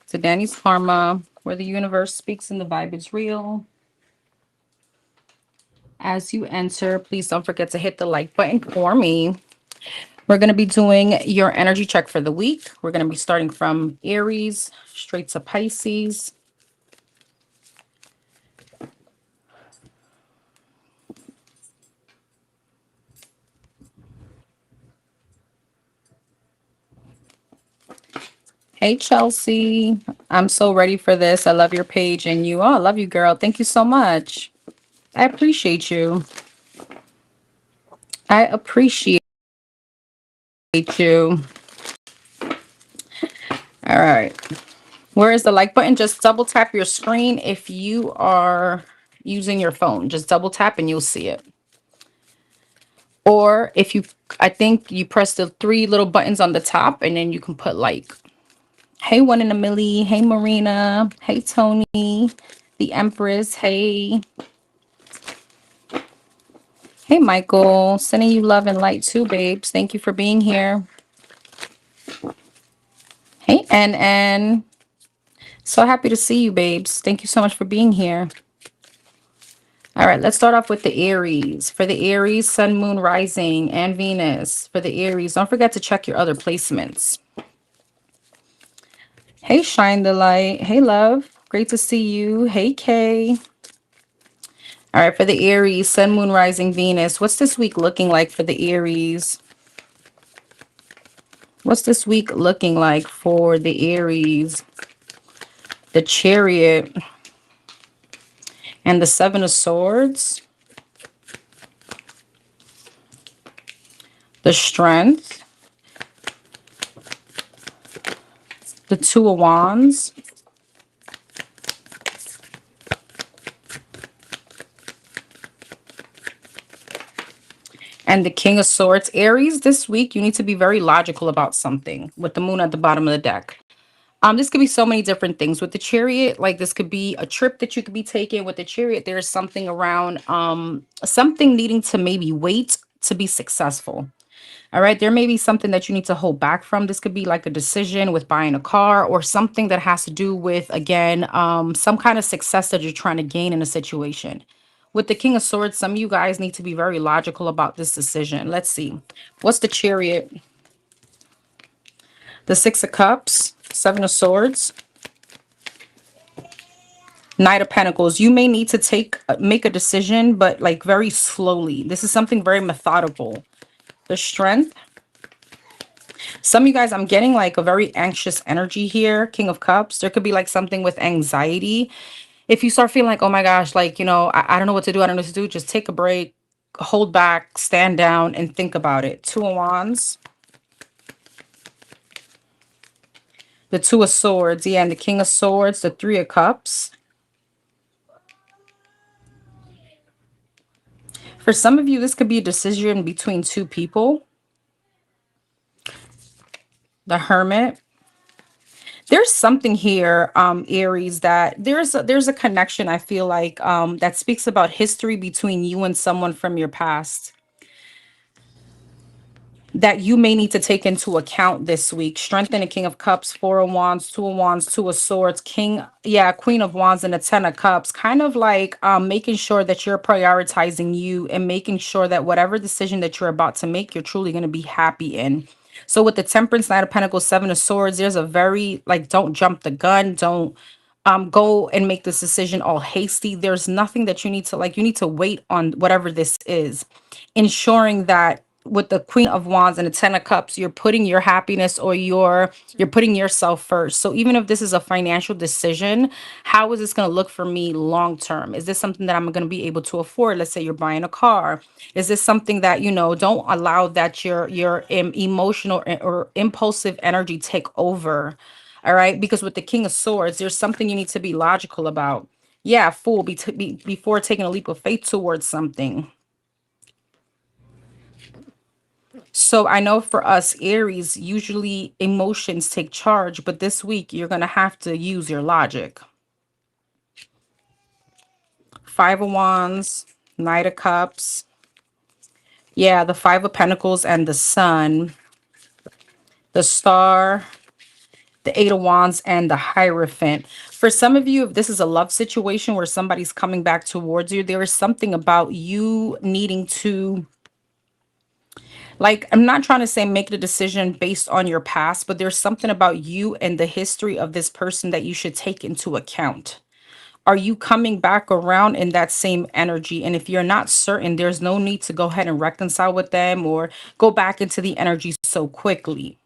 to Danny's Karma, where the universe speaks and the vibe is real. As you enter, please don't forget to hit the like button for me. We're going to be doing your energy check for the week. We're going to be starting from Aries straight to Pisces. Hey, Chelsea. I'm so ready for this. I love your page and you. Oh, I love you, girl. Thank you so much. I appreciate you. I appreciate you. All right. Where is the like button? Just double tap your screen if you are using your phone. Just double tap and you'll see it. Or if you, I think you press the three little buttons on the top and then you can put like. Hey, One in a Millie. Hey, Marina. Hey, Tony. The Empress. Hey. Hey, Michael. Sending you love and light too, babes. Thank you for being here. Hey, NN. So happy to see you, babes. Thank you so much for being here. All right, let's start off with the Aries. For the Aries, Sun, Moon, Rising, and Venus. For the Aries, don't forget to check your other placements. Hey, Shine the Light. Hey, love. Great to see you. Hey, Kay. All right, for the Aries, Sun, Moon, Rising, Venus. What's this week looking like for the Aries? What's this week looking like for the Aries? The Chariot and the Seven of Swords. The Strength. The Two of Wands. And the King of Swords. Aries, this week, you need to be very logical about something with the moon at the bottom of the deck. This could be so many different things. With the Chariot, like this could be a trip that you could be taking. With the Chariot, there's something around something needing to maybe wait to be successful. All right, there may be something that you need to hold back from. This could be like a decision with buying a car or something that has to do with, again, some kind of success that you're trying to gain in a situation. With the King of Swords, some of you guys need to be very logical about this decision. Let's see. What's the Chariot? The Six of Cups, Seven of Swords, Knight of Pentacles. You may need to make a decision, but like very slowly. This is something very methodical. The Strength. Some of you guys, I'm getting like a very anxious energy here. King of Cups. There could be like something with anxiety. If you start feeling like, oh my gosh, like, you know, I don't know what to do. I don't know what to do. Just take a break, hold back, stand down and think about it. Two of Wands. The Two of Swords. Yeah, and the King of Swords. The Three of Cups. For some of you, this could be a decision between two people. The Hermit. There's something here, Aries, that there's a connection, I feel like, that speaks about history between you and someone from your past that you may need to take into account this week. Strength in the King of Cups, Four of Wands, Two of Wands, Two of Swords, Queen of Wands, and the Ten of Cups. Kind of like making sure that you're prioritizing you and making sure that whatever decision that you're about to make, you're truly going to be happy in. So with the Temperance, Knight of Pentacles, Seven of Swords, there's a very, like, don't jump the gun. Don't go and make this decision all hasty. There's nothing that you need to, like, you need to wait on whatever this is, ensuring that with the Queen of Wands and the Ten of Cups, you're putting your happiness or you're putting yourself first. So even if this is a financial decision, how is this going to look for me long term? Is this something that I'm going to be able to afford? Let's say you're buying a car. Is this something that, you know, don't allow that your emotional or impulsive energy take over? All right, because with the King of Swords, there's something you need to be logical about. Yeah, fool, before taking a leap of faith towards something. So I know for us Aries, usually emotions take charge, but this week you're going to have to use your logic. Five of Wands, Knight of Cups. Yeah, the Five of Pentacles and the Sun. The Star, the Eight of Wands, and the Hierophant. For some of you, if this is a love situation where somebody's coming back towards you, there is something about you needing to, like, I'm not trying to say make the decision based on your past, but there's something about you and the history of this person that you should take into account. Are you coming back around in that same energy? And if you're not certain, there's no need to go ahead and reconcile with them or go back into the energy so quickly.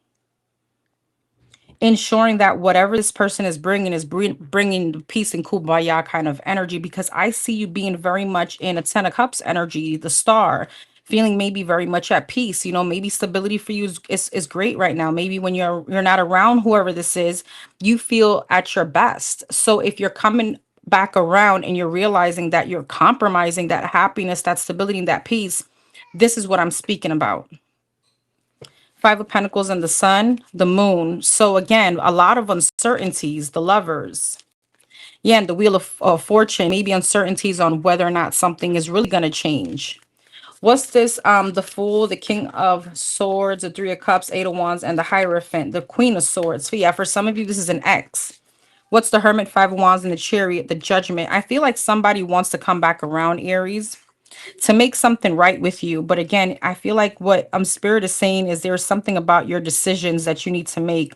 Ensuring that whatever this person is bringing is bringing the peace and kumbaya kind of energy, because I see you being very much in a 10 of cups energy, the star, feeling maybe very much at peace. You know, maybe stability for you is great right now. Maybe when you're not around whoever this is, you feel at your best. So if you're coming back around and you're realizing that you're compromising that happiness, that stability, and that peace, this is what I'm speaking about. Five of Pentacles and the Sun, the Moon. So again, a lot of uncertainties, the Lovers. Yeah, and the Wheel of Fortune, maybe uncertainties on whether or not something is really going to change. What's this? The Fool, the King of Swords, the Three of Cups, Eight of Wands, and the Hierophant, the Queen of Swords. So yeah, for some of you, this is an ex. What's the Hermit, Five of Wands, and the Chariot, the Judgment? I feel like somebody wants to come back around, Aries, to make something right with you. But again, I feel like what Spirit is saying is there's something about your decisions that you need to make,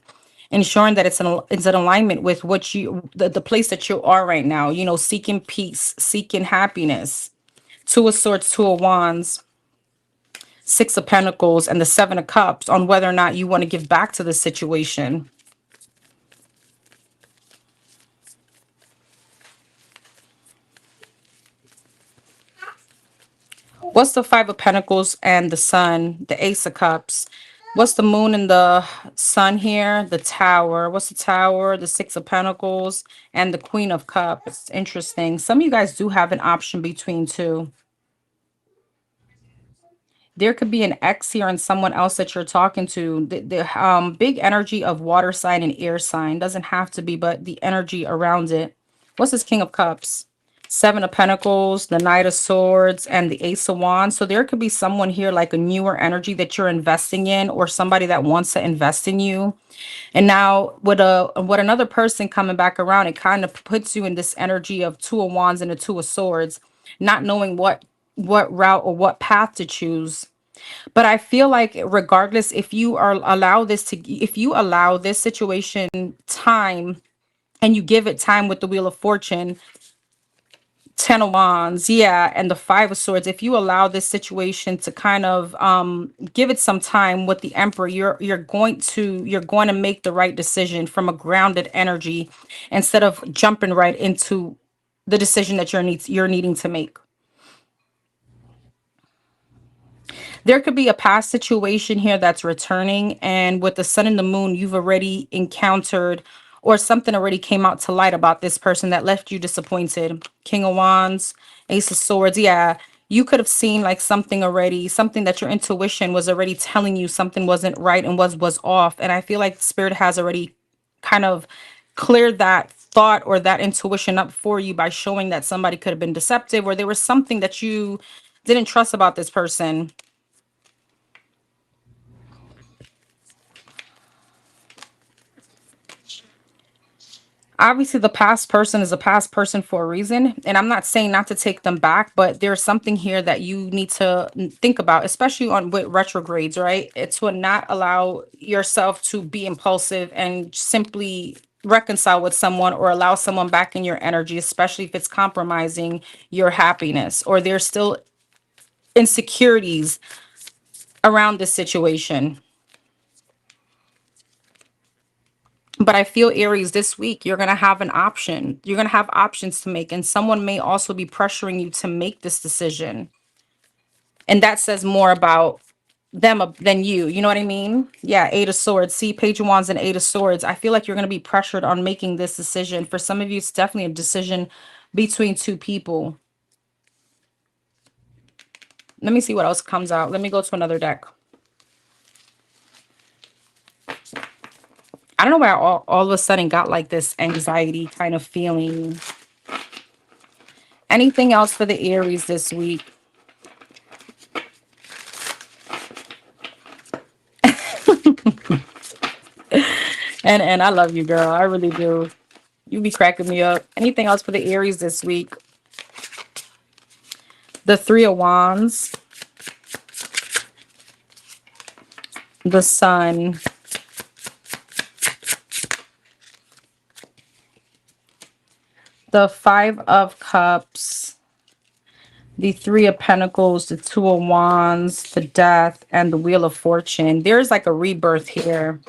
ensuring that it's in alignment with what the place that you are right now, you know, seeking peace, seeking happiness. Two of Swords, Two of Wands, Six of Pentacles, and the Seven of Cups, on whether or not you want to give back to the situation. What's the Five of Pentacles and the Sun, the Ace of Cups? What's the Moon and the Sun here? The Tower. What's the Tower? The Six of Pentacles and the Queen of Cups. Interesting. Some of you guys do have an option between two. There could be an ex here and someone else that you're talking to. The big energy of water sign and air sign. Doesn't have to be, but the energy around it. What's this King of Cups? Seven of Pentacles, the Knight of Swords, and the Ace of Wands. So there could be someone here, like a newer energy that you're investing in, or somebody that wants to invest in you. And now with another person coming back around, it kind of puts you in this energy of Two of Wands and a Two of Swords, not knowing what route or what path to choose. But I feel like regardless, if you allow this situation time, and you give it time with the Wheel of Fortune, Ten of Wands, yeah, and the Five of Swords, if you allow this situation to kind of give it some time with the Emperor, you're going to make the right decision from a grounded energy, instead of jumping right into the decision that you're needing to make. There could be a past situation here that's returning, and with the Sun and the Moon, you've already encountered, or something already came out to light about this person that left you disappointed. King of Wands, Ace of Swords. Yeah, you could have seen like something already, something that your intuition was already telling you something wasn't right and was off. And I feel like Spirit has already kind of cleared that thought or that intuition up for you by showing that somebody could have been deceptive, or there was something that you didn't trust about this person. Obviously, the past person is a past person for a reason, and I'm not saying not to take them back, but there's something here that you need to think about, especially on with retrogrades, right? It's to not allow yourself to be impulsive and simply reconcile with someone or allow someone back in your energy, especially if it's compromising your happiness or there's still insecurities around this situation. But I feel, Aries, this week you're going to have an option. You're going to have options to make, and someone may also be pressuring you to make this decision. And that says more about them than you. You know what I mean? Yeah, Eight of Swords. See, Page of Wands and Eight of Swords. I feel like you're going to be pressured on making this decision. For some of you, it's definitely a decision between two people. Let me see what else comes out. Let me go to another deck. I don't know why all of a sudden got like this anxiety kind of feeling. Anything else for the Aries this week? And I love you, girl. I really do. You be cracking me up. Anything else for the Aries this week? The Three of Wands, the Sun, the Five of Cups, the Three of Pentacles, the Two of Wands, the Death, and the Wheel of Fortune. There's like a rebirth here.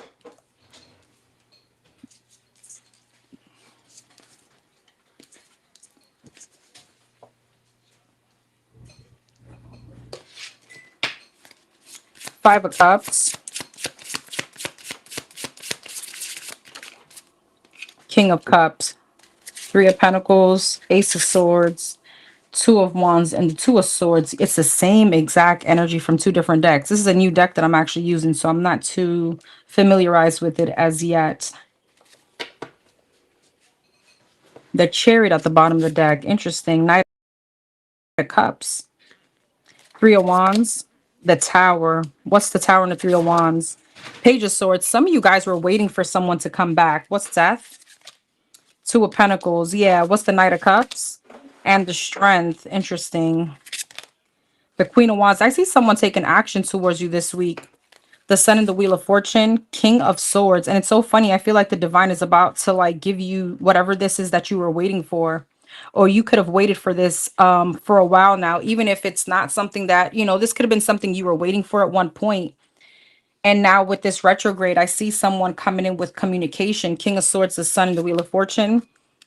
Five of Cups, King of Cups, Three of Pentacles, Ace of Swords, Two of Wands, and the Two of Swords. It's the same exact energy from two different decks. This is a new deck that I'm actually using, so I'm not too familiarized with it as yet. The Chariot at the bottom of the deck. Interesting. Knight of Cups. Three of Wands. The Tower. What's the Tower and the Three of Wands? Page of Swords. Some of you guys were waiting for someone to come back. What's Death? Two of Pentacles. Yeah. What's the Knight of Cups? And the Strength. Interesting. The Queen of Wands. I see someone taking action towards you this week. The Sun and the Wheel of Fortune, King of Swords. And it's so funny. I feel like the divine is about to like give you whatever this is that you were waiting for. Or you could have waited for this for a while now, even if it's not something that, you know, this could have been something you were waiting for at one point. And now with this retrograde, I see someone coming in with communication. King of Swords, the Sun and the Wheel of Fortune,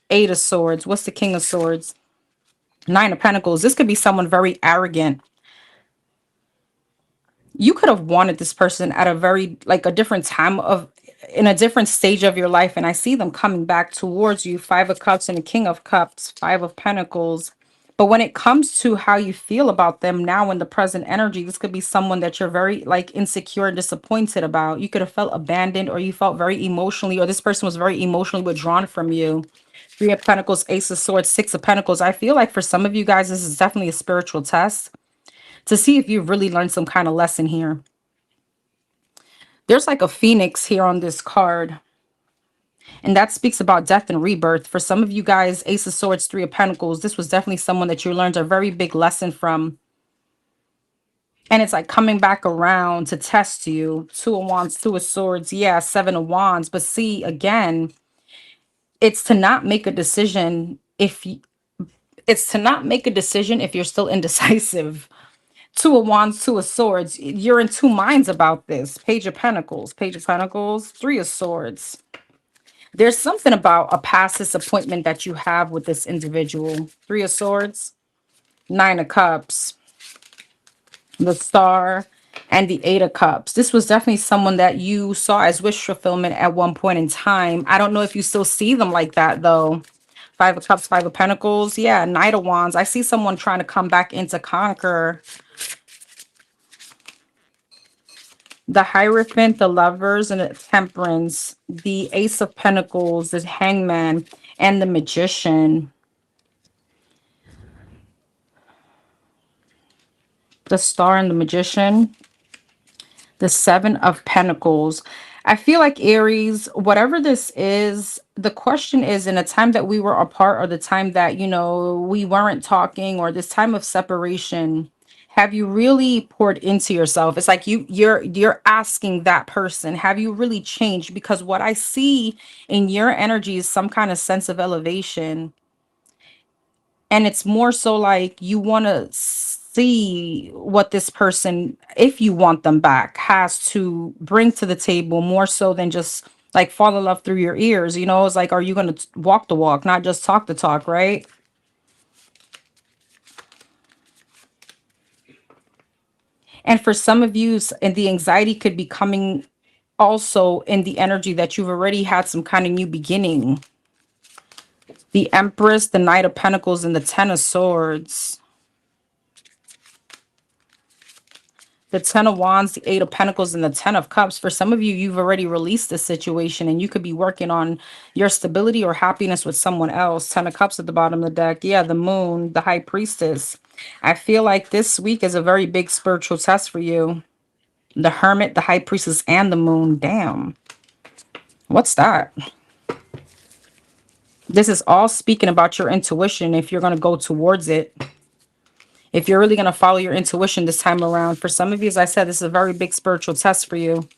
Eight of Swords. What's the King of Swords? Nine of Pentacles. This could be someone very arrogant. You could have wanted this person at a very like a different time of in a different stage of your life, and I see them coming back towards you. Five of Cups and the King of Cups, Five of Pentacles. But when it comes to how you feel about them now in the present energy, this could be someone that you're very like insecure and disappointed about. You could have felt abandoned, or you felt very emotionally, or this person was very emotionally withdrawn from you. Three of Pentacles, Ace of Swords, Six of Pentacles. I feel like for some of you guys, this is definitely a spiritual test to see if you've really learned some kind of lesson here. There's like a phoenix here on this card, and that speaks about death and rebirth. For some of you guys, Ace of Swords, Three of Pentacles, this was definitely someone that you learned a very big lesson from. And it's like coming back around to test you. Two of Wands, Two of Swords, yeah, Seven of Wands. But see, again, it's to not make a decision if you, it's to not make a decision if you're still indecisive. Two of Wands, Two of Swords. You're in two minds about this. Page of Pentacles, Page of Pentacles, Three of Swords. There's something about a past disappointment that you have with this individual. Three of Swords, Nine of Cups, the Star, and the Eight of Cups. This was definitely someone that you saw as wish fulfillment at one point in time. I don't know if you still see them like that, though. Five of Cups, Five of Pentacles. Yeah, Knight of Wands. I see someone trying to come back into conquer. The Hierophant, the Lovers, and the Temperance, the Ace of Pentacles, the Hangman, and the Magician. The Star and the Magician. The Seven of Pentacles. I feel like Aries, whatever this is, the question is, in a time that we were apart, or the time that, you know, we weren't talking, or this time of separation, have you really poured into yourself? It's like you're asking that person, have you really changed? Because what I see in your energy is some kind of sense of elevation. And it's more so like you want to see what this person, if you want them back, has to bring to the table, more so than just like fall in love through your ears. You know, it's like, are you going to walk the walk, not just talk the talk, right? And for some of you, and the anxiety could be coming also in the energy that you've already had some kind of new beginning. The Empress, the Knight of Pentacles, and the Ten of Swords. The Ten of Wands, the Eight of Pentacles, and the Ten of Cups. For some of you, you've already released this situation, and you could be working on your stability or happiness with someone else. Ten of Cups at the bottom of the deck. Yeah, the Moon, the High Priestess. I feel like this week is a very big spiritual test for you. The Hermit, the High Priestess, and the Moon. Damn. What's that? This is all speaking about your intuition if you're going to go towards it. If you're really going to follow your intuition this time around. For some of you, as I said, this is a very big spiritual test for you.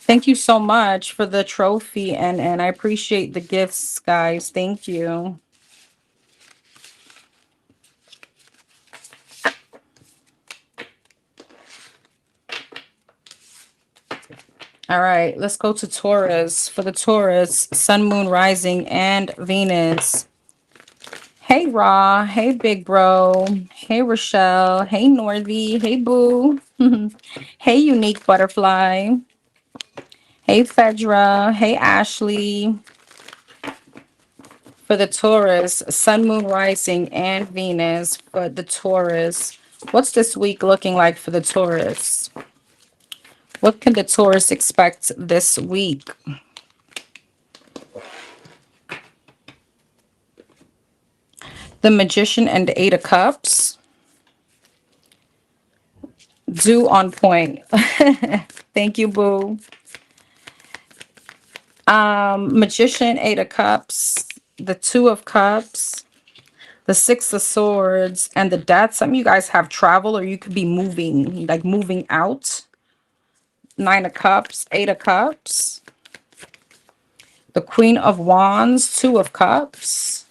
Thank you so much for the trophy, and I appreciate the gifts, guys. Thank you. All right, let's go to Taurus. For the Taurus, Sun, Moon, Rising, and Venus. Hey, Ra. Hey, Big Bro. Hey, Rochelle. Hey, Northy. Hey, Boo. Hey, Unique Butterfly. Hey, Fedra. Hey, Ashley. For the Taurus, Sun, Moon, Rising, and Venus. For the Taurus, what's this week looking like for the Taurus? What can the Taurus expect this week? The Magician and the Eight of Cups. Do on point. Thank you, Boo. Magician, Eight of Cups, the Two of Cups, the Six of Swords, and the Death. Some of you guys have travel, or you could be moving, like moving out. Nine of Cups, Eight of Cups, the Queen of Wands, Two of Cups,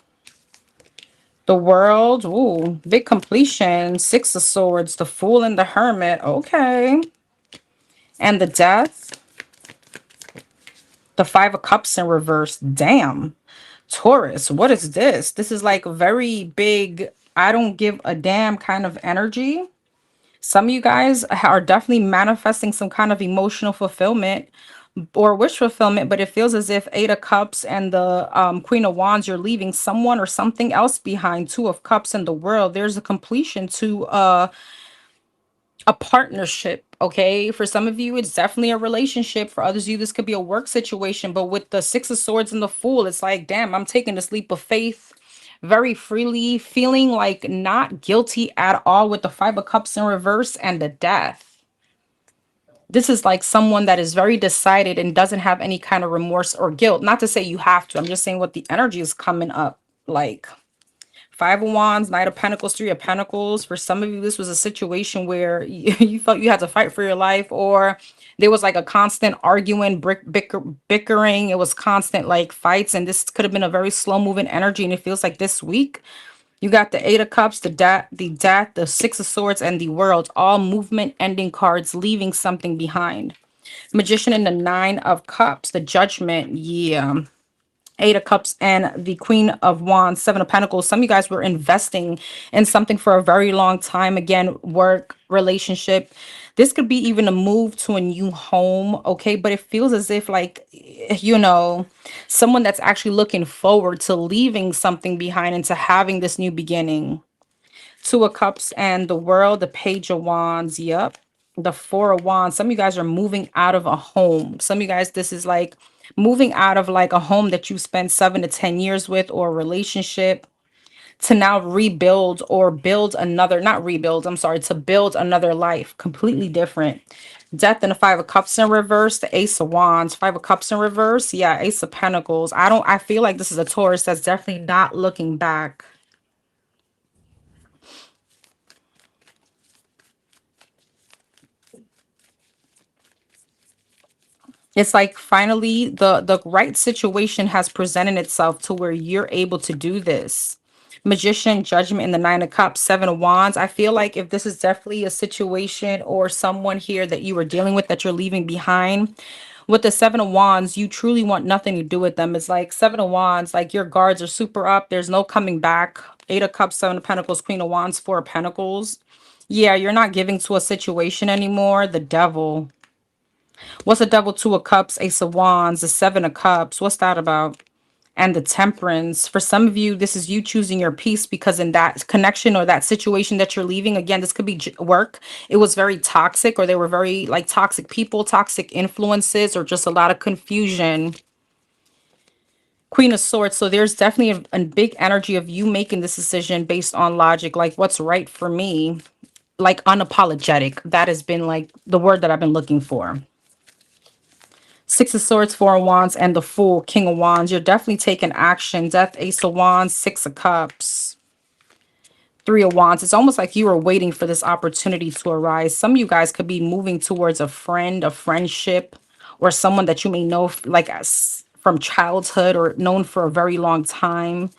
the World, ooh, big completion, Six of Swords, the Fool and the Hermit, okay, and the Death, the Five of Cups in reverse. Damn, Taurus, what is this? This is like very big, I don't give a damn kind of energy. Some of you guys are definitely manifesting some kind of emotional fulfillment or wish fulfillment, but it feels as if Eight of Cups and the Queen of Wands, you're leaving someone or something else behind. Two of Cups in the World, there's a completion to a partnership. Okay, for some of you it's definitely a relationship. For others of you, this could be a work situation. But with the Six of Swords and the Fool, it's like, damn, I'm taking this leap of faith very freely, feeling like not guilty at all. With the Five of Cups in reverse and the Death, this is like someone that is very decided and doesn't have any kind of remorse or guilt. Not to say you have to, I'm just saying what the energy is coming up like. Five of Wands, Knight of Pentacles, Three of Pentacles. For some of you, this was a situation where you felt you had to fight for your life, or there was like a constant arguing, bickering. It was constant like fights, and this could have been a very slow moving energy. And it feels like this week, you got the Eight of Cups, the Death, the Six of Swords, and the World. All movement ending cards, leaving something behind. Magician and the Nine of Cups, the Judgment. Yeah. Eight of Cups and the Queen of Wands, Seven of Pentacles. Some of you guys were investing in something for a very long time. Again, work, relationship. This could be even a move to a new home, okay? But it feels as if like, someone that's actually looking forward to leaving something behind and to having this new beginning. Two of Cups and the World, the Page of Wands. Yep. The Four of Wands. Some of you guys are moving out of a home. Some of you guys, this is like moving out of like a home that you spent 7 to 10 years with, or a relationship, to now rebuild or build another, not rebuild, I'm sorry, to build another life completely different. Death and the Five of Cups in reverse, the Ace of Wands, Five of Cups in reverse. Yeah, Ace of Pentacles. I feel like this is a Taurus that's definitely not looking back. It's like finally the right situation has presented itself to where you're able to do this. Magician, Judgment, and the Nine of Cups, Seven of Wands. I feel like if this is definitely a situation or someone here that you were dealing with that you're leaving behind, with the Seven of Wands, you truly want nothing to do with them. It's like Seven of Wands, like your guards are super up. There's no coming back. Eight of Cups, Seven of Pentacles, Queen of Wands, Four of Pentacles. Yeah, you're not giving to a situation anymore. The Devil. What's a Devil? Two of Cups, Ace of Wands, the Seven of Cups. What's that about? And the Temperance. For some of you, this is you choosing your peace, because in that connection or that situation that you're leaving, again, this could be work. It was very toxic, or they were very like toxic people, toxic influences, or just a lot of confusion. Queen of Swords. So there's definitely a big energy of you making this decision based on logic, like what's right for me. like unapologetic. That has been like the word that I've been looking for. Six of Swords, Four of Wands, and the Fool, King of Wands. You're definitely taking action. Death, Ace of Wands, Six of Cups, Three of Wands. It's almost like you were waiting for this opportunity to arise. Some of you guys could be moving towards a friend, a friendship, or someone that you may know like as from childhood or known for a very long time.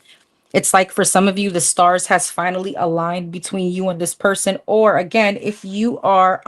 It's like for some of you, the stars has finally aligned between you and this person. Or again, if you are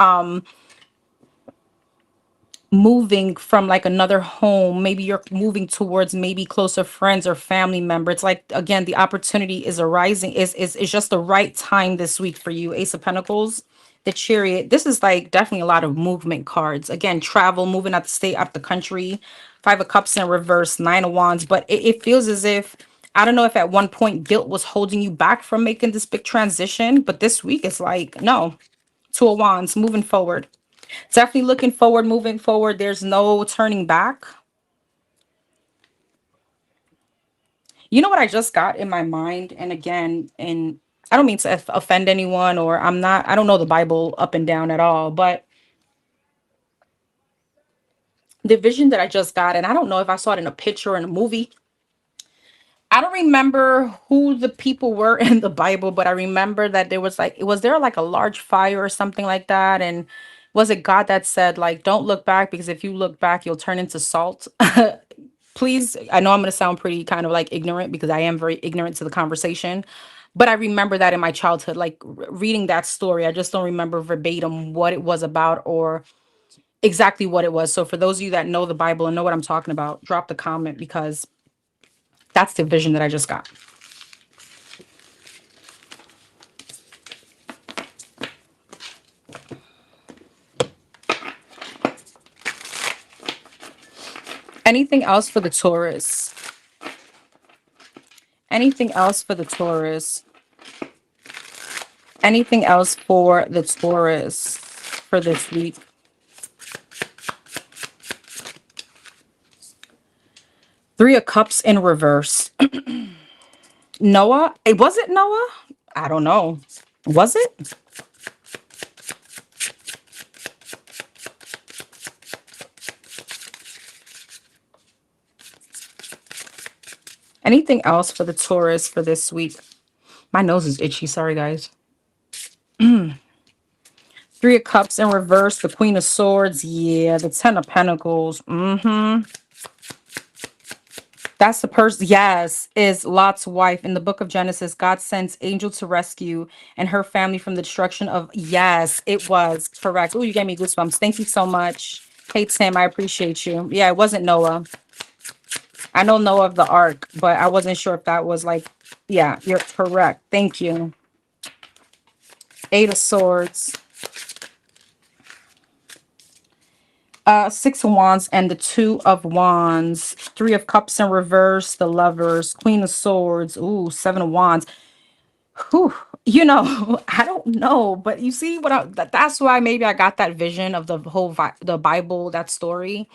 moving from like another home, maybe you're moving towards maybe closer friends or family member. It's like again, the opportunity is arising, is just the right time this week for you. Ace of Pentacles, the Chariot. This is like definitely a lot of movement cards. Again, travel, moving out the state, out the country. Five of Cups in reverse, Nine of Wands. But it feels as if, I don't know if at one point guilt was holding you back from making this big transition, but this week it's like, no. Two of Wands, moving forward. Definitely looking forward, moving forward. There's no turning back. You know what I just got in my mind? And again, and I don't mean to offend anyone, or I don't know the Bible up and down at all, but the vision that I just got, and I don't know if I saw it in a picture or in a movie. I don't remember who the people were in the Bible, but I remember that there was like, was there like a large fire or something like that? And was it God that said, like, don't look back because if you look back, you'll turn into salt? Please, I know I'm going to sound pretty kind of like ignorant because I am very ignorant to the conversation, but I remember that in my childhood, like reading that story. I just don't remember verbatim what it was about or exactly what it was. So for those of you that know the Bible and know what I'm talking about, drop the comment because that's the vision that I just got. Anything else for the Taurus? Anything else for the Taurus? Anything else for the Taurus for this week? Three of Cups in reverse. Noah? It was it Noah? I don't know. Was it? Anything else for the Taurus for this week? My nose is itchy. Sorry, guys. Three of Cups in reverse. The Queen of Swords. Yeah. The Ten of Pentacles. That's the person. Yes, is Lot's wife. In the book of Genesis, God sends angel to rescue and her family from the destruction of. Yes, it was correct. Oh, you gave me goosebumps. Thank you so much. Hey, Tim, I appreciate you. Yeah, it wasn't Noah. I know Noah of the Ark, but I wasn't sure if that was like, yeah, you're correct. Thank you. Eight of Swords. Six of Wands and the Two of Wands. Three of Cups in reverse, the Lovers. Queen of Swords. Ooh, Seven of Wands. Whew. You know, I don't know, but you see what that's why maybe I got that vision of the whole the Bible, that story,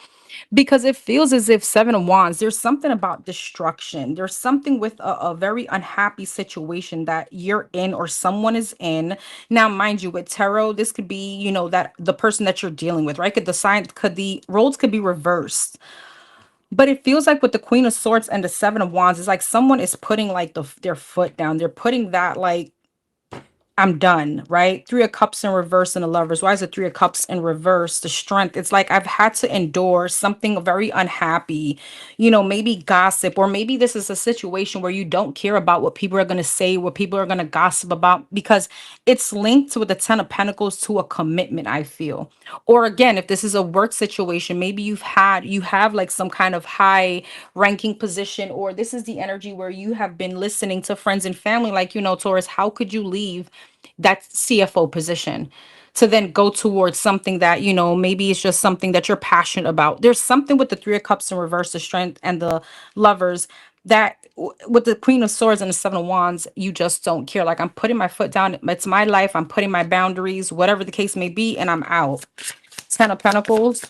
because it feels as if Seven of Wands, there's something about destruction. There's something with a very unhappy situation that you're in or someone is in. Now, mind you, with tarot, this could be, you know, that the person that you're dealing with, right? Could the sign, could the roles could be reversed. But it feels like with the Queen of Swords and the Seven of Wands, it's like someone is putting like their foot down. They're putting that like I'm done, right? Three of Cups in reverse and the Lovers. Why is it Three of Cups in reverse? The Strength. It's like I've had to endure something very unhappy, you know, maybe gossip, or maybe this is a situation where you don't care about what people are going to say, what people are going to gossip about, because it's linked with the Ten of Pentacles to a commitment, I feel. Or again, if this is a work situation, maybe you have like some kind of high ranking position, or this is the energy where you have been listening to friends and family, like, you know, Taurus, how could you leave that CFO position to then go towards something that, you know, maybe it's just something that you're passionate about. There's something with the Three of Cups in reverse, the Strength and the Lovers, that with the Queen of Swords and the Seven of Wands, you just don't care. Like, I'm putting my foot down. It's my life. I'm putting my boundaries, whatever the case may be, and I'm out. Ten of Pentacles,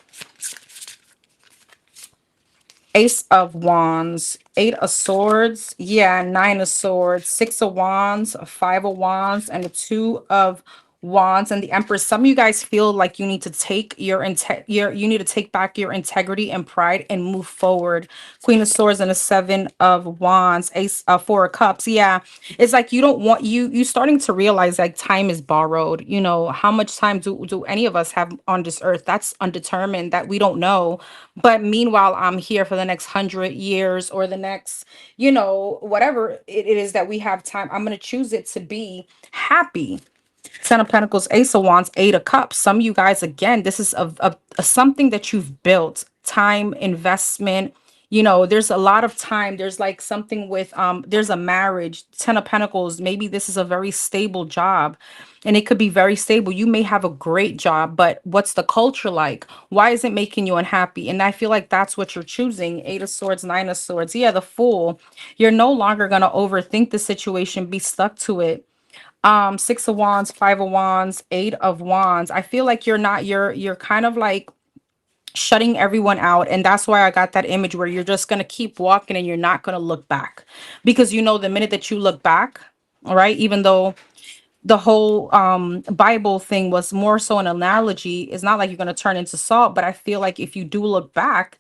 Ace of Wands, Eight of Swords, yeah, Nine of Swords, Six of Wands, Five of Wands, and the Two of Wands and the Empress. Some of you guys feel like you need to take you need to take back your integrity and pride and move forward. Queen of Swords and the Seven of Wands, Ace, Four of Cups. Yeah, it's like you don't want you starting to realize like time is borrowed. You know, how much time do any of us have on this earth? That's undetermined, that we don't know. But meanwhile, I'm here for the next 100 years or the next, whatever it is that we have time. I'm gonna choose it to be happy. Ten of Pentacles, Ace of Wands, Eight of Cups. Some of you guys, again, this is a something that you've built, time, investment. There's a lot of time. There's like something with, there's a marriage, Ten of Pentacles. Maybe this is a very stable job and it could be very stable. You may have a great job, but what's the culture like? Why is it making you unhappy? And I feel like that's what you're choosing. Eight of Swords, Nine of Swords. Yeah, the Fool. You're no longer going to overthink the situation, be stuck to it. Six of Wands, Five of Wands, Eight of Wands. I feel like you're kind of like shutting everyone out, and that's why I got that image where you're just going to keep walking and you're not going to look back, because the minute that you look back, all right, even though the whole Bible thing was more so an analogy, it's not like you're going to turn into salt, but I feel like if you do look back,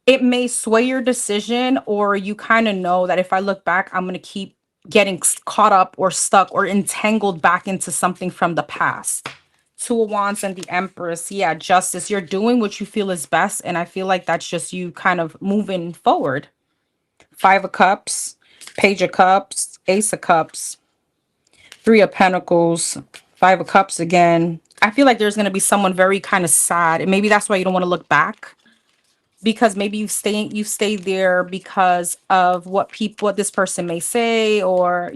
it may sway your decision, or you kind of know that if I look back, I'm going to keep getting caught up or stuck or entangled back into something from the past. Two of Wands and the Empress. Yeah, justice. You're doing what you feel is best. And I feel like that's just you kind of moving forward. Five of Cups, Page of Cups, Ace of Cups, Three of Pentacles, Five of Cups again. I feel like there's going to be someone very kind of sad. And maybe that's why you don't want to look back, because maybe you've stayed there because of what this person may say, or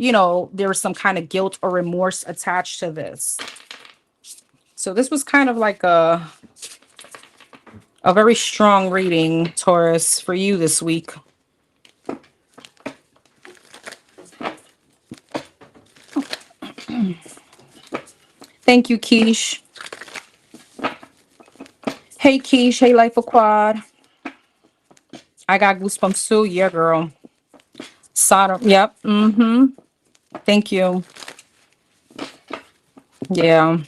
there's some kind of guilt or remorse attached to this. So this was kind of like a very strong reading, Taurus, for you this week. Thank you, Keish. Hey, Keish. Hey, Life Aquad. I got goosebumps too. Yeah, girl. Sodom. Yep. Thank you. Yeah.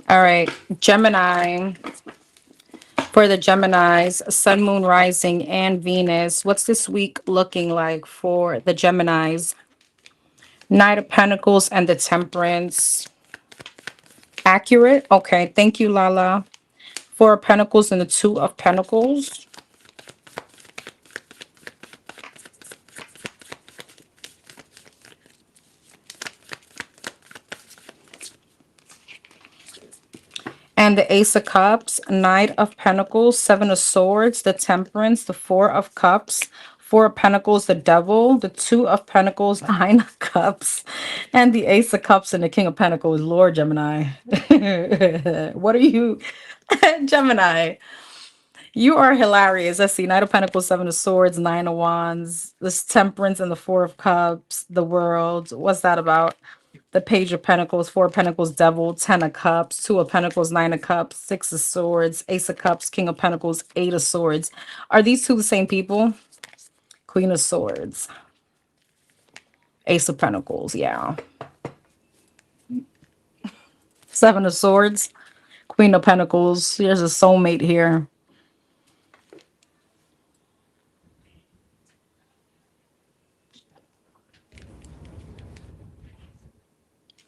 All right. Gemini. For the Geminis, Sun, Moon, Rising, and Venus. What's this week looking like for the Geminis? Knight of Pentacles and the Temperance. Accurate? Okay. Thank you, Lala. Four of Pentacles and the Two of Pentacles. And the Ace of Cups, Knight of Pentacles, Seven of Swords, the Temperance, the Four of Cups, Four of Pentacles, the Devil, the Two of Pentacles, Nine of Cups, and the Ace of Cups and the King of Pentacles. Lord, Gemini. What are you, Gemini? You are hilarious. Let's see. Knight of Pentacles, Seven of Swords, Nine of Wands, this Temperance and the Four of Cups, the World. What's that about? The Page of Pentacles, Four of Pentacles, Devil, Ten of Cups, Two of Pentacles, Nine of Cups, Six of Swords, Ace of Cups, King of Pentacles, Eight of Swords. Are these two the same people? Queen of Swords, Ace of Pentacles, yeah. Seven of Swords, Queen of Pentacles. Here's a soulmate here.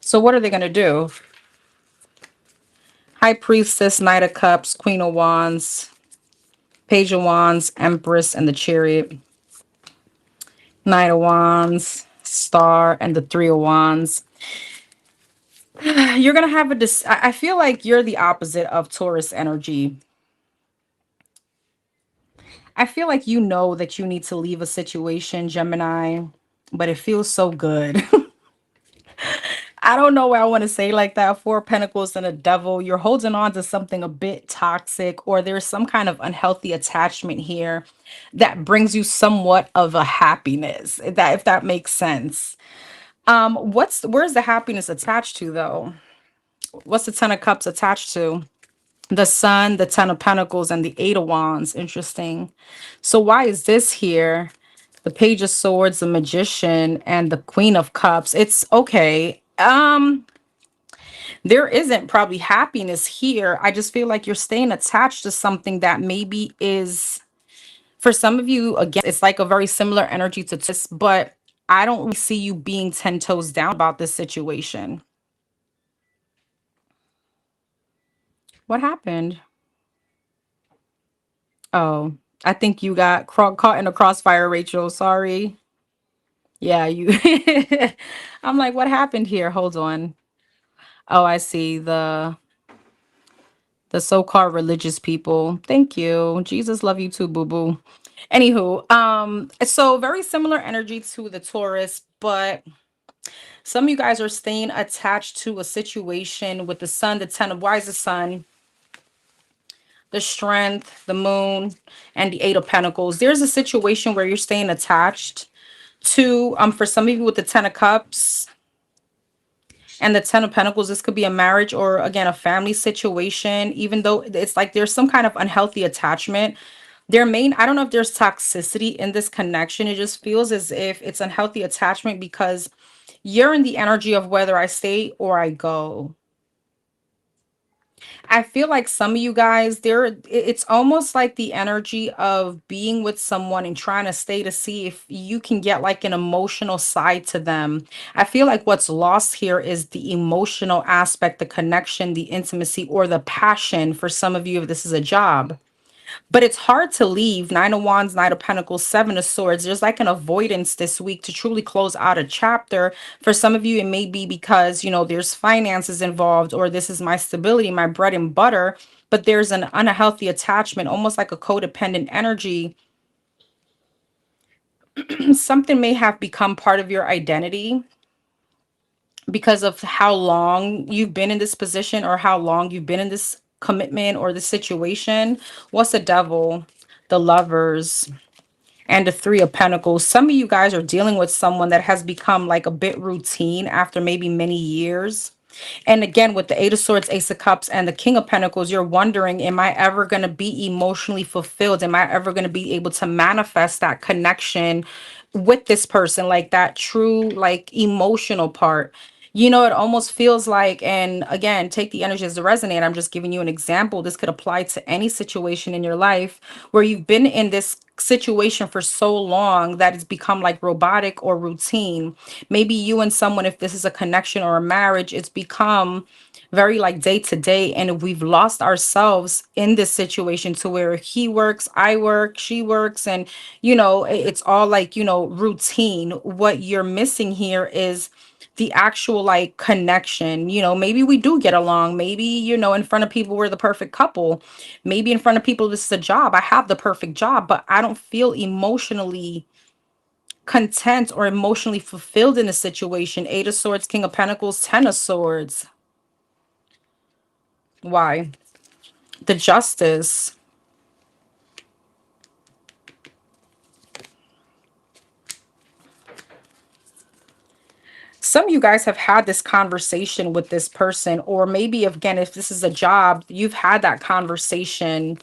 So what are they going to do? High Priestess, Knight of Cups, Queen of Wands, Page of Wands, Empress, and the Chariot. Knight of Wands, Star, and the Three of Wands. You're going to have I feel like you're the opposite of Taurus energy. I feel like you know that you need to leave a situation, Gemini, but it feels so good. I don't know why I want to say like that. Four of Pentacles and a Devil. You're holding on to something a bit toxic, or there's some kind of unhealthy attachment here that brings you somewhat of a happiness, that if that makes sense. Where's the happiness attached to though? What's the Ten of Cups attached to? The Sun, the Ten of Pentacles, and the Eight of Wands. Interesting. So why is this here? The Page of Swords, the Magician, and the Queen of Cups. It's okay. There isn't probably happiness here. I just feel like you're staying attached to something that maybe is, for some of you, again, it's like a very similar energy to this, but I don't really see you being 10 toes down about this situation. What happened? Oh, I think you got caught in a crossfire, Rachel. Sorry. Yeah, you. I'm like, what happened here? Hold on. Oh, I see the so-called religious people. Thank you. Jesus love you too, boo-boo. Anywho, so very similar energy to the Taurus, but some of you guys are staying attached to a situation with the sun, the ten of, why is the sun, the strength, the moon, and the eight of pentacles. There's a situation where you're staying attached to, for some of you with the ten of cups and the ten of pentacles, this could be a marriage or again a family situation, even though it's like there's some kind of unhealthy attachment. I don't know if there's toxicity in this connection. It just feels as if it's unhealthy attachment because you're in the energy of whether I stay or I go. I feel like some of you guys, it's almost like the energy of being with someone and trying to stay to see if you can get like an emotional side to them. I feel like what's lost here is the emotional aspect, the connection, the intimacy, or the passion for some of you if this is a job. But it's hard to leave. Nine of Wands, Knight of Pentacles, Seven of Swords. There's like an avoidance this week to truly close out a chapter. For some of you, it may be because, there's finances involved, or this is my stability, my bread and butter. But there's an unhealthy attachment, almost like a codependent energy. Something may have become part of your identity because of how long you've been in this position or how long you've been in this commitment or the situation. What's the devil? The Lovers and the Three of Pentacles. Some of you guys are dealing with someone that has become like a bit routine after maybe many years. And again, with the Eight of Swords, Ace of Cups, and the King of Pentacles, you're wondering, am I ever going to be emotionally fulfilled? Am I ever going to be able to manifest that connection with this person, like that true, like emotional part? It almost feels like, and again, take the energy as to resonate. I'm just giving you an example. This could apply to any situation in your life where you've been in this situation for so long that it's become like robotic or routine. Maybe you and someone, if this is a connection or a marriage, it's become very like day to day, and we've lost ourselves in this situation to where he works, I work, she works, and it's all like routine. What you're missing here is the actual like connection. Maybe we do get along. Maybe in front of people we're the perfect couple. Maybe in front of people this is a job, I have the perfect job, but I don't feel emotionally content or emotionally fulfilled in a situation. Eight of Swords, King of Pentacles, Ten of Swords. Why? The Justice. Some of you guys have had this conversation with this person, or maybe again, if this is a job, you've had that conversation,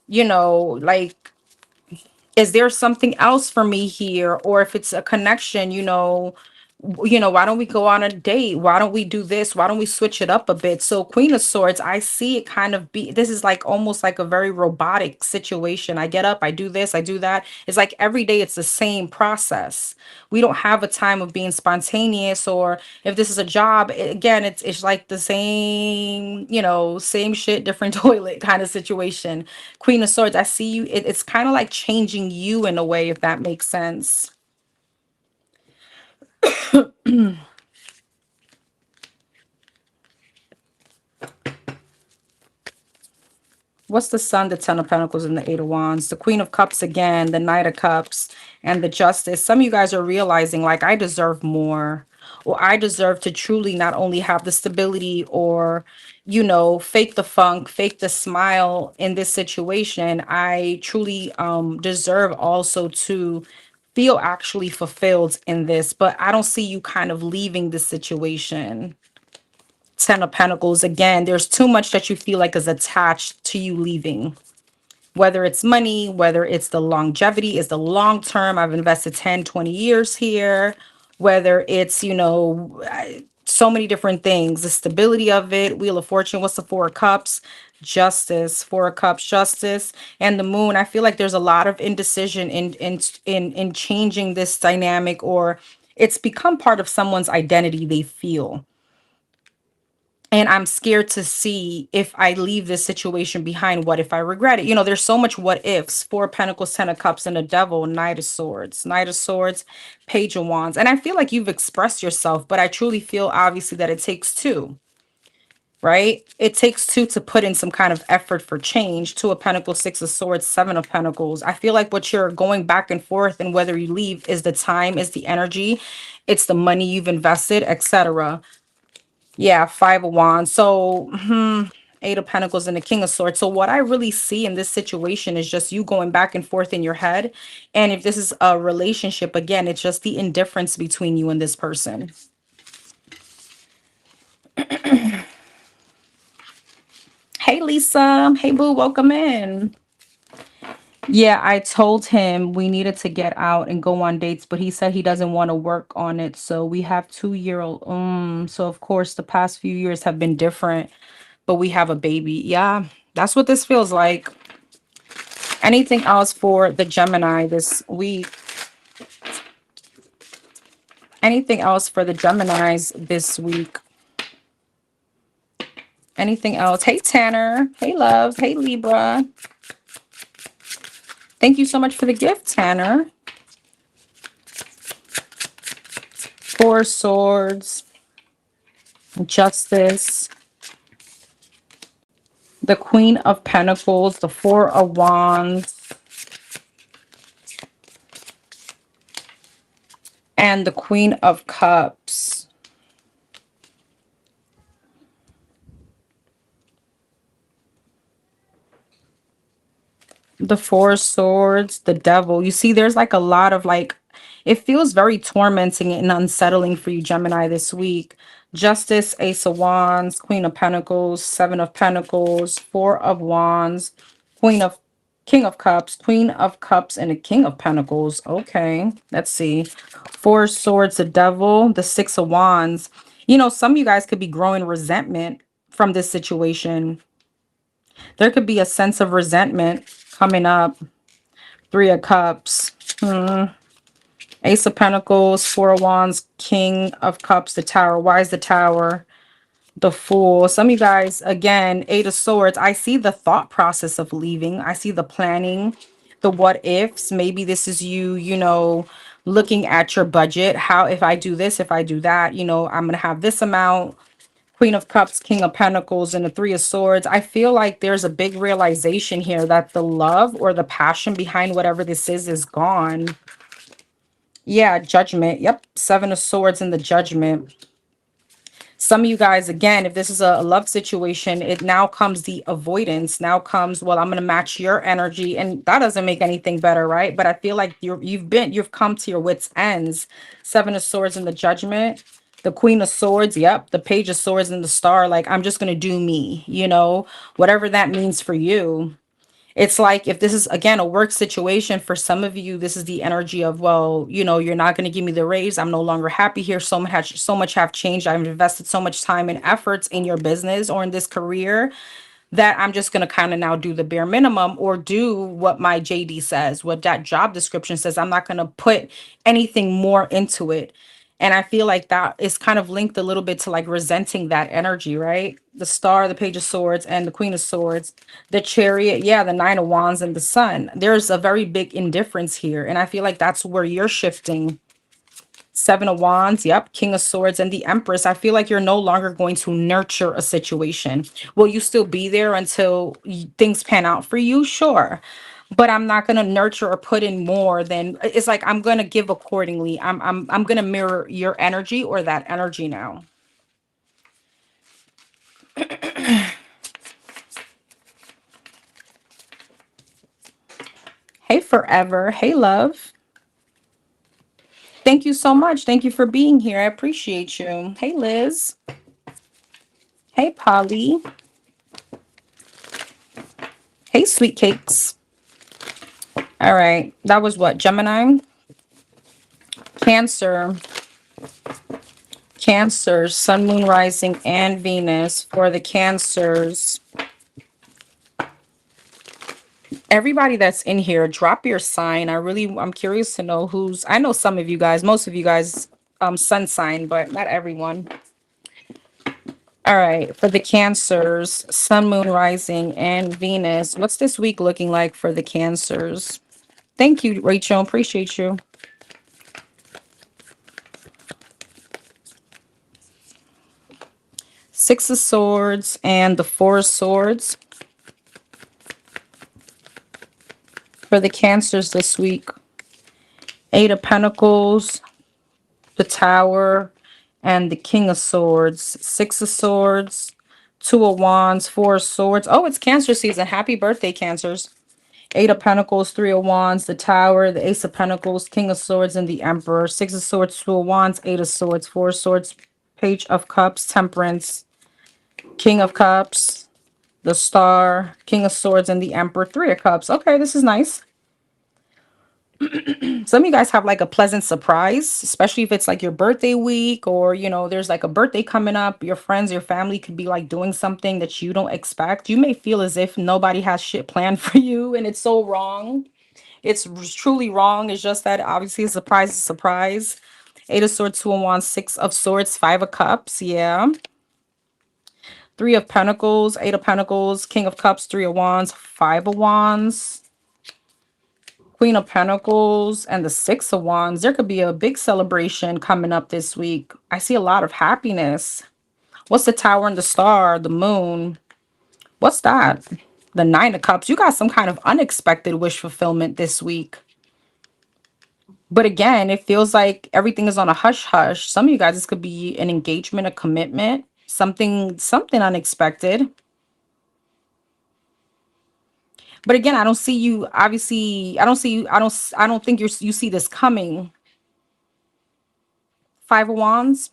like, is there something else for me here? Or if it's a connection, why don't we go on a date? Why don't we do this? Why don't we switch it up a bit? So Queen of Swords, I see it kind of this is like almost like a very robotic situation. I get up, I do this, I do that. It's like every day it's the same process. We don't have a time of being spontaneous, or if this is a job, again, it's like the same, same shit, different toilet kind of situation. Queen of Swords, I see you. It's kind of like changing you in a way, if that makes sense. What's the Sun, the Ten of Pentacles, and the Eight of Wands? The Queen of Cups again, the Knight of Cups, and the Justice. Some of you guys are realizing, like, I deserve more, or I deserve to truly not only have the stability or, fake the funk, fake the smile in this situation. I truly deserve also to feel actually fulfilled in this, but I don't see you kind of leaving the situation. Ten of Pentacles again, there's too much that you feel like is attached to you leaving. whether it's money, whether it's the longevity, is the long term. I've invested 10, 20 years here, whether it's, so many different things, the stability of it. Wheel of Fortune, what's the Four of Cups? Justice, Four of Cups, justice, and the Moon. I feel like there's a lot of indecision in changing this dynamic, or it's become part of someone's identity, they feel. And I'm scared to see, if I leave this situation behind, what if I regret it? There's so much what ifs. Four of Pentacles, Ten of Cups, and the Devil, Knight of Swords, Page of Wands. And I feel like you've expressed yourself, but I truly feel, obviously, that it takes two, right? It takes two to put in some kind of effort for change. Two of Pentacles, Six of Swords, Seven of Pentacles. I feel like what you're going back and forth, and whether you leave, is the time, is the energy, it's the money you've invested, etc. Yeah, Five of Wands. So, Eight of Pentacles and the King of Swords. So what I really see in this situation is just you going back and forth in your head. And if this is a relationship, again, it's just the indifference between you and this person. Hey, Lisa. Hey, boo. Welcome in. Yeah, I told him we needed to get out and go on dates, but he said he doesn't want to work on it. So we have 2-year-old. So of course the past few years have been different, but we have a baby. Yeah, that's what this feels like. Anything else for the Gemini this week? Anything else for the Geminis this week? Anything else? Hey, Tanner. Hey, love. Hey, Libra. Thank you so much for the gift, Tanner. Four of Swords. Justice. The Queen of Pentacles. The Four of Wands. And the Queen of Cups. The Four of Swords, the Devil. You see, there's like a lot of it feels very tormenting and unsettling for you, Gemini, this week. Justice, Ace of Wands, Queen of Pentacles, Seven of Pentacles, Four of Wands, King of Cups, Queen of Cups, and the King of Pentacles. Okay, let's see. Four of Swords, the Devil, the Six of Wands. Some of you guys could be growing resentment from this situation. There could be a sense of resentment coming up. Three of Cups. Ace of Pentacles, Four of Wands, King of Cups, the Tower. Why is the Tower? The Fool. Some of you guys, again, Eight of Swords. I see the thought process of leaving. I see the planning, the what ifs. Maybe this is you, looking at your budget. How, if I do this, if I do that, I'm going to have this amount. Queen of Cups, King of Pentacles, and the Three of Swords. I feel like there's a big realization here that the love or the passion behind whatever this is gone. Yeah, Judgment. Yep, Seven of Swords and the Judgment. Some of you guys, again, if this is a love situation, it now comes the avoidance. Now comes, well, I'm going to match your energy, and that doesn't make anything better, right? But I feel like you've come to your wits' ends. Seven of Swords and the Judgment. The Queen of Swords, yep, the Page of Swords and the Star. Like, I'm just going to do me, whatever that means for you. It's like, if this is, again, a work situation, for some of you, this is the energy of, well, you're not going to give me the raise. I'm no longer happy here. So much have changed. I've invested so much time and efforts in your business or in this career that I'm just going to kind of now do the bare minimum, or do what my JD says, what that job description says. I'm not going to put anything more into it. And I feel like that is kind of linked a little bit to like resenting that energy, right? The Star, the Page of Swords, and the Queen of Swords, the Chariot, yeah, the Nine of Wands, and the Sun. There's a very big indifference here. And I feel like that's where you're shifting. Seven of Wands, yep, King of Swords, and the Empress. I feel like you're no longer going to nurture a situation. Will you still be there until things pan out for you? Sure. But I'm not going to nurture or put in more than, it's like, I'm going to give accordingly. I'm going to mirror your energy or that energy now. Hey, Forever. Hey, love. Thank you so much. Thank you for being here. I appreciate you. Hey, Liz. Hey, Polly. Hey, Sweet Cakes. All right. That was what? Gemini? Cancer. Cancers, sun, moon, rising, and Venus. For the Cancers, everybody that's in here, drop your sign. I'm curious to know who's, I know some of you guys, most of you guys, sun sign, but not everyone. All right, for the Cancers, sun, moon, rising, and Venus. What's this week looking like for the Cancers? Thank you, Rachel. Appreciate you. Six of Swords and the Four of Swords. For the Cancers this week, Eight of Pentacles, the Tower, and the King of Swords. Six of Swords, Two of Wands, Four of Swords. Oh, it's Cancer season. Happy birthday, Cancers. Eight of Pentacles, Three of Wands, the Tower, the Ace of Pentacles, King of Swords, and the Emperor. Six of Swords, Two of Wands, Eight of Swords, Four of Swords, Page of Cups, Temperance, King of Cups, the Star, King of Swords, and the Emperor. Three of Cups. Okay, this is nice. Some of you guys have like a pleasant surprise, especially if it's like your birthday week, or you know, there's like a birthday coming up. Your friends, your family could be like doing something that you don't expect. You may feel as if nobody has shit planned for you, and it's so wrong. It's truly wrong. It's just that obviously a surprise is a surprise. Eight of Swords, Two of Wands, Six of Swords, Five of Cups. Yeah. Three of Pentacles, Eight of Pentacles, King of Cups, Three of Wands, Five of Wands, Queen of Pentacles, and the Six of Wands. There could be a big celebration coming up this week. I see a lot of happiness. What's the Tower and the Star? The Moon. What's that? The Nine of Cups. You got some kind of unexpected wish fulfillment this week. But again, it feels like everything is on a hush hush. Some of you guys, this could be an engagement, a commitment, something unexpected. But again, I don't see you, obviously, I don't see you, I don't think you see this coming. Five of Wands,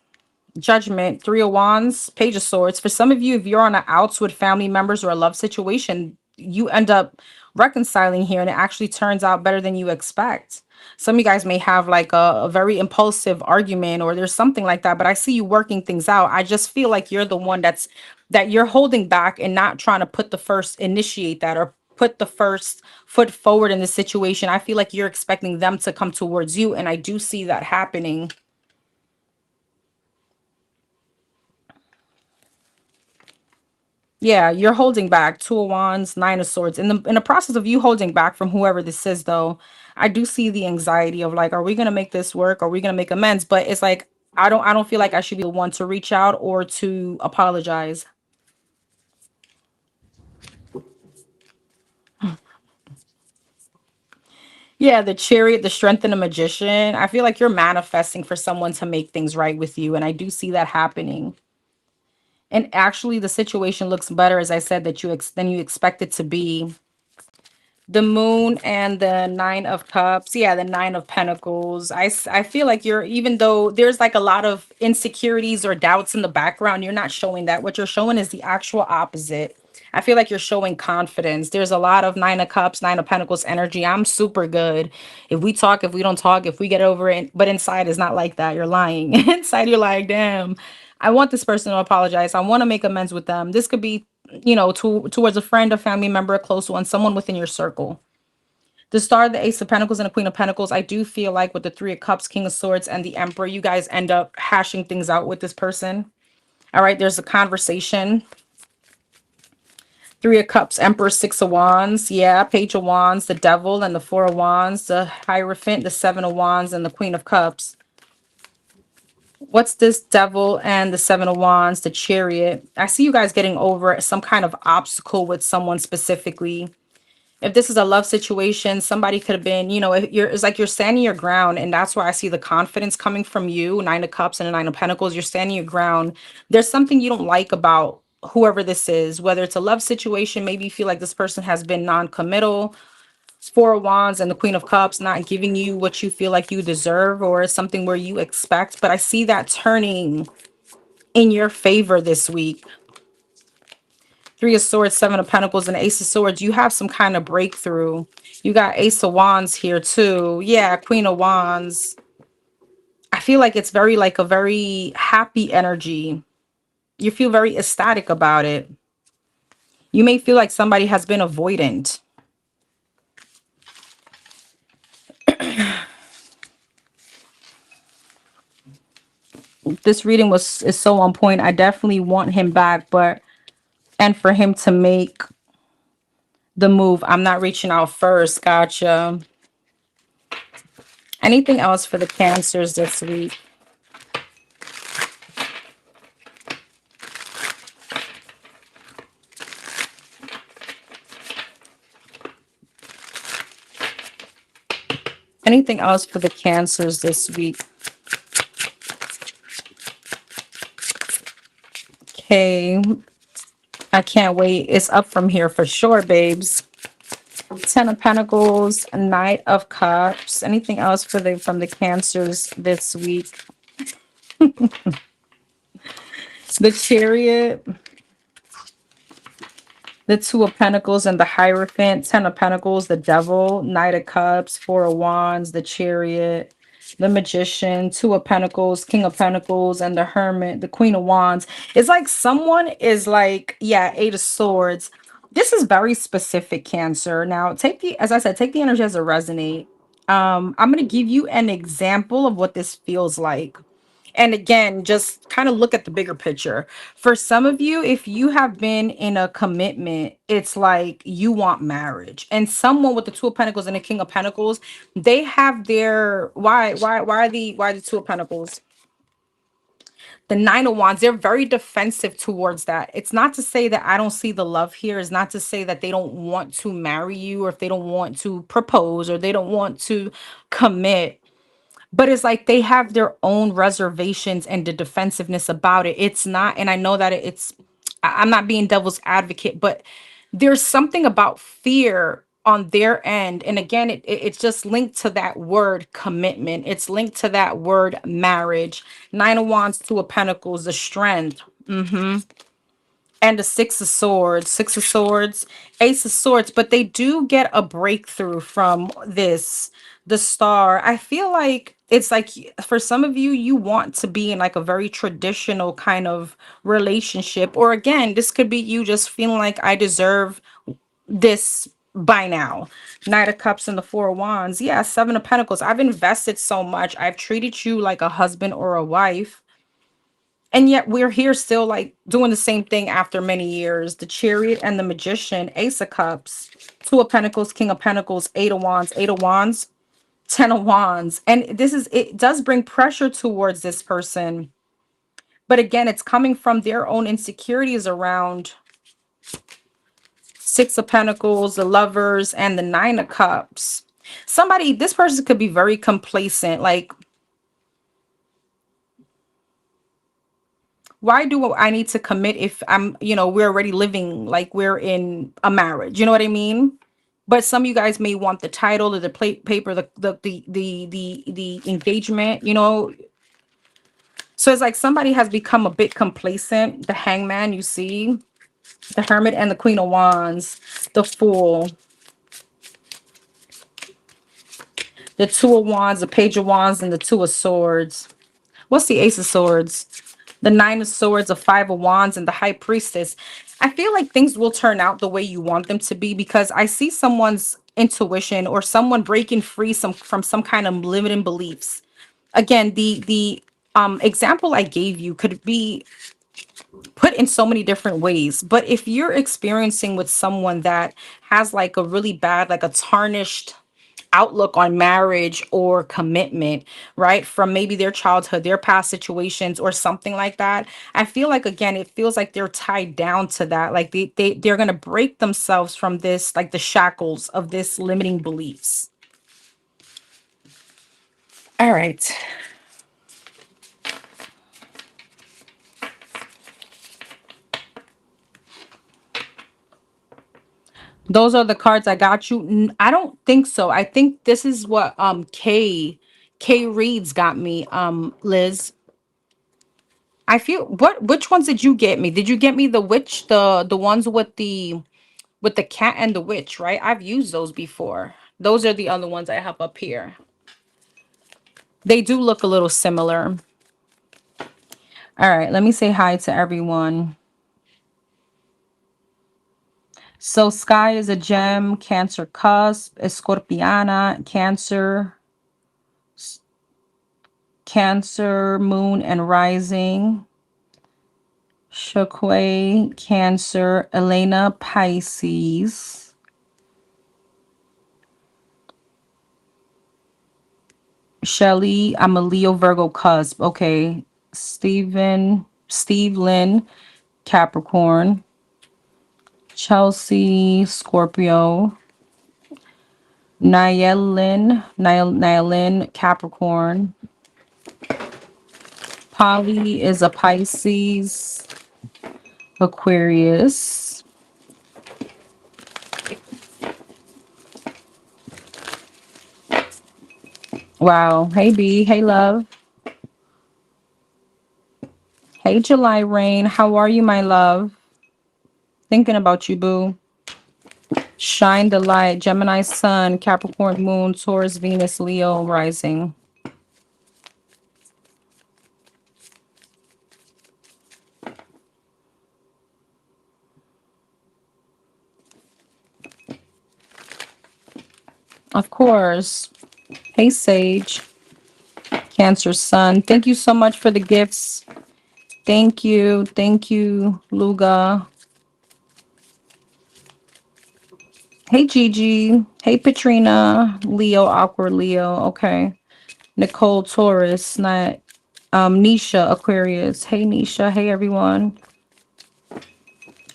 Judgment, Three of Wands, Page of Swords. For some of you, if you're on an outs with family members or a love situation, you end up reconciling here and it actually turns out better than you expect. Some of you guys may have like a very impulsive argument or there's something like that, but I see you working things out. I just feel like you're the one that you're holding back and not trying to put the first, initiate that or put the first foot forward in the situation. I feel like you're expecting them to come towards you, and I do see that happening. Yeah, you're holding back. Two of Wands, Nine of Swords. In the process of you holding back from whoever this is, though, I do see the anxiety of like, are we gonna make this work? Are we gonna make amends? But it's like I don't feel like I should be the one to reach out or to apologize. Yeah, the Chariot, the Strength, and the Magician. I feel like you're manifesting for someone to make things right with you, and I do see that happening. And actually, the situation looks better, as I said, than you expect it to be. The Moon and the Nine of Cups. Yeah, the Nine of Pentacles. I feel like you're, even though there's like a lot of insecurities or doubts in the background, you're not showing that. What you're showing is the actual opposite. I feel like you're showing confidence. There's a lot of Nine of Cups, Nine of Pentacles energy. I'm super good. If we talk, if we don't talk, if we get over it, but inside is not like that. You're lying. Inside, you're like, damn, I want this person to apologize. I want to make amends with them. This could be, towards a friend, a family member, a close one, someone within your circle. The Star, the Ace of Pentacles, and the Queen of Pentacles, I do feel like with the Three of Cups, King of Swords, and the Emperor, you guys end up hashing things out with this person. All right, there's a conversation. Three of Cups, Emperor, Six of Wands, yeah, Page of Wands, the Devil, and the Four of Wands, the Hierophant, the Seven of Wands, and the Queen of Cups. What's this Devil and the Seven of Wands, the Chariot? I see you guys getting over some kind of obstacle with someone specifically. If this is a love situation, somebody could have been, it's like you're standing your ground, and that's why I see the confidence coming from you. Nine of Cups and the Nine of Pentacles, you're standing your ground. There's something you don't like about whoever this is, whether it's a love situation, maybe you feel like this person has been non-committal. Four of Wands and the Queen of Cups not giving you what you feel like you deserve, or something where you expect, but I see that turning in your favor this week. Three of Swords, Seven of Pentacles, and Ace of Swords. You have some kind of breakthrough. You got Ace of Wands here too. Yeah, Queen of Wands. I feel like it's very like a very happy energy. You feel very ecstatic about it. You may feel like somebody has been avoidant. This reading is so on point. I definitely want him back, but and for him to make the move. I'm not reaching out first. Gotcha. Anything else for the Cancers this week? Anything else for the Cancers this week? Okay. I can't wait. It's up from here for sure, babes. Ten of Pentacles, Knight of Cups. Anything else for the from the Cancers this week? The Chariot, the Two of Pentacles, and the Hierophant. Ten of Pentacles, the Devil, Knight of Cups, Four of Wands, the Chariot, the Magician, Two of Pentacles, King of Pentacles, and the Hermit, the Queen of Wands. It's like someone is like, yeah, Eight of Swords. This is very specific, Cancer. Now, take the, as I said, take the energy as a resonate. I'm going to give you an example of what this feels like. And again, just kind of look at the bigger picture. For some of you, if you have been in a commitment, it's like you want marriage. And someone with the Two of Pentacles and the King of Pentacles, they have their why the Two of Pentacles? The Nine of Wands, they're very defensive towards that. It's not to say that I don't see the love here. It's not to say that they don't want to marry you, or if they don't want to propose, or they don't want to commit, but it's like they have their own reservations and the defensiveness about it. It's not, and I know that I'm not being devil's advocate, but there's something about fear on their end. And again, it's just linked to that word commitment. It's linked to that word marriage. Nine of Wands, Two of Pentacles, the strength. And the Six of Swords, Ace of Swords, but they do get a breakthrough from this. The Star. I feel like it's like for some of you, you want to be in like a very traditional kind of relationship. Or again, this could be you just feeling like I deserve this by now. Knight of Cups and the Four of Wands. Yeah, Seven of Pentacles. I've invested so much. I've treated you like a husband or a wife. And yet we're here still like doing the same thing after many years. The Chariot and the Magician, Ace of Cups, Two of Pentacles, King of Pentacles, Eight of Wands, Ten of Wands. And it does bring pressure towards this person. But again, it's coming from their own insecurities around Six of Pentacles, the Lovers, and the Nine of Cups. This person could be very complacent. Like, why do I need to commit if we're already living like we're in a marriage? You know what I mean? But some of you guys may want the title or the paper, the engagement, So it's like somebody has become a bit complacent. The Hangman, you see, the Hermit and the Queen of Wands, the Fool, the Two of Wands, the Page of Wands, and the Two of Swords. What's the Ace of Swords? The Nine of Swords, the Five of Wands, and the High Priestess. I feel like things will turn out the way you want them to be, because I see someone's intuition or someone breaking free from some kind of limiting beliefs. Again, the example I gave you could be put in so many different ways. But if you're experiencing with someone that has like a really bad, like a tarnished outlook on marriage or commitment, right, from maybe their childhood, their past situations or something like that, I feel like, again, it feels like they're tied down to that. Like they're going to break themselves from this, like the shackles of this limiting beliefs. All right. Those are the cards I got you. I don't think so. I think this is what K Reads got me, Liz. I feel which ones did you get me? Did you get me the witch, the ones with the cat and the witch, right? I've used those before. Those are the other ones I have up here. They do look a little similar. All right, let me say hi to everyone. So sky is a gem, Cancer cusp, Escorpiana, Cancer, moon and rising. Shakwe, Cancer, Elena, Pisces. Shelly, I'm a Leo Virgo cusp. Okay. Steve Lynn, Capricorn. Chelsea, Scorpio. Nyelin, Capricorn. Polly is a Pisces, Aquarius. Wow. Hey, B. Hey, love. Hey, July Rain. How are you, my love? Thinking about you, boo. Shine the light. Gemini Sun, Capricorn Moon, Taurus, Venus, Leo rising. Of course. Hey, Sage. Cancer Sun. Thank you so much for the gifts. Thank you. Thank you, Luga. Hey, Gigi. Hey, Katrina. Leo, awkward Leo. Okay. Nicole, Taurus. Not Nisha, Aquarius. Hey, Nisha. Hey, everyone.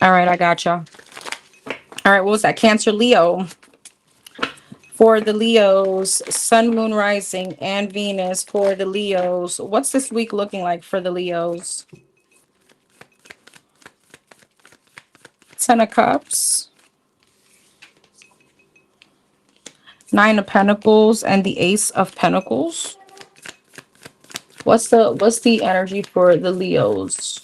All right, I gotcha. All right, what was that? Cancer, Leo. For the Leos, Sun, Moon, Rising, and Venus for the Leos. What's this week looking like for the Leos? Ten of Cups, Nine of Pentacles, and the Ace of Pentacles. What's the energy for the Leos?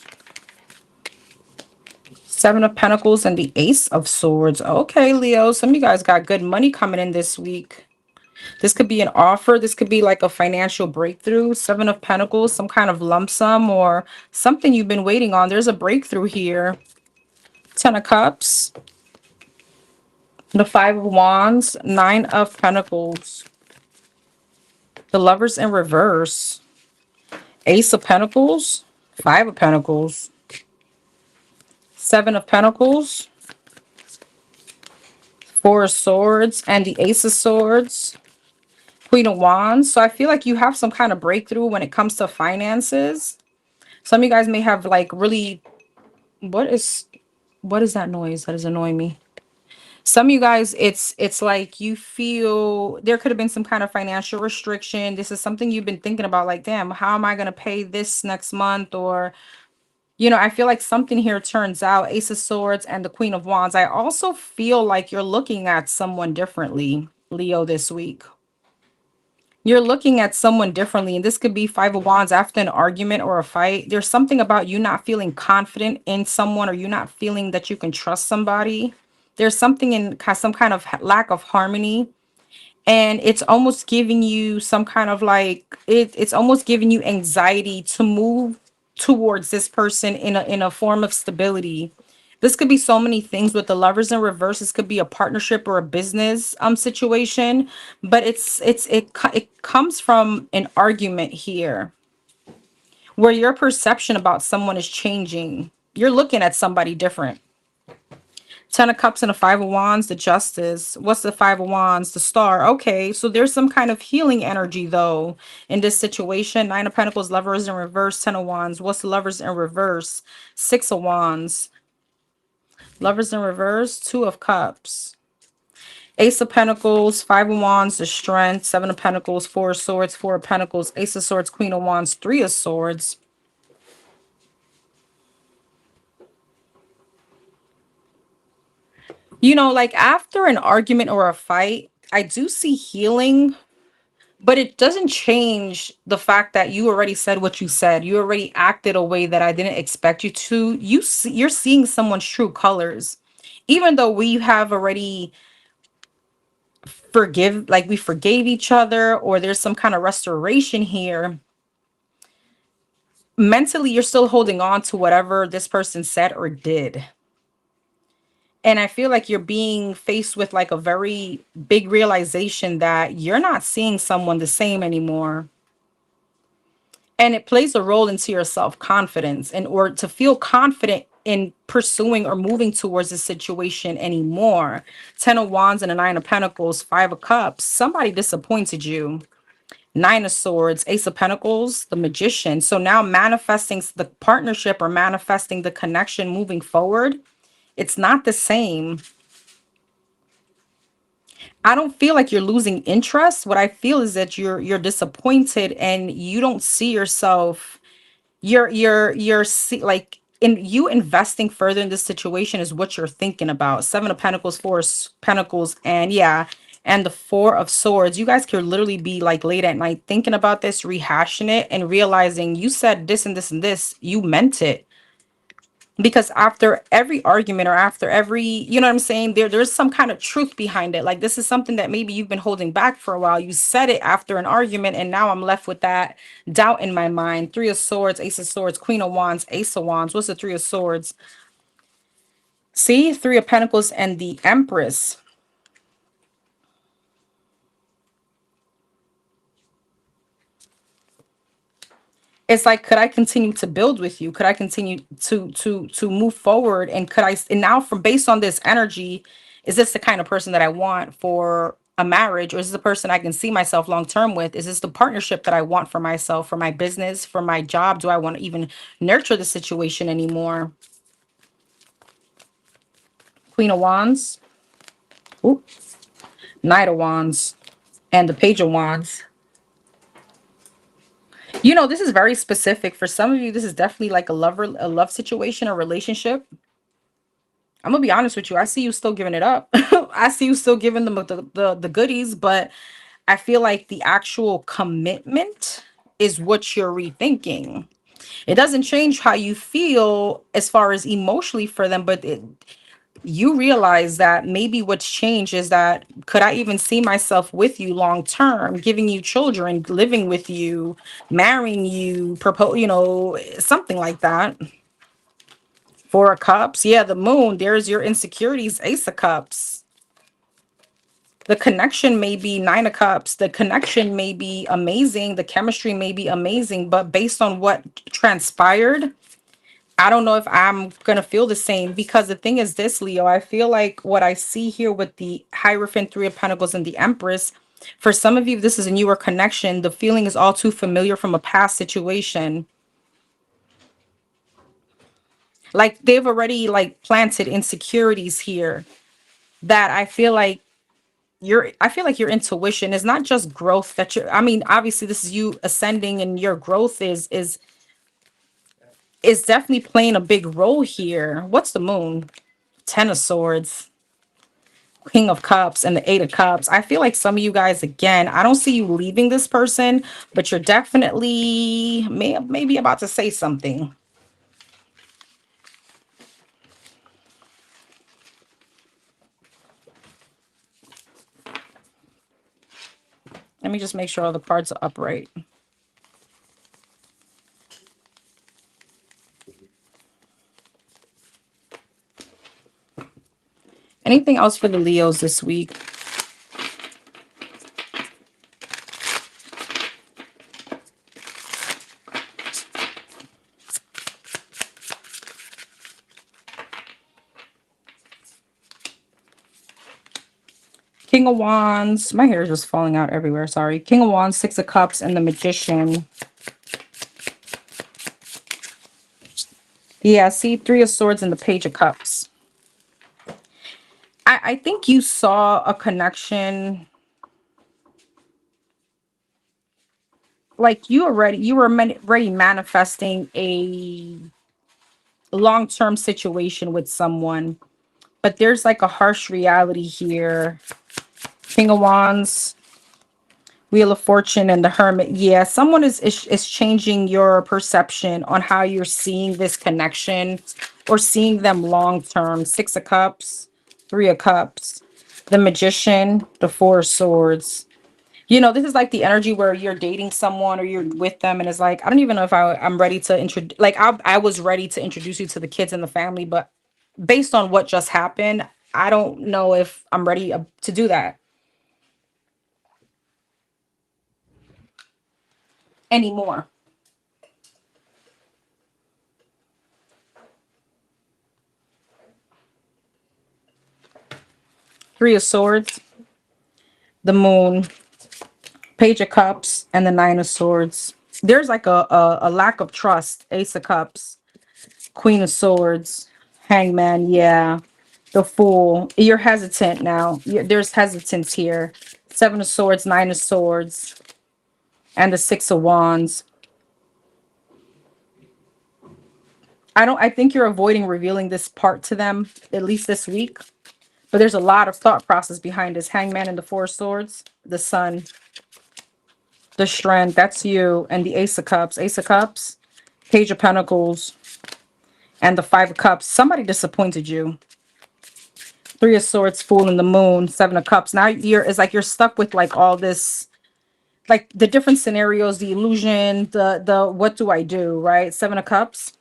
Seven of Pentacles and the Ace of Swords. Okay, Leo, some of you guys got good money coming in this week. This could be an offer. This could be like a financial breakthrough. Seven of Pentacles, some kind of lump sum or something you've been waiting on. There's a breakthrough here. Ten of Cups, the Five of Wands, Nine of Pentacles, the Lovers in reverse, Ace of Pentacles, Five of Pentacles, Seven of Pentacles, Four of Swords, and the Ace of Swords, Queen of Wands. So I feel like you have some kind of breakthrough when it comes to finances. Some of you guys may have like really, what is that noise that is annoying me? Some of you guys, it's like you feel there could have been some kind of financial restriction. This is something you've been thinking about, like, damn, how am I going to pay this next month? Or, you know, I feel like something here turns out. Ace of Swords and the Queen of Wands. I also feel like you're looking at someone differently, Leo, this week. You're looking at someone differently, and this could be Five of Wands after an argument or a fight. There's something about you not feeling confident in someone, or you not feeling that you can trust somebody. There's something in some kind of lack of harmony, and it's almost giving you some kind of like it's almost giving you anxiety to move towards this person in a form of stability. This could be so many things with the Lovers in reverse. This could be a partnership or a business situation, but it comes from an argument here where your perception about someone is changing. You're looking at somebody different. Ten of Cups and a Five of Wands, the Justice. What's the Five of Wands? The Star. Okay, so there's some kind of healing energy, though, in this situation. Nine of Pentacles, Lovers in reverse, Ten of Wands. What's the Lovers in reverse? Six of Wands. Lovers in reverse, Two of Cups. Ace of Pentacles, Five of Wands, the Strength. Seven of Pentacles, Four of Swords, Four of Pentacles, Ace of Swords, Queen of Wands, Three of Swords. You know, like after an argument or a fight, I do see healing, But it doesn't change the fact that you already said what you said. You already acted a way that I didn't expect you to. You're seeing someone's true colors. Even though we have already we forgave each other, or there's some kind of restoration here, mentally you're still holding on to whatever this person said or did. And I feel like you're being faced with like a very big realization that you're not seeing someone the same anymore. And it plays a role into your self-confidence, and or to feel confident in pursuing or moving towards this situation anymore. 10 of Wands and a 9 of Pentacles, 5 of Cups. Somebody disappointed you. 9 of Swords, Ace of Pentacles, the Magician. So now manifesting the partnership or manifesting the connection moving forward, it's not the same. I don't feel like you're losing interest. What I feel is that you're disappointed and you don't see yourself. Like in you investing further in this situation is what you're thinking about. 7 of Pentacles, Pentacles, and yeah, and the 4 of Swords. You guys could literally be like late at night thinking about this, rehashing it, and realizing you said this and this and this. You meant it. Because after every argument or after every, you know what I'm saying, there's some kind of truth behind it. Like this is something that maybe you've been holding back for a while. You said it after an argument, and now I'm left with that doubt in my mind. 3 of Swords, Ace of Swords, Queen of Wands, Ace of Wands. What's the 3 of Swords? See, 3 of Pentacles and the Empress. It's like, could I continue to build with you? Could I continue to move forward? And could I, and now from based on this energy, is this the kind of person that I want for a marriage, or is this the person I can see myself long term with? Is this the partnership that I want for myself, for my business, for my job? Do I want to even nurture the situation anymore? Queen of Wands, ooh, Knight of Wands, and the Page of Wands. You know, this is very specific. For some of you, this is definitely like a love situation, a relationship. I'm gonna be honest with you. I see you still giving it up. I see you still giving them the goodies, but I feel like the actual commitment is what you're rethinking. It doesn't change how you feel as far as emotionally for them, but you realize that maybe what's changed is that could I even see myself with you long term, giving you children, living with you, marrying you, propose, you know, something like that. 4 of Cups. Yeah, the Moon. There's your insecurities. Ace of Cups. The connection may be 9 of Cups. The connection may be amazing. The chemistry may be amazing. But based on what transpired, I don't know if I'm going to feel the same. Because the thing is this, Leo, I feel like what I see here with the Hierophant, 3 of Pentacles, and the Empress, for some of you, this is a newer connection. The feeling is all too familiar from a past situation. Like they've already like planted insecurities here that I feel like your intuition is not just growth that you're, I mean, obviously this is you ascending, and your growth is definitely playing a big role here. What's the Moon? 10 of Swords, King of Cups, and the 8 of Cups. I feel like some of you guys, again, I don't see you leaving this person, but you're definitely maybe about to say something. Let me just make sure all the cards are upright. Anything else for the Leos this week? King of Wands. My hair is just falling out everywhere. Sorry. King of Wands, 6 of Cups, and the Magician. Yeah, see, 3 of Swords and the Page of Cups. I think you saw a connection. Like you were already manifesting a long-term situation with someone, but there's like a harsh reality here. King of Wands, Wheel of Fortune and the Hermit. Yeah, someone is changing your perception on how you're seeing this connection or seeing them long term. Six of Cups, Three of Cups, the Magician, the Four of Swords. You know, this is like the energy where you're dating someone or you're with them, and it's like, I don't even know if I'm ready to introduce, like, I was ready to introduce you to the kids and the family, but based on what just happened, I don't know if I'm ready to do that anymore. Three of Swords, the Moon, Page of Cups, and the Nine of Swords. There's like a lack of trust. Ace of Cups, Queen of Swords, Hangman. Yeah, the Fool. You're hesitant now. There's hesitance here. Seven of Swords, Nine of Swords, and the Six of Wands. I think you're avoiding revealing this part to them, at least this week. But there's a lot of thought process behind this. Hangman and the Four of Swords, the Sun, the Strength, that's you, and the Ace of Cups. Ace of Cups, Page of Pentacles, and the Five of Cups. Somebody disappointed you. Three of Swords, Fool, and the Moon, Seven of Cups. Now it's like you're stuck with like all this, like the different scenarios, the illusion, the what do I do, right? Seven of Cups,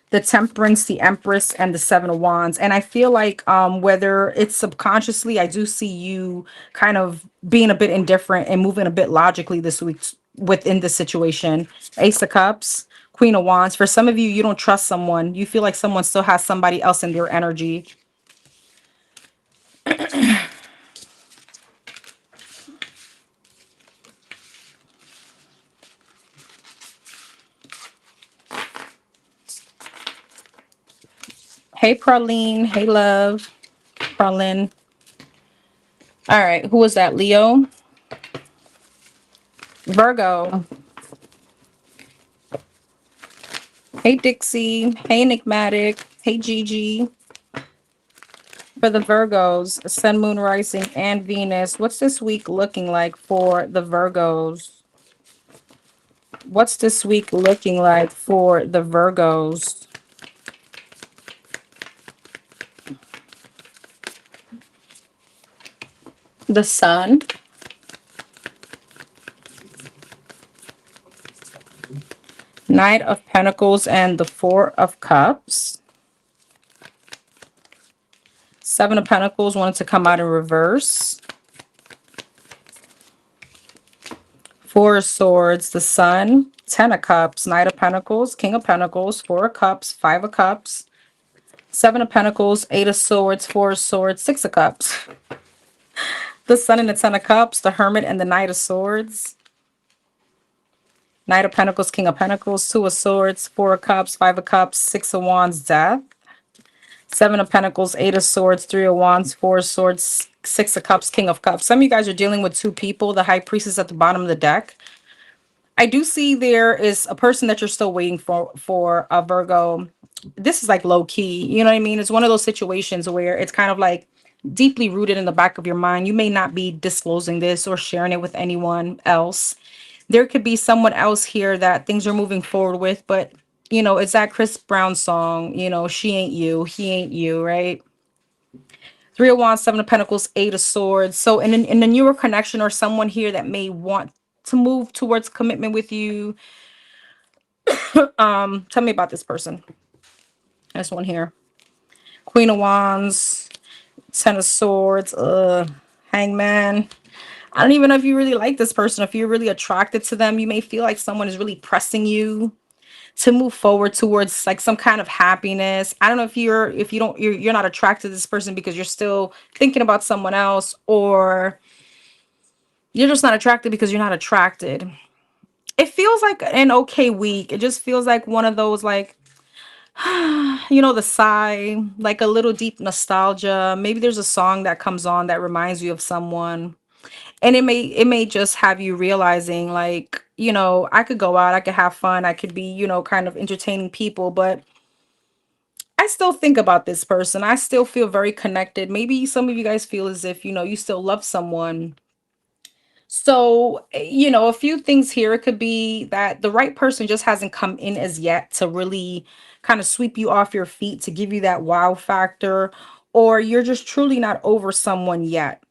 the Temperance, the Empress, and the Seven of Wands. And I feel like whether it's subconsciously, I do see you kind of being a bit indifferent and moving a bit logically this week within the situation. Ace of Cups, Queen of Wands. For some of you, you don't trust someone. You feel like someone still has somebody else in their energy. Hey, Praline. Hey, love. Praline. All right. Who was that? Leo? Virgo. Hey, Dixie. Hey, Enigmatic. Hey, Gigi. For the Virgos, Sun, Moon, Rising, and Venus, what's this week looking like for the Virgos? What's this week looking like for the Virgos? The Sun, Knight of Pentacles, and the Four of Cups. Seven of Pentacles wanted to come out in reverse. Four of Swords, the Sun, Ten of Cups, Knight of Pentacles, King of Pentacles, Four of Cups, Five of Cups, Seven of Pentacles, Eight of Swords, Four of Swords, Six of Cups. The Sun and the Ten of Cups, the Hermit and the Knight of Swords. Knight of Pentacles, King of Pentacles, Two of Swords, Four of Cups, Five of Cups, Six of Wands, Death. Seven of Pentacles, Eight of Swords, Three of Wands, Four of Swords, Six of Cups, King of Cups. Some of you guys are dealing with two people. The High Priestess at the bottom of the deck. I do see there is a person that you're still waiting for a Virgo. This is like low key, you know what I mean? It's one of those situations where it's kind of like deeply rooted in the back of your mind. You may not be disclosing this or sharing it with anyone else. There could be someone else here that things are moving forward with, but you know, it's that Chris Brown song, you know, she ain't you, he ain't you, right? Three of Wands, Seven of Pentacles, Eight of Swords. So in a newer connection or someone here that may want to move towards commitment with you, tell me about this person. This one here. Queen of Wands, Ten of Swords, Hangman. I don't even know if you really like this person. If you're really attracted to them, you may feel like someone is really pressing you to move forward towards like some kind of happiness. I don't know if you're not attracted to this person because you're still thinking about someone else, or you're just not attracted because you're not attracted. It feels like an okay week. It just feels like one of those like you know, the sigh, like a little deep nostalgia. Maybe there's a song that comes on that reminds you of someone. And it may just have you realizing like, you know, I could go out, I could have fun, I could be, you know, kind of entertaining people, but I still think about this person. I still feel very connected. Maybe some of you guys feel as if, you know, you still love someone. So, you know, a few things here. It could be that the right person just hasn't come in as yet to really kind of sweep you off your feet to give you that wow factor, or you're just truly not over someone yet.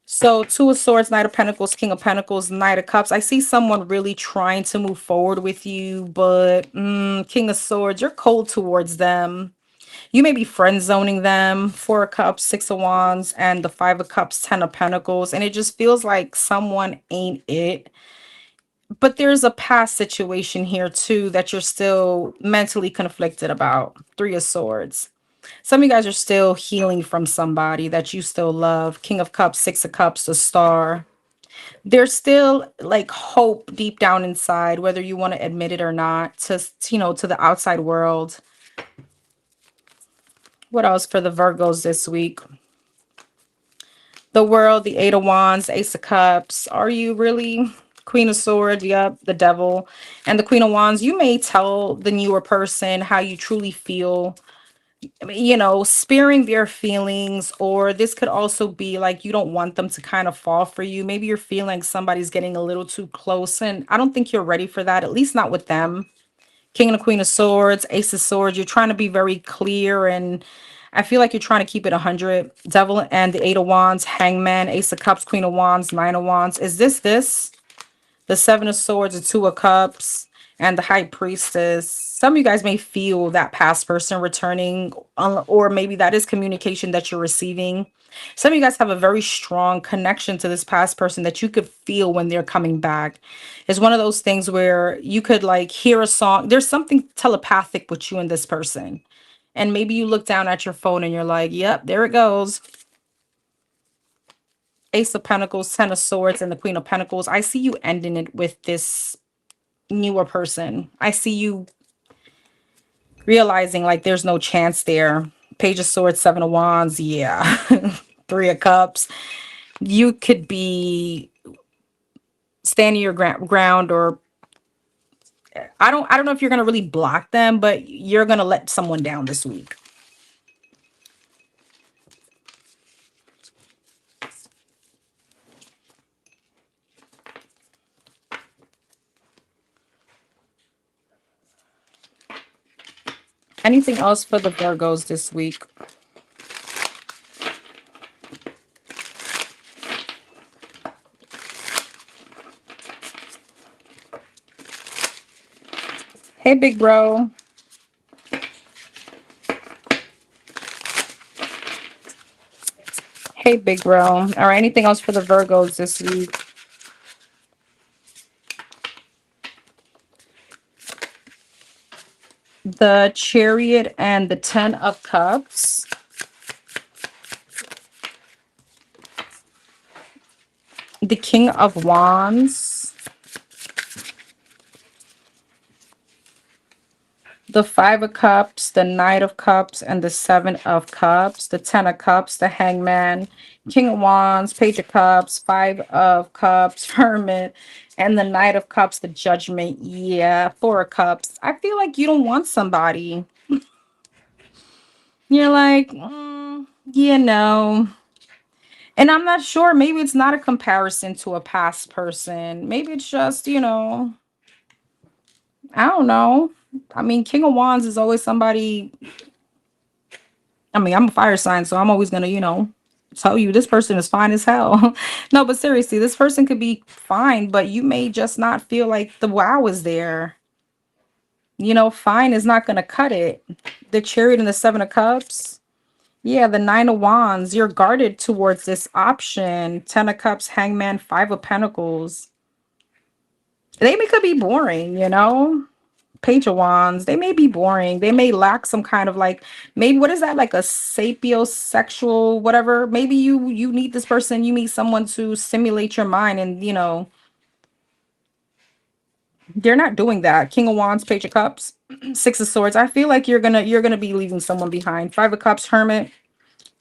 So, Two of Swords, Knight of Pentacles, King of Pentacles, Knight of Cups. I see someone really trying to move forward with you, but King of Swords, you're cold towards them. You may be friend zoning them. Four of Cups, Six of Wands, and the Five of Cups, Ten of Pentacles. And it just feels like someone ain't it. But there's a past situation here too that you're still mentally conflicted about. Three of Swords. Some of you guys are still healing from somebody that you still love. King of Cups, Six of Cups, the Star. There's still like hope deep down inside, whether you want to admit it or not, to the outside world. What else for the Virgos this week? The World, the Eight of Wands, Ace of Cups. Are you really? Queen of Swords, yep, the Devil. And the Queen of Wands, you may tell the newer person how you truly feel, sparing their feelings, or this could also be like you don't want them to kind of fall for you. Maybe you're feeling like somebody's getting a little too close, and I don't think you're ready for that, at least not with them. King and the Queen of Swords, Ace of Swords, you're trying to be very clear, and I feel like you're trying to keep it 100. Devil and the Eight of Wands, Hangman, Ace of Cups, Queen of Wands, Nine of Wands. Is this? The Seven of Swords, the Two of Cups, and the High Priestess. Some of you guys may feel that past person returning, or maybe that is communication that you're receiving. Some of you guys have a very strong connection to this past person that you could feel when they're coming back. It's one of those things where you could like hear a song. There's something telepathic with you and this person. And maybe you look down at your phone and you're like, yep, there it goes. Ace of Pentacles, Ten of Swords, and the Queen of Pentacles. I see you ending it with this newer person. I see you realizing like there's no chance there. Page of Swords, Seven of Wands, yeah. Three of Cups. You could be standing your ground, or I don't know if you're gonna really block them, but you're gonna let someone down this week. Anything else for the Virgos this week? Hey, big bro. Hey, big bro. All right, anything else for the Virgos this week? The Chariot and the Ten of Cups. The King of Wands. The Five of Cups, the Knight of Cups, and the Seven of Cups. The Ten of Cups, the Hangman, King of Wands, Page of Cups, Five of Cups, Hermit, and the Knight of Cups, the Judgment. Yeah, Four of Cups. I feel like you don't want somebody. You're like, no. And I'm not sure. Maybe it's not a comparison to a past person. Maybe it's just, I don't know. I mean, King of Wands is always somebody. I mean, I'm a fire sign, so I'm always going to, tell you this person is fine as hell. No, but seriously, this person could be fine, but you may just not feel like the wow is there. Fine is not going to cut it. The Chariot and the Seven of Cups. Yeah, the Nine of Wands. You're guarded towards this option. Ten of Cups, Hangman, Five of Pentacles. Could be boring. Page of Wands. They may be boring. They may lack some kind of like, maybe what is that, like a sapiosexual whatever. Maybe you need this person, you need someone to stimulate your mind, and they're not doing that. King of Wands, Page of Cups, Six of Swords. I feel like you're gonna be leaving someone behind. Five of Cups, Hermit,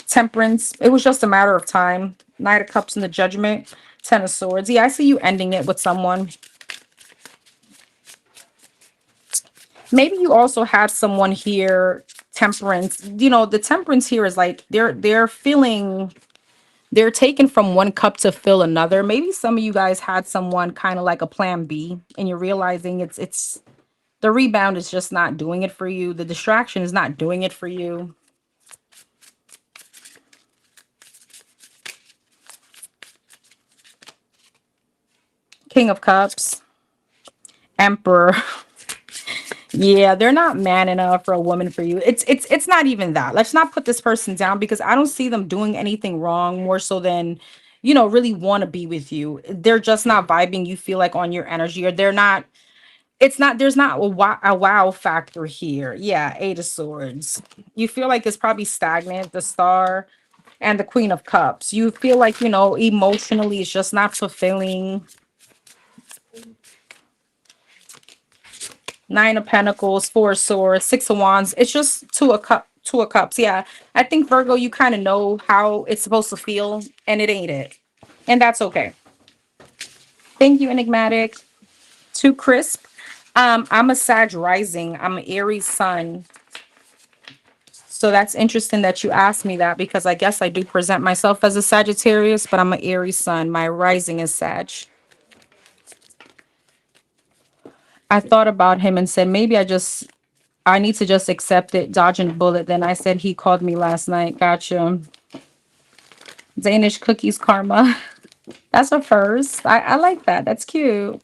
Temperance. It was just a matter of time. Knight of Cups and the Judgment, Ten of Swords. Yeah, I see you ending it with someone. Maybe you also have someone here, Temperance. The Temperance here is like they're feeling They're taken from one cup to fill another. Maybe some of you guys had someone kind of like a plan B, and you're realizing it's the rebound is just not doing it for you. The distraction is not doing it for you. King of Cups, Emperor. Yeah, they're not man enough for a woman for you. It's not even that. Let's not put this person down because I don't see them doing anything wrong more so than, really want to be with you. They're just not vibing, you feel like, on your energy, or they're not, it's not, there's not a wow factor here. Yeah, Eight of Swords. You feel like it's probably stagnant, the Star and the Queen of Cups. You feel like, emotionally it's just not fulfilling. Nine of Pentacles, Four of Swords, Six of Wands. It's just Two of Cups. Yeah. I think Virgo, you kind of know how it's supposed to feel, and it ain't it. And that's okay. Thank you, Enigmatic. Too crisp. I'm a Sag rising. I'm an Aries sun. So that's interesting that you asked me that, because I guess I do present myself as a Sagittarius, but I'm an Aries sun. My rising is Sag. I thought about him and said, maybe I need to just accept it, dodging the bullet. Then I said, he called me last night. Gotcha. Danish cookies karma. That's a first. I like that. That's cute.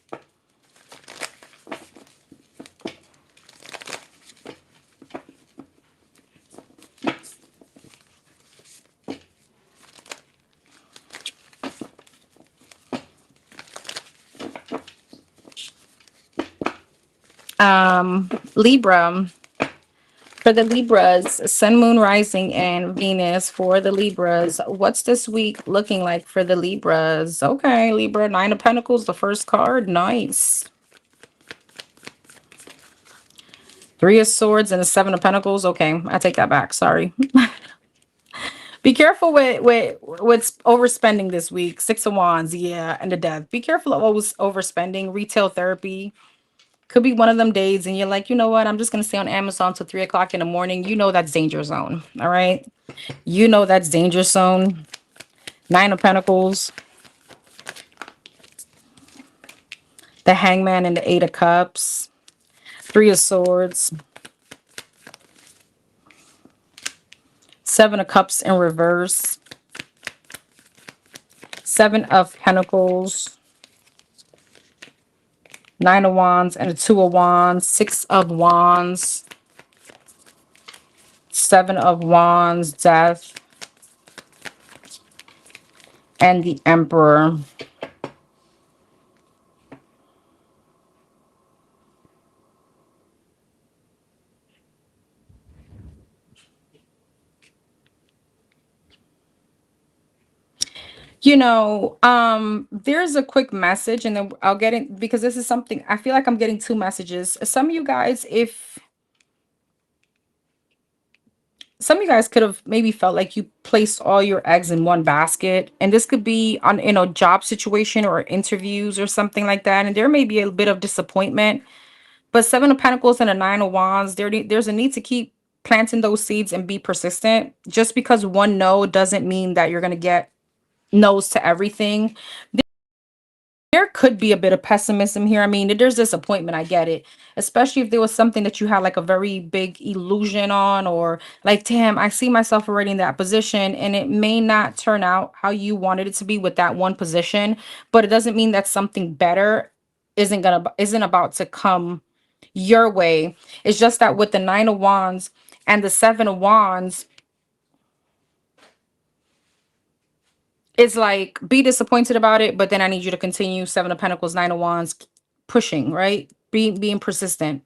Libra. For the Libras, Sun, Moon, Rising, and Venus for the Libras. What's this week looking like for the Libras? Okay, Libra, Nine of Pentacles, the first card. Nice. Three of Swords and the Seven of Pentacles. Okay, I take that back. Sorry. Be careful with overspending this week. Six of Wands, yeah, and the Death. Be careful of always overspending. Retail therapy. Could be one of them days and you're like, you know what? I'm just going to stay on Amazon till 3 o'clock in the morning. You know that's danger zone. All right. You know that's danger zone. Nine of Pentacles. The Hangman and the Eight of Cups. Three of Swords. Seven of Cups in reverse. Seven of Pentacles. Nine of Wands and a Two of Wands. Six of Wands. Seven of Wands. Death. And the Emperor. There's a quick message and then I'll get it, because this is something I feel like I'm getting two messages. Some of you guys, if some of you guys could have maybe felt like you placed all your eggs in one basket, and this could be on in a job situation or interviews or something like that, and there may be a bit of disappointment. But Seven of Pentacles and a Nine of Wands, there's a need to keep planting those seeds and be persistent. Just because one no doesn't mean that you're going to get no's to everything. There could be a bit of pessimism here. I mean, there's disappointment. I get it. Especially if there was something that you had like a very big illusion on, or like, damn, I see myself already in that position, and it may not turn out how you wanted it to be with that one position, but it doesn't mean that something better isn't about to come your way. It's just that with the Nine of Wands and the Seven of Wands, it's like, be disappointed about it, but then I need you to continue. Seven of Pentacles, Nine of Wands, pushing, right? Being persistent.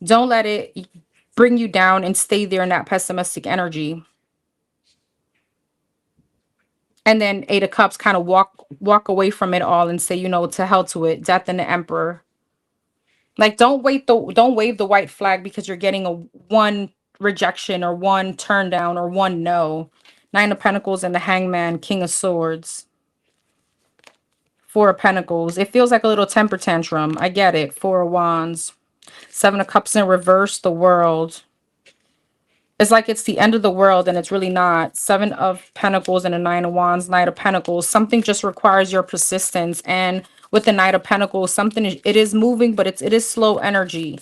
Don't let it bring you down and stay there in that pessimistic energy. And then Eight of Cups, kind of walk away from it all and say, to hell to it. Death and the Emperor. Like, don't wave the white flag because you're getting a one rejection or one turn down or one no. Nine of Pentacles and the Hangman, King of Swords. Four of Pentacles. It feels like a little temper tantrum. I get it. Four of Wands. Seven of Cups in reverse, the World. It's like it's the end of the world, and it's really not. Seven of Pentacles and a Nine of Wands, Knight of Pentacles. Something just requires your persistence. And with the Knight of Pentacles, something it is moving, but it is slow energy.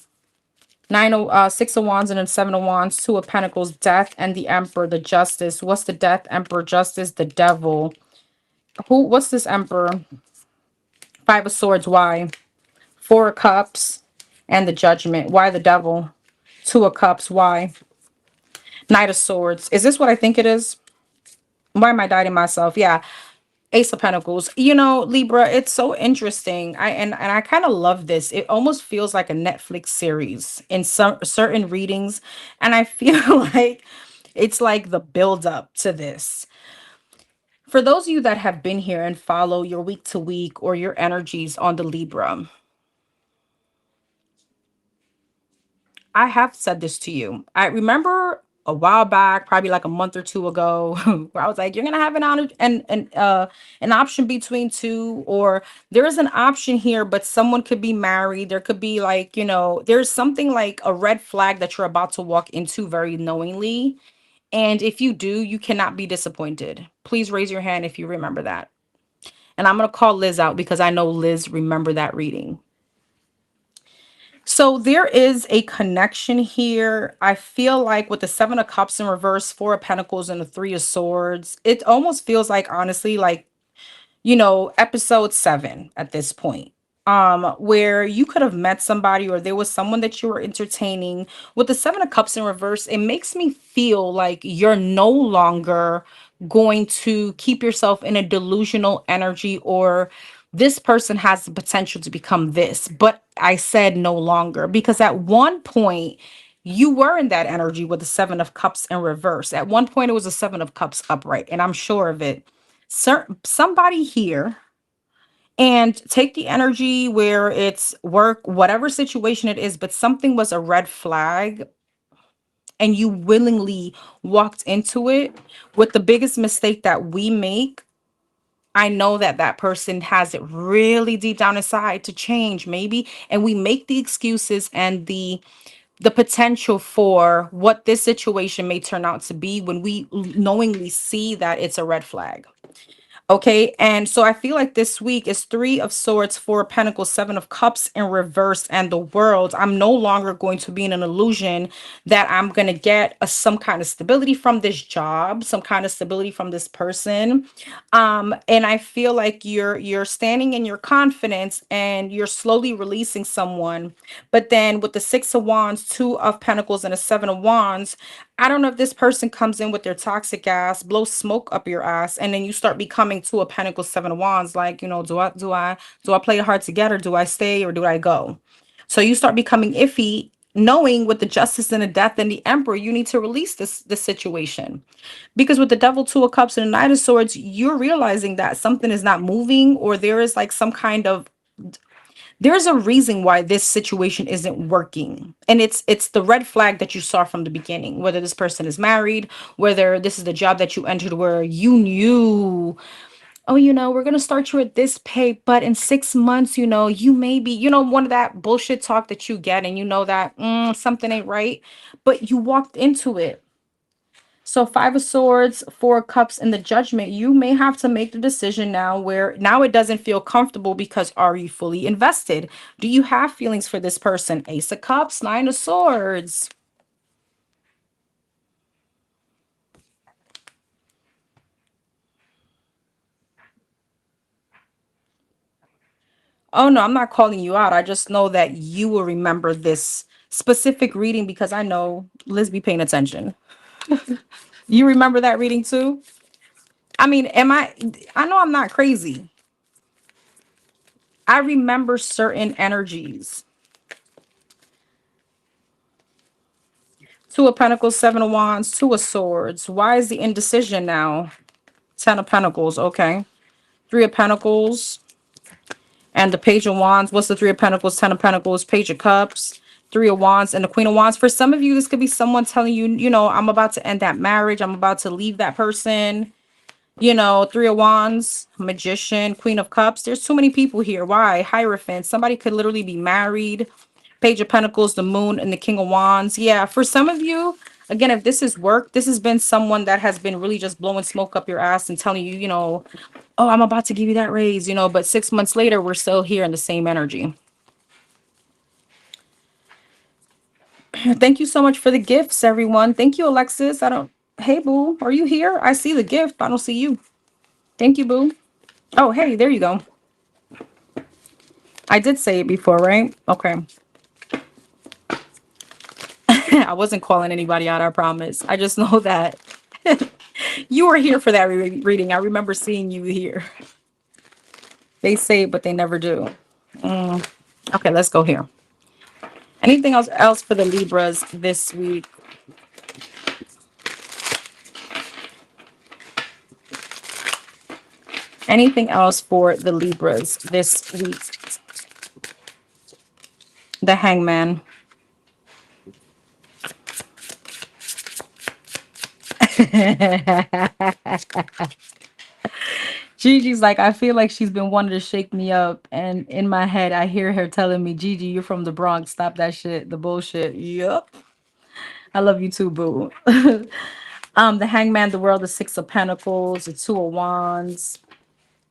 Six of Wands and then Seven of Wands, Two of Pentacles, Death and the Emperor, the Justice. What's the Death, Emperor, Justice, the Devil? What's this Emperor? Five of Swords, why? Four of Cups and the Judgment. Why the Devil? Two of Cups, why? Knight of Swords. Is this what I think it is? Why am I doubting myself? Yeah. Ace of Pentacles. You know, Libra, it's so interesting. And I kind of love this. It almost feels like a Netflix series in some certain readings. And I feel like it's like the build up to this. For those of you that have been here and follow your week to week or your energies on the Libra, I have said this to you. I remember a while back, probably like a month or two ago, where I was like, "You're gonna have an option between two, or there is an option here, but someone could be married. There could be like, there's something like a red flag that you're about to walk into very knowingly, and if you do, you cannot be disappointed. Please raise your hand if you remember that." And I'm gonna call Liz out because I know Liz remember that reading. So there is a connection here. I feel like with the Seven of Cups in reverse, Four of Pentacles, and the Three of Swords, it almost feels like, honestly, like, episode 7 at this point. Where you could have met somebody or there was someone that you were entertaining. With the Seven of Cups in reverse, it makes me feel like you're no longer going to keep yourself in a delusional energy, or this person has the potential to become this. But I said no longer, because at one point you were in that energy with the Seven of Cups in reverse. At one point it was a Seven of Cups upright, and I'm sure of it. Somebody here, and take the energy where it's work, whatever situation it is, but something was a red flag and you willingly walked into it. With the biggest mistake that we make, I know that that person has it really deep down inside to change, maybe, and we make the excuses and the potential for what this situation may turn out to be when we knowingly see that it's a red flag. Okay, and so I feel like this week is Three of Swords, Four of Pentacles, Seven of Cups in reverse, and the World. I'm no longer going to be in an illusion that I'm going to get some kind of stability from this job, some kind of stability from this person. And I feel like you're standing in your confidence and you're slowly releasing someone. But then with the Six of Wands, Two of Pentacles, and a Seven of Wands, I don't know if this person comes in with their toxic ass, blow smoke up your ass, and then you start becoming Two of Pentacles, Seven of Wands. Like, do I play it hard to get, or do I stay, or do I go? So you start becoming iffy, knowing with the Justice and the Death and the Emperor, you need to release this situation. Because with the Devil, Two of Cups, and the Knight of Swords, you're realizing that something is not moving, or there is like some kind of, there's a reason why this situation isn't working, and it's the red flag that you saw from the beginning, whether this person is married, whether this is the job that you entered where you knew, oh, we're going to start you at this pay, but in 6 months, you may be, one of that bullshit talk that you get, and that something ain't right, but you walked into it. So Five of Swords, Four of Cups, and the Judgment, you may have to make the decision now, where now it doesn't feel comfortable, because are you fully invested? Do you have feelings for this person? Ace of Cups, Nine of Swords. Oh no, I'm not calling you out. I just know that you will remember this specific reading, because I know Liz be paying attention. You remember that reading too? I mean, I know I'm not crazy. I remember certain energies. Two of Pentacles, Seven of Wands, Two of Swords. Why is the indecision now? Ten of Pentacles, okay. Three of Pentacles and the Page of Wands. What's the Three of Pentacles, Ten of Pentacles, Page of Cups, Three of Wands, and the Queen of Wands? For some of you, this could be someone telling you, I'm about to end that marriage. I'm about to leave that person. Three of Wands, Magician, Queen of Cups. There's too many people here. Why? Hierophant. Somebody could literally be married. Page of Pentacles, the Moon, and the King of Wands. Yeah, for some of you, Again, if this is work, this has been someone that has been really just blowing smoke up your ass and telling you, oh, I'm about to give you that raise, but 6 months later, we're still here in the same energy. Thank you so much for the gifts, everyone. Thank you, Alexis. Hey, boo, are you here? I see the gift, but I don't see you. Thank you, boo. Oh, hey, there you go. I did say it before, right? Okay. I wasn't calling anybody out, I promise. I just know that you were here for that reading. I remember seeing you here. They say it, but they never do. Okay, let's go here. Anything else for the Libras this week? Anything else for the Libras this week? The Hangman. Gigi's like, I feel like she's been wanting to shake me up. And in my head, I hear her telling me, Gigi, you're from the Bronx. Stop that shit. The bullshit. Yup. I love you too, boo. The Hangman, the World, the Six of Pentacles, the Two of Wands,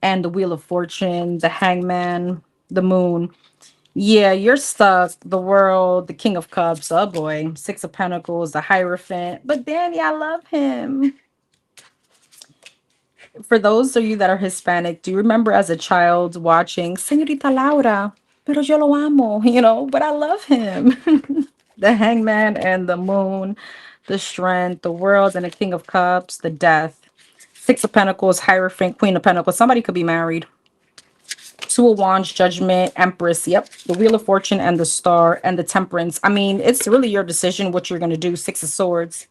and the Wheel of Fortune, the Hangman, the Moon. Yeah, you're stuck. The World, the King of Cups. Oh boy. Six of Pentacles, the Hierophant. But Danny, I love him. For those of you that are Hispanic, do you remember as a child watching Señorita Laura? Pero yo lo amo, but I love him. The Hangman and the Moon, the Strength, the World, and the King of Cups, the Death. Six of Pentacles, Hierophant, Queen of Pentacles. Somebody could be married. Two of Wands, Judgment, Empress. Yep. The Wheel of Fortune and the Star and the Temperance. I mean, it's really your decision what you're going to do. Six of Swords.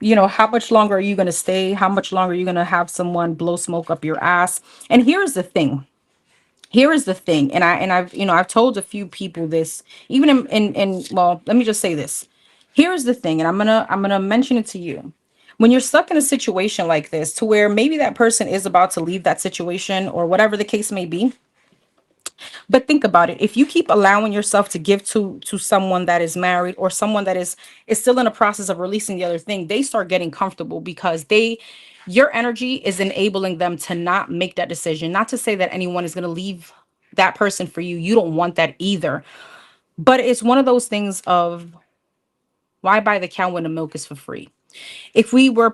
How much longer are you going to stay? How much longer are you going to have someone blow smoke up your ass? And here's the thing. Here is the thing. I've told a few people this, even well, let me just say this. Here's the thing, and I'm gonna mention it to you. When you're stuck in a situation like this, to where maybe that person is about to leave that situation or whatever the case may be, but think about it. If you keep allowing yourself to give to someone that is married or someone that is still in the process of releasing the other thing, they start getting comfortable because your energy is enabling them to not make that decision. Not to say that anyone is going to leave that person for you. You don't want that either. But it's one of those things of why buy the cow when the milk is for free? If we're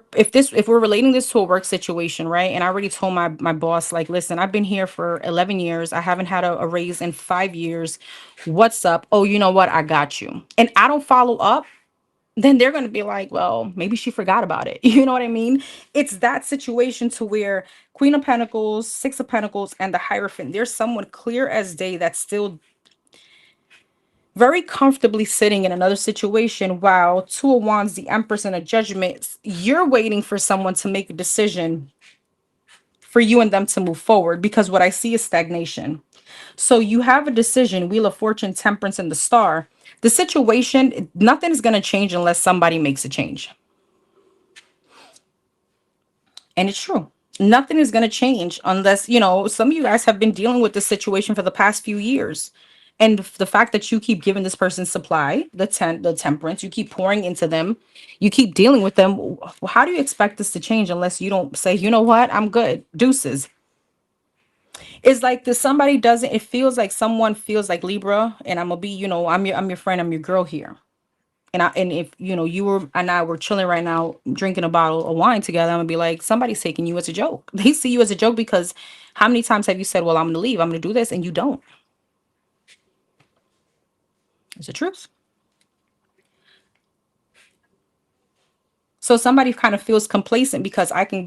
relating this to a work situation, right? And I already told my boss, like, listen, I've been here for 11 years. I haven't had a raise in 5 years. What's up? Oh, you know what? I got you. And I don't follow up, then they're going to be like, well, maybe she forgot about it. You know what I mean? It's that situation to where Queen of Pentacles, Six of Pentacles, and the Hierophant, there's someone clear as day that's still very comfortably sitting in another situation, while Two of Wands, the Empress, and a Judgment, you're waiting for someone to make a decision for you and them to move forward, because what I see is stagnation. So you have a decision, Wheel of Fortune, Temperance, and the Star. The situation, nothing is going to change unless somebody makes a change. And it's true. Nothing is going to change unless, some of you guys have been dealing with this situation for the past few years. And the fact that you keep giving this person supply, the temperance, you keep pouring into them, you keep dealing with them. How do you expect this to change unless you don't say, you know what, I'm good, deuces? It's like this, somebody doesn't, it feels like someone feels like Libra, and I'm gonna be, I'm your friend, I'm your girl here. And if you were and I were chilling right now drinking a bottle of wine together, I'm gonna be like, somebody's taking you as a joke. They see you as a joke because how many times have you said, well, I'm gonna leave, I'm gonna do this, and you don't? It's the truth. So somebody kind of feels complacent because I can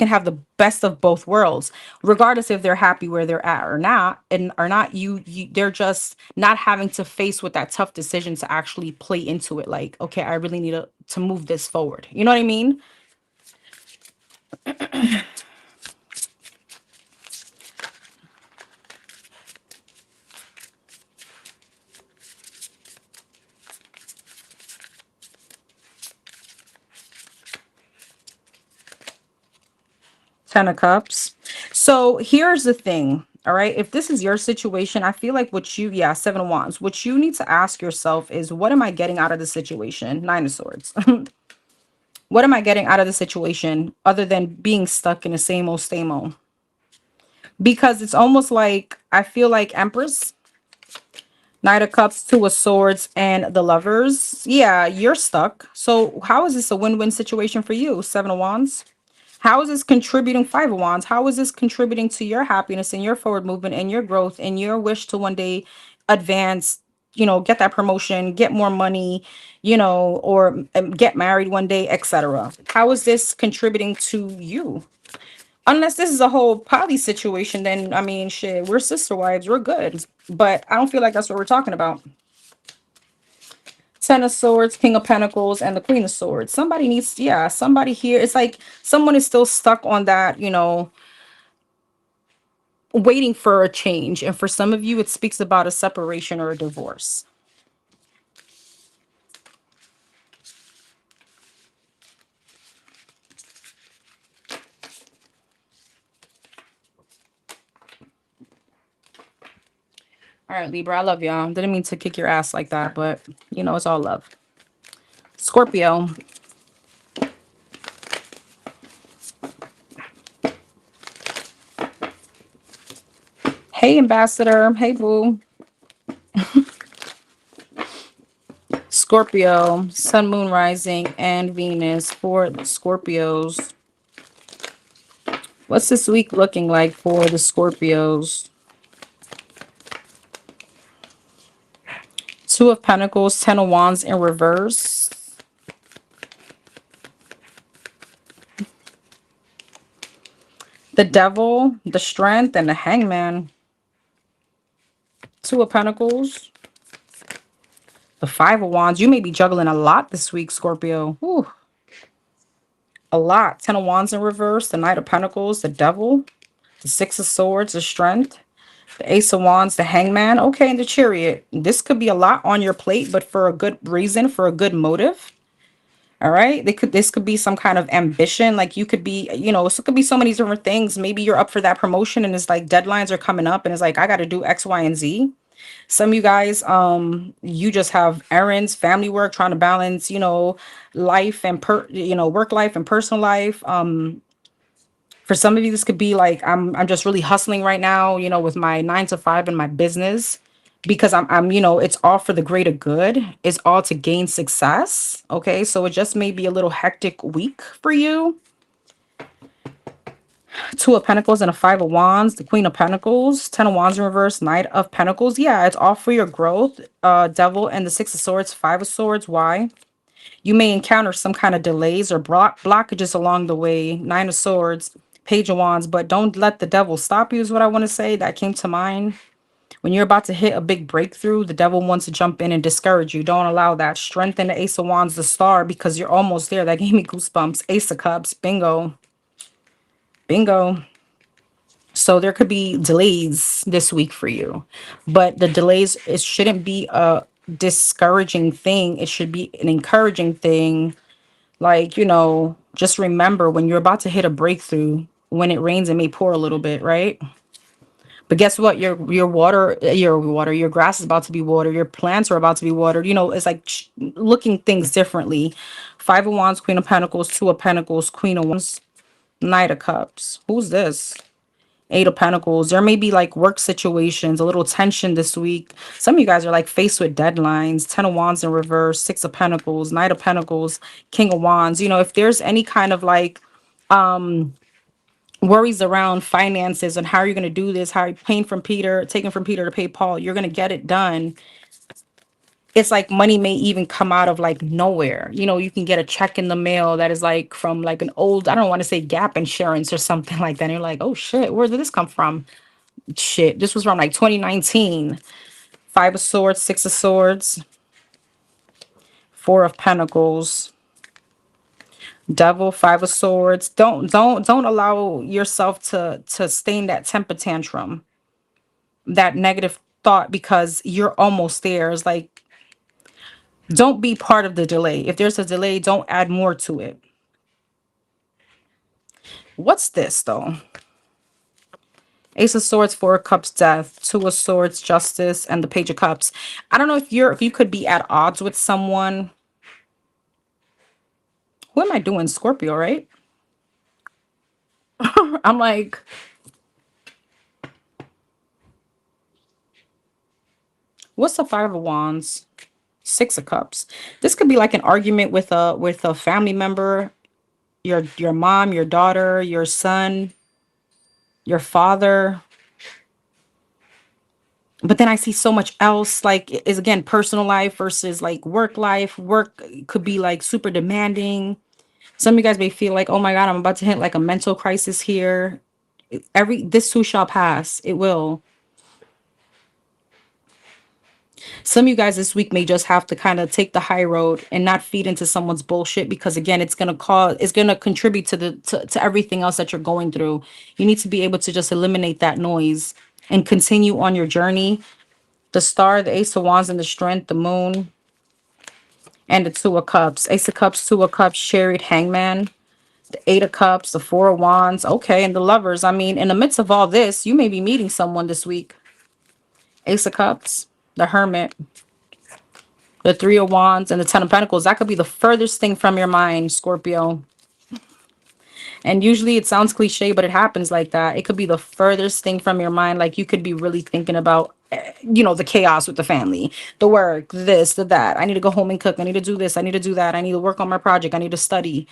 have the best of both worlds, regardless if they're happy where they're at or not, and or not. They're just not having to face with that tough decision to actually play into it. Like, okay, I really need to move this forward. You know what I mean? 10 of Cups. So here's the thing. All right. If this is your situation, I feel like yeah, 7 of Wands, what you need to ask yourself is, what am I getting out of the situation? 9 of Swords. What am I getting out of the situation other than being stuck in the same old? Because it's almost like, I feel like Empress, Knight of Cups, Two of Swords, and the Lovers. Yeah, you're stuck. So how is this a win-win situation for you? Seven of Wands. How is this contributing? Five of Wands. How is this contributing to your happiness and your forward movement and your growth and your wish to one day advance, get that promotion, get more money, or get married one day, etc. How is this contributing to you? Unless this is a whole poly situation, then I mean, shit, we're sister wives, we're good. But I don't feel like that's what we're talking about. Ten of Swords, King of Pentacles, and the Queen of Swords. Somebody needs, yeah, somebody here. It's like someone is still stuck on that, waiting for a change. And for some of you, it speaks about a separation or a divorce. All right, Libra, I love y'all. Didn't mean to kick your ass like that, but it's all love. Scorpio. Hey, Ambassador. Hey, boo. Scorpio, Sun, Moon, Rising, and Venus for the Scorpios. What's this week looking like for the Scorpios? Two of Pentacles, Ten of Wands in reverse. The Devil, the Strength, and the Hangman. Two of Pentacles. The Five of Wands. You may be juggling a lot this week, Scorpio. Whew. A lot. Ten of Wands in reverse. The Knight of Pentacles. The Devil. The Six of Swords. The Strength. The Ace of Wands. The Hangman. Okay, and the Chariot. This could be a lot on your plate, but for a good reason, for a good motive. All right. This could be some kind of ambition. Like you could be, it could be so many different things. Maybe you're up for that promotion and it's like deadlines are coming up and it's like, I got to do X, Y, and Z. Some of you guys, you just have errands, family work, trying to balance, life and work life and personal life. For some of you, this could be like, I'm just really hustling right now, with my 9 to 5 and my business, because I'm, it's all for the greater good. It's all to gain success. Okay. So it just may be a little hectic week for you. Two of Pentacles and a Five of Wands, the Queen of Pentacles, Ten of Wands in reverse, Knight of Pentacles. Yeah, it's all for your growth. Devil and the Six of Swords, Five of Swords. Why? You may encounter some kind of delays or blockages along the way. Nine of Swords, Page of Wands, but don't let the devil stop you is what I want to say. That came to mind. When you're about to hit a big breakthrough, the devil wants to jump in and discourage you. Don't allow that. Strengthen the Ace of Wands, the Star, because you're almost there. That gave me goosebumps. Ace of Cups, bingo. Bingo. So there could be delays this week for you, but the delays, it shouldn't be a discouraging thing. It should be an encouraging thing. Like, just remember when you're about to hit a breakthrough, when it rains, it may pour a little bit, right? But guess what? Your grass is about to be watered. Your plants are about to be watered. It's like looking things differently. Five of Wands, Queen of Pentacles, Two of Pentacles, Queen of Wands, Knight of Cups. Who's this? Eight of Pentacles. There may be like work situations, a little tension this week. Some of you guys are like faced with deadlines. Ten of Wands in reverse, Six of Pentacles, Knight of Pentacles, King of Wands. If there's any kind of like worries around finances and how are you going to do this, how are you taking from Peter to pay Paul, you're going to get it done. It's like money may even come out of like nowhere. You can get a check in the mail that is like from like an old, I don't want to say Gap insurance or something like that. And you're like, oh shit, where did this come from? Shit, this was from like 2019. Five of Swords, Six of Swords, Four of Pentacles, Devil, Five of Swords. Don't allow yourself to stay in that temper tantrum, that negative thought, because you're almost there. It's like, don't be part of the delay. If there's a delay, don't add more to it. What's this though? Ace of Swords, Four of Cups, Death, Two of Swords, Justice, and the Page of Cups. I don't know if you could be at odds with someone, Who am I doing? Scorpio, right? I'm like, what's the Five of Wands? Six of Cups. This could be like an argument with a family member, your mom, your daughter, your son, your father. But then I see so much else, like is again personal life versus like work life. Work could be like super demanding. Some of you guys may feel like, oh my God, I'm about to hit like a mental crisis here. This too shall pass. It will. Some of you guys this week may just have to kind of take the high road and not feed into someone's bullshit, because again, it's gonna contribute to to everything else that you're going through. You need to be able to just eliminate that noise and continue on your journey. The Star, the Ace of Wands, and the Strength, the Moon, and the Two of Cups. Ace of Cups, Two of Cups, Chariot, Hangman, the Eight of Cups, the Four of Wands. Okay, and the Lovers. I mean, in the midst of all this, you may be meeting someone this week. Ace of Cups, the Hermit, the Three of Wands, and the Ten of Pentacles. That could be the furthest thing from your mind, Scorpio. And usually it sounds cliche, but it happens like that. It could be the furthest thing from your mind. Like you could be really thinking about, the chaos with the family, the work, this, the that. I need to go home and cook. I need to do this. I need to do that. I need to work on my project. I need to study.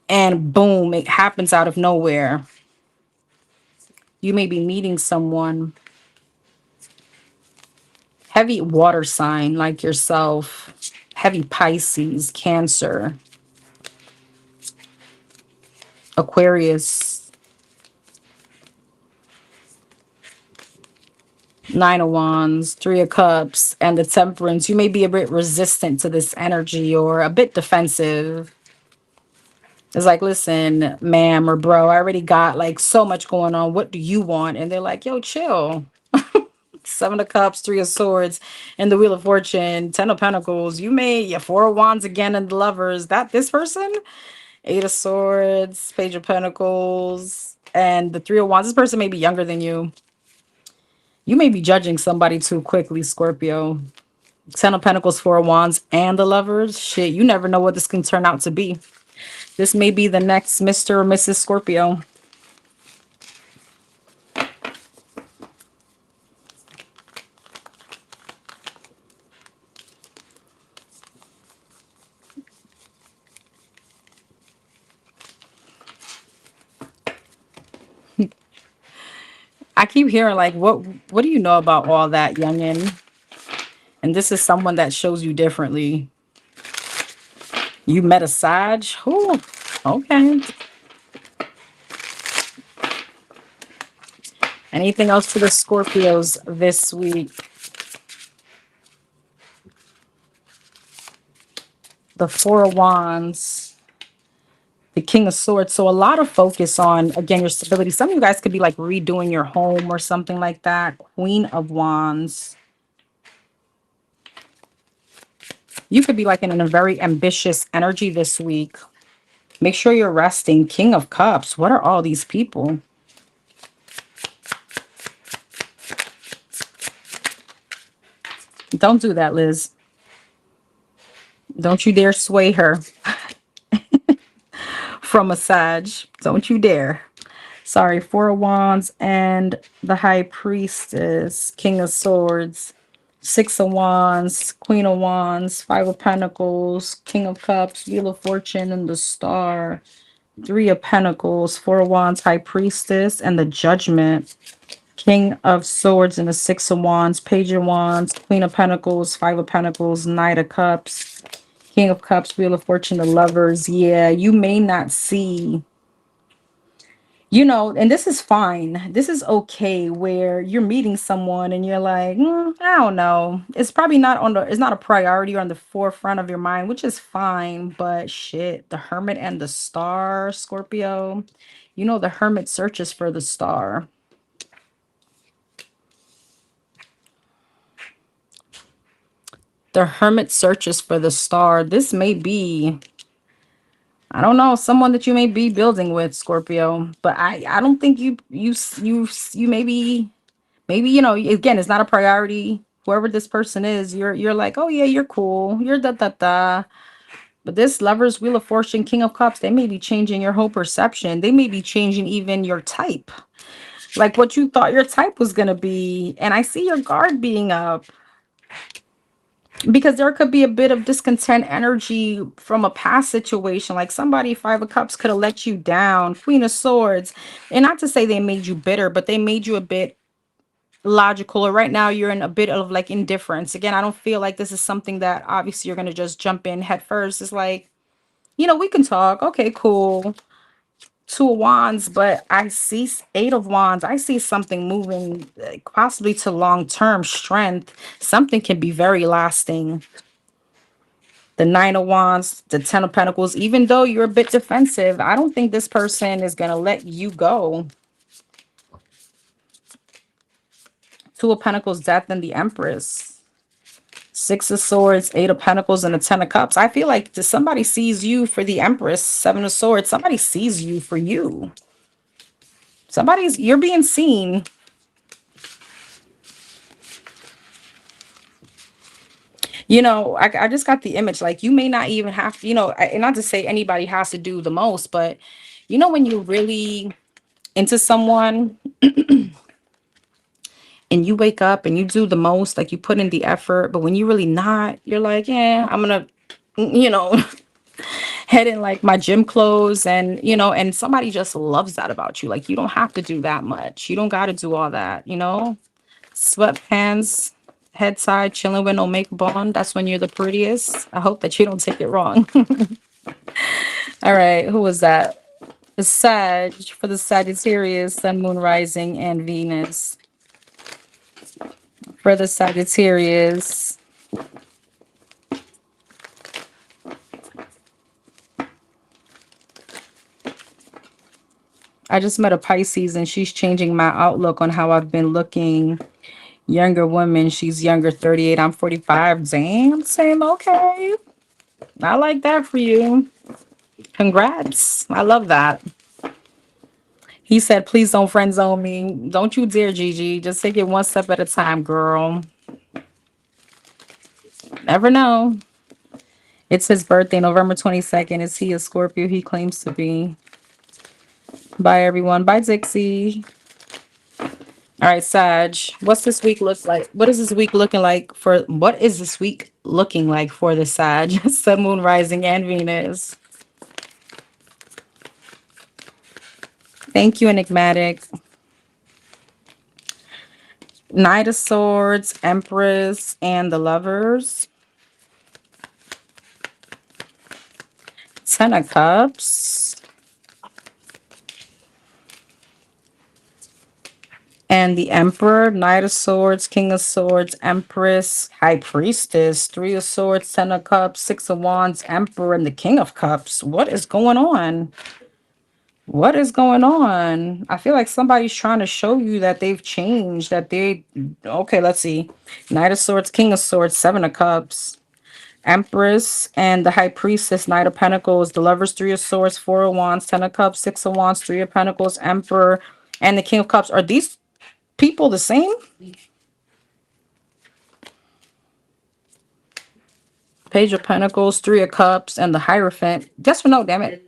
And boom, it happens out of nowhere. You may be meeting someone. Heavy water sign like yourself. Heavy Pisces, Cancer, Aquarius, Nine of Wands, Three of Cups, and the Temperance. You may be a bit resistant to this energy or a bit defensive. It's like, listen, ma'am or bro, I already got like so much going on. What do you want? And they're like, yo, chill. Seven of Cups, Three of Swords, and the Wheel of Fortune, Ten of Pentacles. You may, yeah, Four of Wands again, and the Lovers. That this person, Eight of Swords, Page of Pentacles, and the Three of Wands. This person may be younger than you. You may be judging somebody too quickly, Scorpio. Ten of Pentacles, Four of Wands, and the Lovers. Shit, you never know what this can turn out to be. This may be the next Mr. or Mrs. Scorpio. I keep hearing like, what do you know about all that, youngin? And this is someone that shows you differently. You met a Sag? Who? Okay. Anything else for the Scorpios this week? The Four of Wands, the King of Swords. So a lot of focus on, again, your stability. Some of you guys could be like redoing your home or something like that. Queen of Wands. You could be like in a very ambitious energy this week. Make sure you're resting. King of Cups. What are all these people? Don't do that, Liz. Don't you dare sway her from a Sag. Don't you dare. Sorry, Four of Wands and the High Priestess, King of Swords, Six of Wands, Queen of Wands, Five of Pentacles, King of Cups, Wheel of Fortune, and the Star, Three of Pentacles, Four of Wands, High Priestess, and the Judgment, King of Swords, and the Six of Wands, Page of Wands, Queen of Pentacles, Five of Pentacles, Knight of Cups, King of Cups, Wheel of Fortune, the Lovers. Yeah, you may not see, and this is fine. This is okay where you're meeting someone and you're like, I don't know. It's probably it's not a priority or on the forefront of your mind, which is fine. But shit, the Hermit and the Star, Scorpio, the Hermit searches for the star. The Hermit searches for the star. This may be, I don't know, someone that you may be building with, Scorpio, but I don't think you maybe, again, it's not a priority. Whoever this person is, you're like, oh yeah, you're cool. You're da da da. But this Lovers, Wheel of Fortune, King of Cups, they may be changing your whole perception. They may be changing even your type, like what you thought your type was going to be. And I see your guard being up because there could be a bit of discontent energy from a past situation. Like somebody, Five of Cups, could have let you down. Queen of Swords. And not to say they made you bitter, but they made you a bit logical. Or right now you're in a bit of like indifference. Again, I don't feel like this is something that obviously you're going to just jump in head first. It's like, we can talk. Okay, cool. Two of Wands, but I see Eight of Wands. I see something moving, possibly to long-term strength. Something can be very lasting. The Nine of Wands, the Ten of Pentacles. Even though you're a bit defensive, I don't think this person is going to let you go. Two of Pentacles, Death, and the Empress. Six of Swords, Eight of Pentacles, and the Ten of Cups. I feel like somebody sees you for the Empress. Seven of Swords. Somebody sees you for you. You're being seen. I just got the image, like you may not even have to, and not to say anybody has to do the most, but when you're really into someone and you wake up and you do the most, like you put in the effort, but when you're really not, you're like, yeah, I'm gonna, you know, head in like my gym clothes, and and somebody just loves that about you. Like you don't have to do that much. You don't got to do all that. Sweatpants, head side, chilling with no makeup on. That's when you're the prettiest. I hope that you don't take it wrong. All right, who was that? The Sag, for the Sagittarius, Sun, Moon, Rising, and Venus. For the Sagittarius, I just met a Pisces and she's changing my outlook on how I've been looking. Younger woman, she's younger, 38, I'm 45. Damn, same, okay. I like that for you. Congrats. I love that. He said, please don't friend zone me. Don't you dare, Gigi. Just take it one step at a time, girl. Never know. It's his birthday, November 22nd. Is he a Scorpio? He claims to be. Bye, everyone. Bye, Dixie. All right, Sag. What's this week look like? What is this week looking like for? What is this week looking like for the Sag? Sun, Moon, Rising, and Venus. Thank you, Enigmatic. Knight of Swords, Empress, and the Lovers. Ten of Cups. And the Emperor, Knight of Swords, King of Swords, Empress, High Priestess, Three of Swords, Ten of Cups, Six of Wands, Emperor, and the King of Cups. What is going on? What is going on? I feel like somebody's trying to show you that they've changed, okay, let's see. Knight of Swords, King of Swords, Seven of Cups, Empress, and the High Priestess, Knight of Pentacles, the Lovers, Three of Swords, Four of Wands, Ten of Cups, Six of Wands, Three of Pentacles, Emperor, and the King of Cups. Are these people the same? Page of Pentacles, Three of Cups, and the Hierophant. Yes or no, damn it.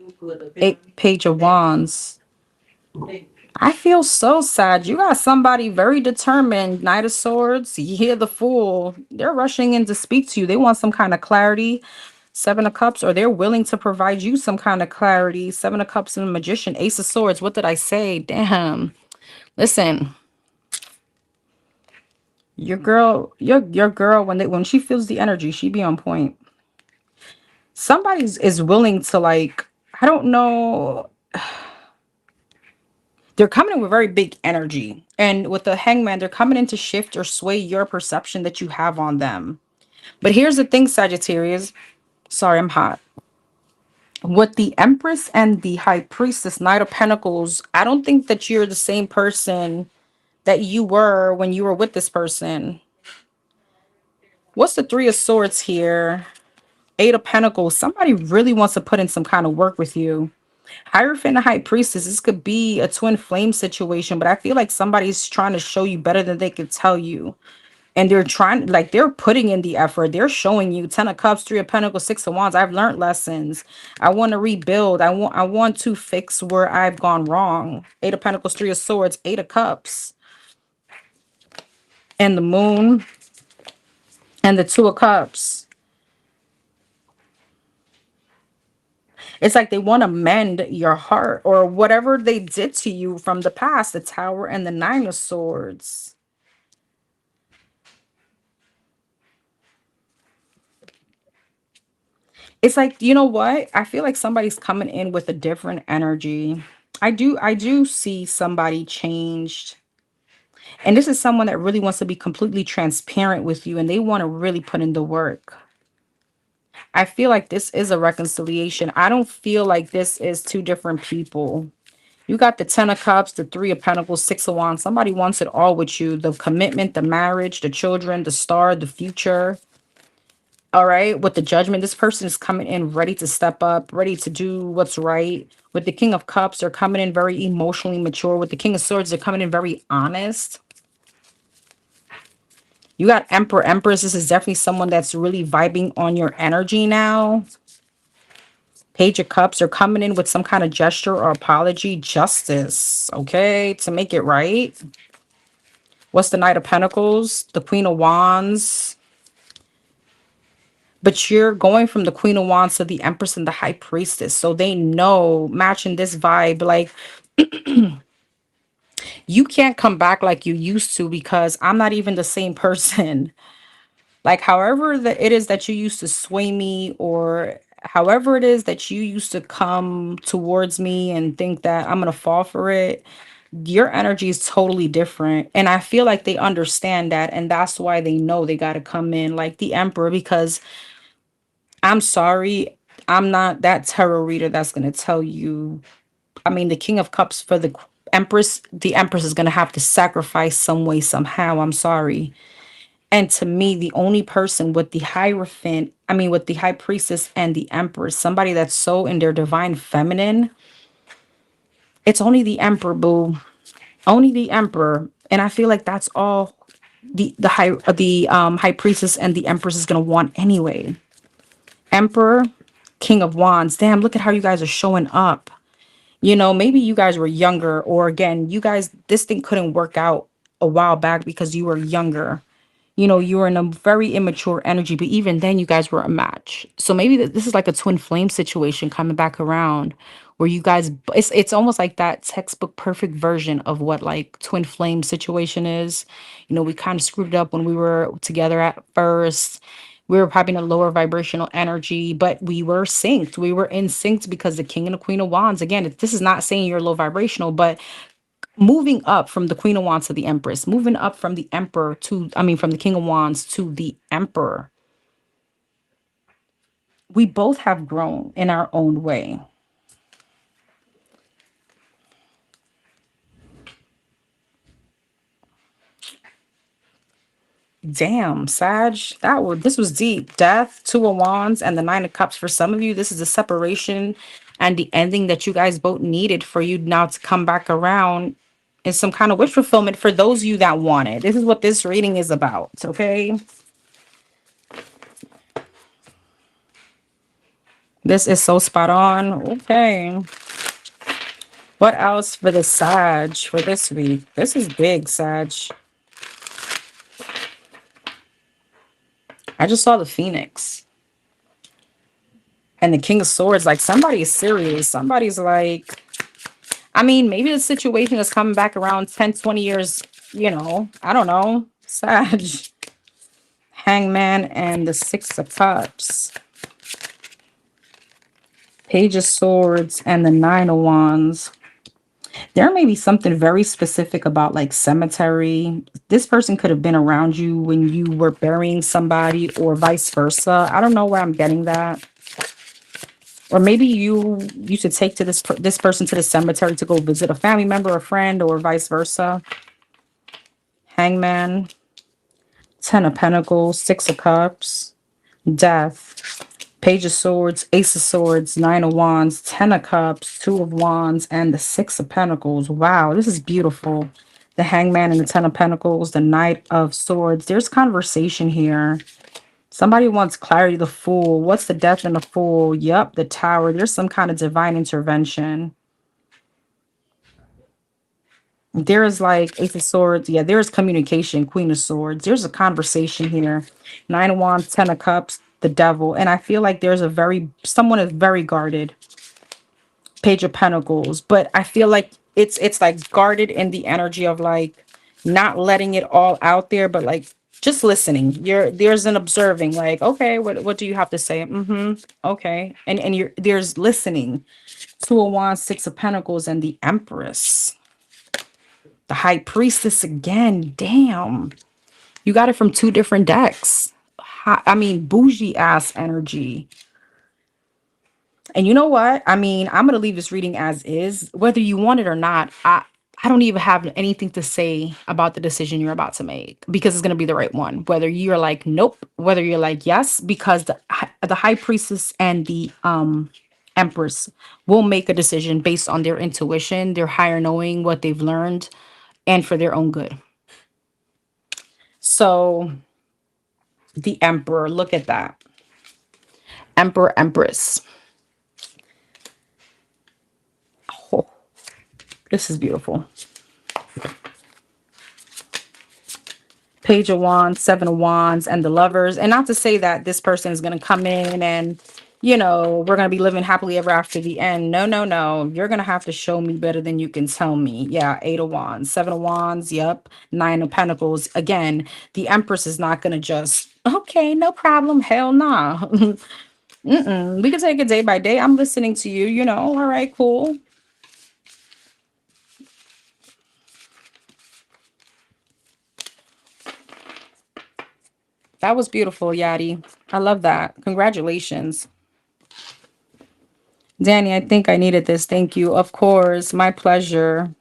Page of Wands. I feel so sad. You got somebody very determined. Knight of Swords. You hear the Fool. They're rushing in to speak to you. They want some kind of clarity. Seven of Cups, or they're willing to provide you some kind of clarity. Seven of Cups and the Magician. Ace of Swords. What did I say? Damn. Listen. Your girl, when she feels the energy, she be on point. Somebody is willing to, like, I don't know. They're coming in with very big energy. And with the Hangman, they're coming in to shift or sway your perception that you have on them. But here's the thing, Sagittarius. Sorry, I'm hot. With the Empress and the High Priestess, Knight of Pentacles, I don't think that you're the same person that you were when you were with this person. What's the Three of Swords here? Eight of Pentacles. Somebody really wants to put in some kind of work with you. Hierophant and High Priestess. This could be a twin flame situation, but I feel like somebody's trying to show you better than they could tell you. And they're trying, like, they're putting in the effort. They're showing you 10 of cups, 3 of pentacles, 6 of wands. I've learned lessons. I want to rebuild. I want to fix where I've gone wrong. 8 of pentacles, 3 of swords, 8 of cups, and the moon, and the 2 of cups. It's like they want to mend your heart or whatever they did to you from the past. The Tower and the 9 of swords. It's like, you know what? I feel like somebody's coming in with a different energy. I do see somebody changed. And this is someone that really wants to be completely transparent with you, and they want to really put in the work. I feel like this is a reconciliation. I don't feel like this is two different people. You got the 10 of cups, the 3 of pentacles, 6 of wands. Somebody wants it all with you. The commitment, the marriage, the children, the star, the future. All right. With the judgment, this person is coming in ready to step up, ready to do what's right. With the King of Cups, they're coming in very emotionally mature. With the King of Swords, they're coming in very honest. You got Emperor, Empress. This is definitely someone that's really vibing on your energy now. Page of Cups, they're coming in with some kind of gesture or apology. Justice, okay, to make it right. What's the Knight of Pentacles? The Queen of Wands. But you're going from the Queen of Wands to the Empress and the High Priestess. So they know, matching this vibe, like, you can't come back like you used to because I'm not even the same person. Like, however it is that you used to sway me, or however it is that you used to come towards me and think that I'm going to fall for it, your energy is totally different. And I feel like they understand that. And that's why they know they got to come in like the Emperor, because I'm sorry, I'm not that tarot reader that's going to tell you. I mean, the King of Cups for the Empress is going to have to sacrifice some way, somehow. I'm sorry. And to me, the only person with the Hierophant, I mean, with the High Priestess and the Empress, somebody that's so in their divine feminine, it's only the Emperor, boo. Only the Emperor. And I feel like that's all the High Priestess and the Empress is gonna want anyway. Emperor, King of Wands. Damn, look at how you guys are showing up. You know, maybe you guys were younger, or again, you guys, this thing couldn't work out a while back because you were younger. You know, you were in a very immature energy, but even then you guys were a match. So maybe this is like a twin flame situation coming back around, where you guys, it's almost like that textbook perfect version of what like twin flame situation is. You know, we kind of screwed it up when we were together at first. We were probably in a lower vibrational energy, but we were synced. We were in sync because the King and the Queen of Wands, again, this is not saying you're low vibrational, but moving up from the Queen of Wands to the Empress, moving up from the Emperor to, I mean, from the King of Wands to the Emperor. We both have grown in our own way. Damn, Sag, this was deep. Death, 2 of Wands, and the 9 of Cups. For some of you, this is the separation and the ending that you guys both needed for you now to come back around in some kind of wish fulfillment for those of you that want it. This is what this reading is about, okay? This is so spot on. Okay. What else for the Sag for this week? This is big, Sag. I just saw the Phoenix. And the King of Swords. Like, somebody is serious. Somebody's like, I mean, maybe the situation is coming back around 10, 20 years, you know. I don't know. Sag. Hangman and the 6 of Cups. Page of Swords and the 9 of Wands. There may be something very specific about like cemetery. This person could have been around you when you were burying somebody, or vice versa. I don't know where I'm getting that. Or maybe you used to take to this person to the cemetery to go visit a family member, a friend, or vice versa. Hangman, 10 of Pentacles, 6 of Cups, Death, Page of Swords, Ace of Swords, 9 of Wands, 10 of Cups, 2 of Wands, and the 6 of Pentacles. Wow, this is beautiful. The Hangman and the Ten of Pentacles, the Knight of Swords. There's conversation here. Somebody wants clarity. The Fool. What's the Death and the Fool? Yep, the Tower. There's some kind of divine intervention. There is like Ace of Swords. Yeah, there's communication. Queen of Swords. There's a conversation here. Nine of Wands, Ten of Cups, the Devil. And I feel like there's someone is very guarded. Page of Pentacles. But I feel like it's like guarded in the energy of like not letting it all out there, but like just listening. There's an observing, like, okay, what do you have to say? Okay. And there's listening. Two of Wands, Six of Pentacles, and the Empress. The High Priestess again. Damn. You got it from two different decks. I mean, bougie ass energy. And you know what? I mean, I'm going to leave this reading as is. Whether you want it or not, I don't even have anything to say about the decision you're about to make because it's going to be the right one. Whether you're like, nope, whether you're like, yes, because the High Priestess and the Empress will make a decision based on their intuition, their higher knowing, what they've learned, and for their own good. So the Emperor, look at that. Emperor, Empress. Oh, this is beautiful. Page of Wands, Seven of Wands, and the Lovers. And not to say that this person is going to come in and, you know, we're going to be living happily ever after the end. No, no, no. You're going to have to show me better than you can tell me. Yeah, Eight of Wands, Seven of Wands. Yep. Nine of Pentacles. Again, the Empress is not going to just, okay, no problem. Hell nah. We can take it day by day. I'm listening to you, you know. All right, cool. That was beautiful, Yadi. I love that. Congratulations. Danny, I think I needed this. Thank you. Of course. My pleasure.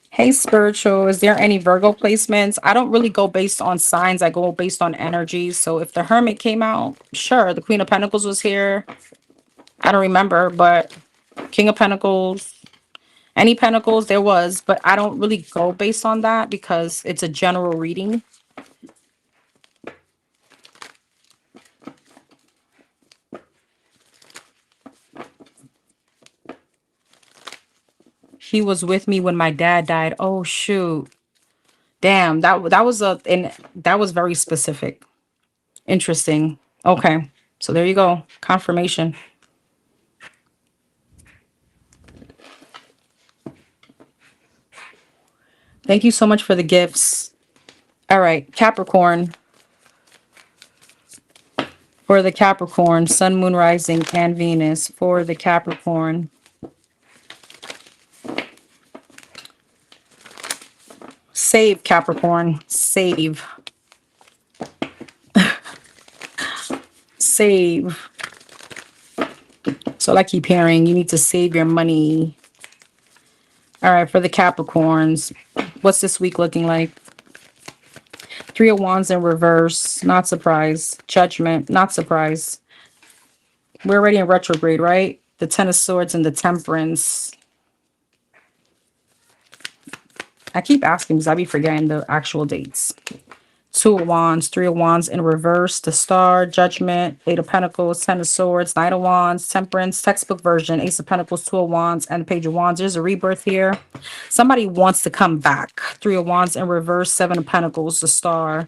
Hey, Spiritual. Is there any Virgo placements? I don't really go based on signs. I go based on energy. So if the Hermit came out, sure. The Queen of Pentacles was here. I don't remember, but King of Pentacles, any Pentacles there was. But I don't really go based on that because it's a general reading. He was with me when my dad died. Oh, shoot. Damn, that was very specific. Interesting. Okay. So there you go. Confirmation. Thank you so much for the gifts. All right, Capricorn. For the Capricorn, Sun, Moon, Rising, and Venus. For the Capricorn. Save, Capricorn. Save. Save. So I keep hearing you need to save your money. All right, for the Capricorns, what's this week looking like? Three of Wands in reverse. Not surprised. Judgment. Not surprised. We're already in retrograde, right? The Ten of Swords and the Temperance. I keep asking because I be forgetting the actual dates. Two of Wands, Three of Wands in reverse, the Star, Judgment, Eight of Pentacles, Ten of Swords, Knight of Wands, Temperance, textbook version, Ace of Pentacles, Two of Wands, and the Page of Wands. There's a rebirth here. Somebody wants to come back. Three of Wands in reverse, Seven of Pentacles, the Star,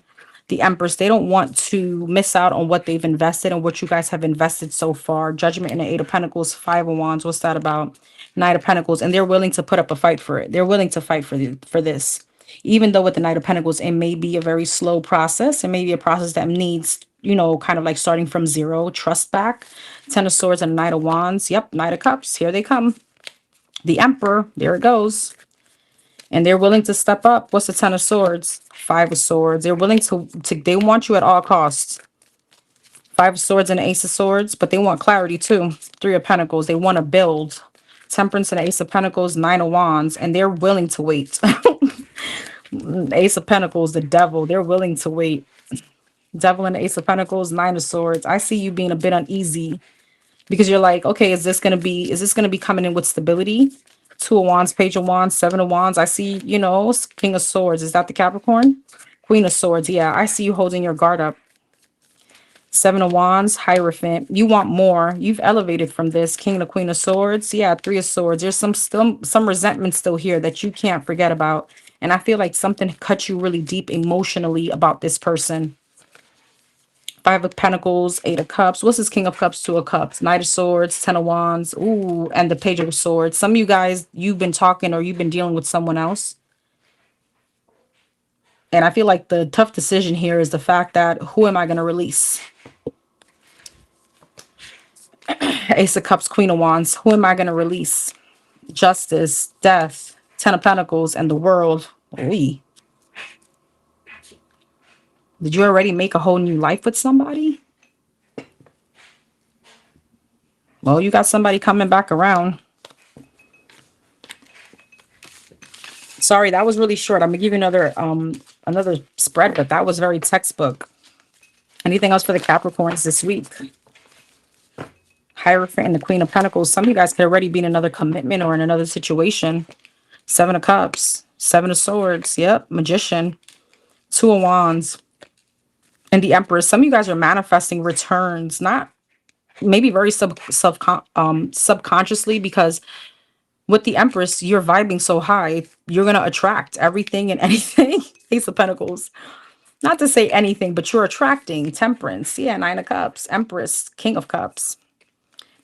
the Empress. They don't want to miss out on what they've invested and what you guys have invested so far. Judgment and the Eight of Pentacles, Five of Wands. What's that about? Knight of Pentacles. And they're willing to put up a fight for it. They're willing to fight for this. Even though with the Knight of Pentacles, it may be a very slow process. It may be a process that needs, you know, kind of like starting from zero, trust back. Ten of Swords and Knight of Wands. Yep, Knight of Cups. Here they come. The Emperor. There it goes. And they're willing to step up. What's the Ten of Swords? Five of Swords. They're willing to they want you at all costs. Five of Swords and Ace of Swords, but they want clarity too. Three of Pentacles. They want to build. Temperance and Ace of Pentacles, Nine of Wands, and they're willing to wait. Ace of Pentacles, the Devil, they're willing to wait. Devil and Ace of Pentacles, Nine of Swords. I see you being a bit uneasy. because you're like, okay, is this gonna be coming in with stability? Two of Wands, Page of Wands, Seven of Wands. I see, you know, King of Swords. Is that the Capricorn? Queen of Swords. Yeah, I see you holding your guard up. Seven of Wands, Hierophant. You want more. You've elevated from this. King and the Queen of Swords. Yeah, Three of Swords. There's some resentment still here that you can't forget about. And I feel like something cut you really deep emotionally about this person. Five of Pentacles, Eight of Cups. What's this King of Cups, Two of Cups? Knight of Swords, Ten of Wands. Ooh, and the Page of Swords. Some of you guys, you've been talking or you've been dealing with someone else. And I feel like the tough decision here is the fact that who am I going to release? Ace of Cups, Queen of Wands. Who am I going to release? Justice, Death, Ten of Pentacles, and the World. Ooh. Did you already make a whole new life with somebody? Well, you got somebody coming back around. Sorry, that was really short. I'm gonna give you another spread, but that was very textbook. Anything else for the Capricorns this week? Hierophant and the Queen of Pentacles. Some of you guys could already be in another commitment or in another situation. Seven of Cups, Seven of Swords. Yep, Magician, Two of Wands, and the Empress. Some of you guys are manifesting returns, not maybe very subconsciously, because with the Empress, you're vibing so high, you're going to attract everything and anything. Ace of Pentacles. Not to say anything, but you're attracting Temperance. Yeah, Nine of Cups, Empress, King of Cups,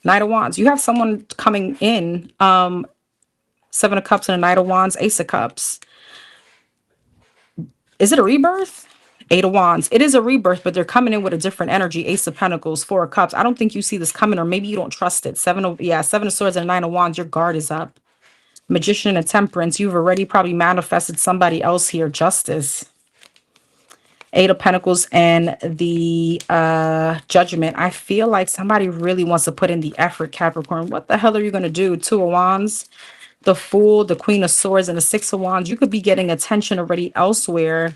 Knight of Wands. You have someone coming in, Seven of Cups and a Knight of Wands, Ace of Cups. Is it a rebirth? Eight of Wands. It is a rebirth, but they're coming in with a different energy. Ace of Pentacles, Four of Cups. I don't think you see this coming, or maybe you don't trust it. Seven of Swords and a Nine of Wands. Your guard is up. Magician and Temperance. You've already probably manifested somebody else here. Justice. Eight of Pentacles and the Judgment. I feel like somebody really wants to put in the effort, Capricorn. What the hell are you going to do? Two of Wands, the Fool, the Queen of Swords, and the Six of Wands. You could be getting attention already elsewhere.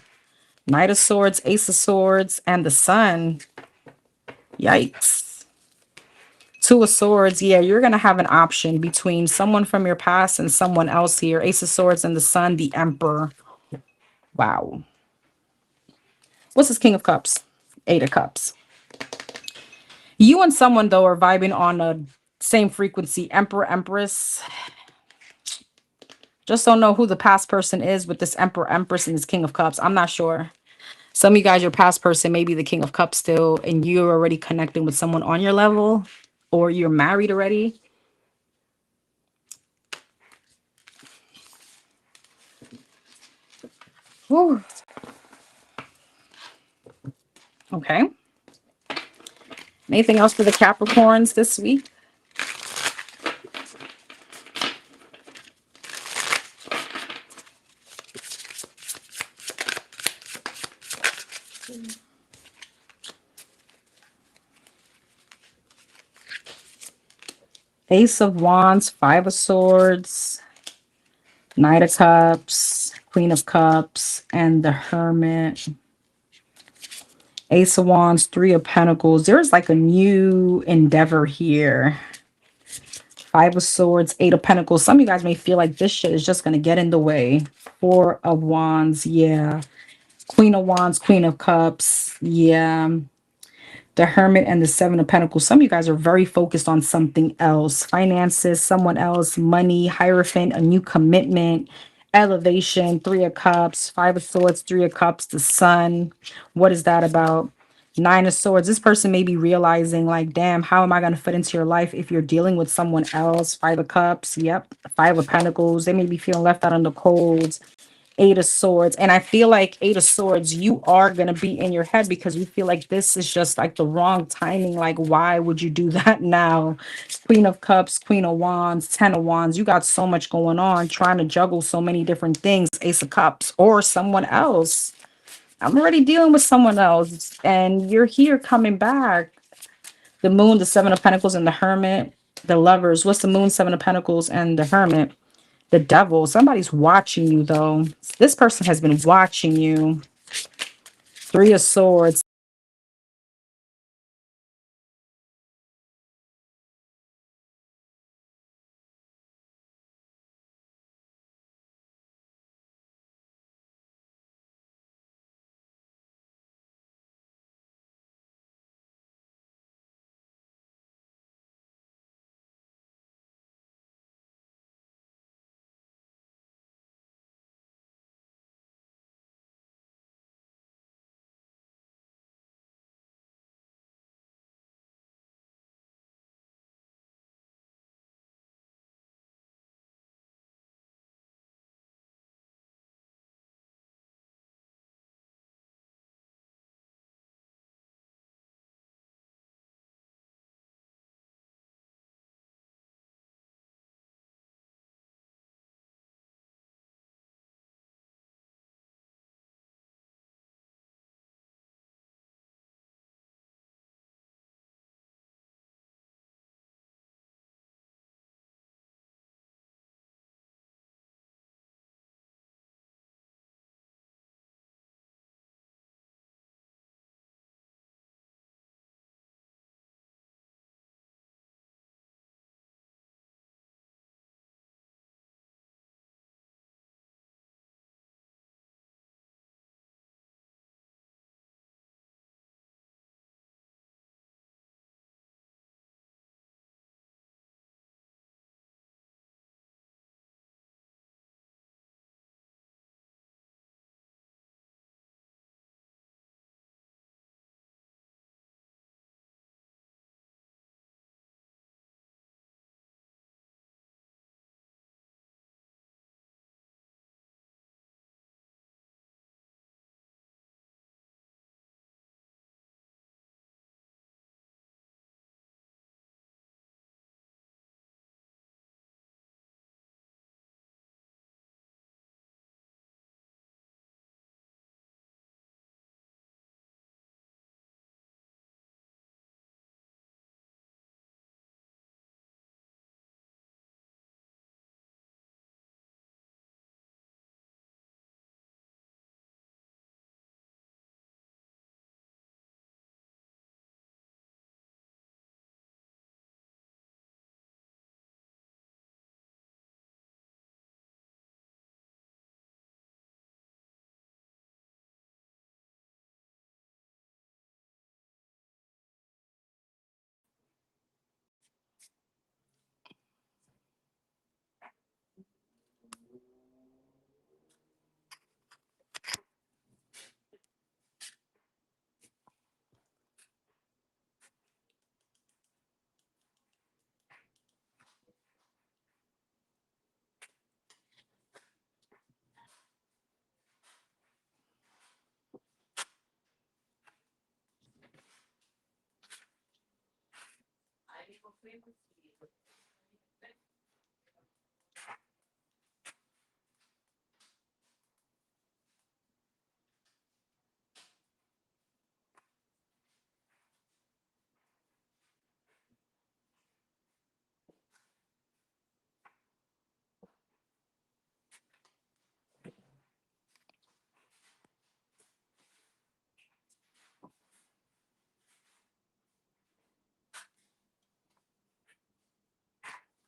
Knight of Swords, Ace of Swords, and the Sun. Yikes. Two of Swords. Yeah, you're going to have an option between someone from your past and someone else here. Ace of Swords and the Sun, the Emperor. Wow. What's this King of Cups? Eight of Cups. You and someone, though, are vibing on a same frequency. Emperor, Empress. Just don't know who the past person is with this Emperor, Empress, and this King of Cups. I'm not sure. Some of you guys, your past person may be the King of Cups still, and you're already connecting with someone on your level, or you're married already. Whew. Okay. Anything else for the Capricorns this week? Ace of Wands, Five of Swords, Knight of Cups, Queen of Cups, and the Hermit. Ace of Wands, Three of Pentacles. There's like a new endeavor here. Five of Swords, Eight of Pentacles. Some of you guys may feel like this shit is just going to get in the way. Four of Wands. Yeah. Queen of Wands, Queen of Cups. Yeah. The Hermit and the Seven of Pentacles. Some of you guys are very focused on something else. Finances, someone else, money, Hierophant, a new commitment, elevation, Three of Cups, Five of Swords, Three of Cups, the Sun. What is that about? Nine of Swords. This person may be realizing like, damn, how am I going to fit into your life if you're dealing with someone else? Five of Cups. Yep. Five of Pentacles. They may be feeling left out on the cold. Eight of Swords. And I feel like Eight of Swords, you are going to be in your head because you feel like this is just like the wrong timing. Like, why would you do that now? Queen of Cups, Queen of Wands, Ten of Wands. You got so much going on, trying to juggle so many different things. Ace of Cups or someone else. I'm already dealing with someone else and you're here coming back. The Moon, the Seven of Pentacles, and the Hermit. The Lovers. What's the Moon, Seven of Pentacles, and the Hermit? The Devil. Somebody's watching you, though. This person has been watching you. Three of Swords.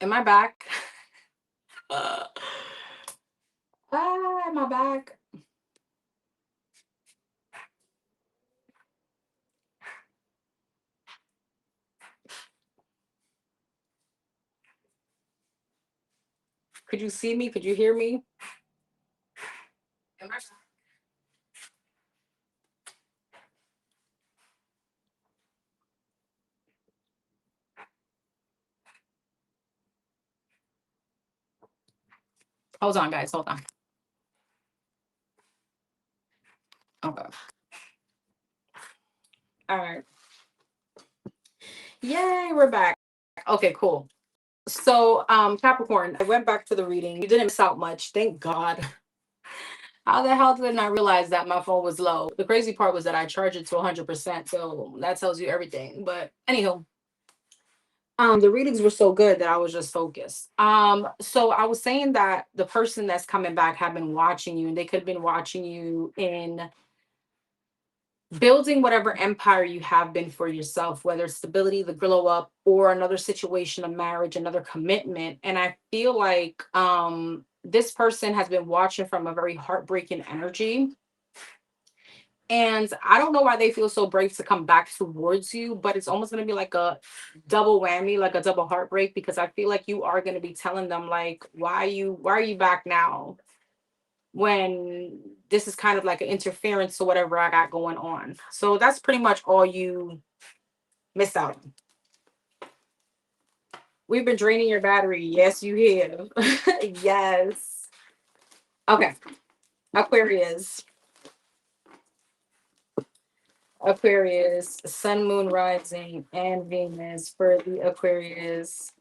Am I back? Am I back? Could you see me? Could you hear me? Am I back? Hold on, guys. Hold on. Okay. All right. Yay, we're back. Okay, cool. So, Capricorn, I went back to the reading. You didn't miss out much. Thank God. How the hell did I not realize that my phone was low? The crazy part was that I charged it to 100%. So that tells you everything. But anyhow, the readings were so good that I was just focused. So I was saying that the person that's coming back had been watching you, and they could have been watching you in building whatever empire you have been for yourself, whether it's stability, the glow up, or another situation of marriage, another commitment. And I feel like this person has been watching from a very heartbreaking energy. And I don't know why they feel so brave to come back towards you, but it's almost going to be like a double whammy, like a double heartbreak, because I feel like you are going to be telling them like, why are you back now, when this is kind of like an interference to whatever I got going on. So that's pretty much all you missed out on. We've been draining your battery. Yes, you have. Yes. Okay. Aquarius. Aquarius, Sun, Moon, Rising, and Venus for the Aquarius.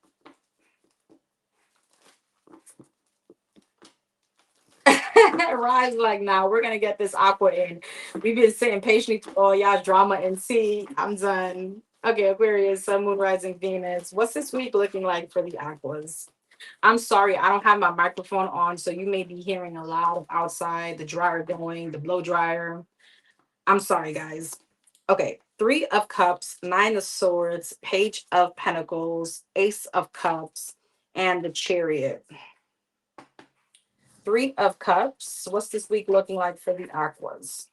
Rise like now. We're gonna get this aqua in. We've been sitting patiently through all y'all drama and see. I'm done. Okay, Aquarius, Sun, Moon, Rising, Venus. What's this week looking like for the aquas? I'm sorry, I don't have my microphone on, so you may be hearing a loud outside, the dryer going, the blow dryer. I'm sorry, guys. Okay, Three of Cups, Nine of Swords, Page of Pentacles, Ace of Cups, and the Chariot. Three of Cups. What's this week looking like for the aquas?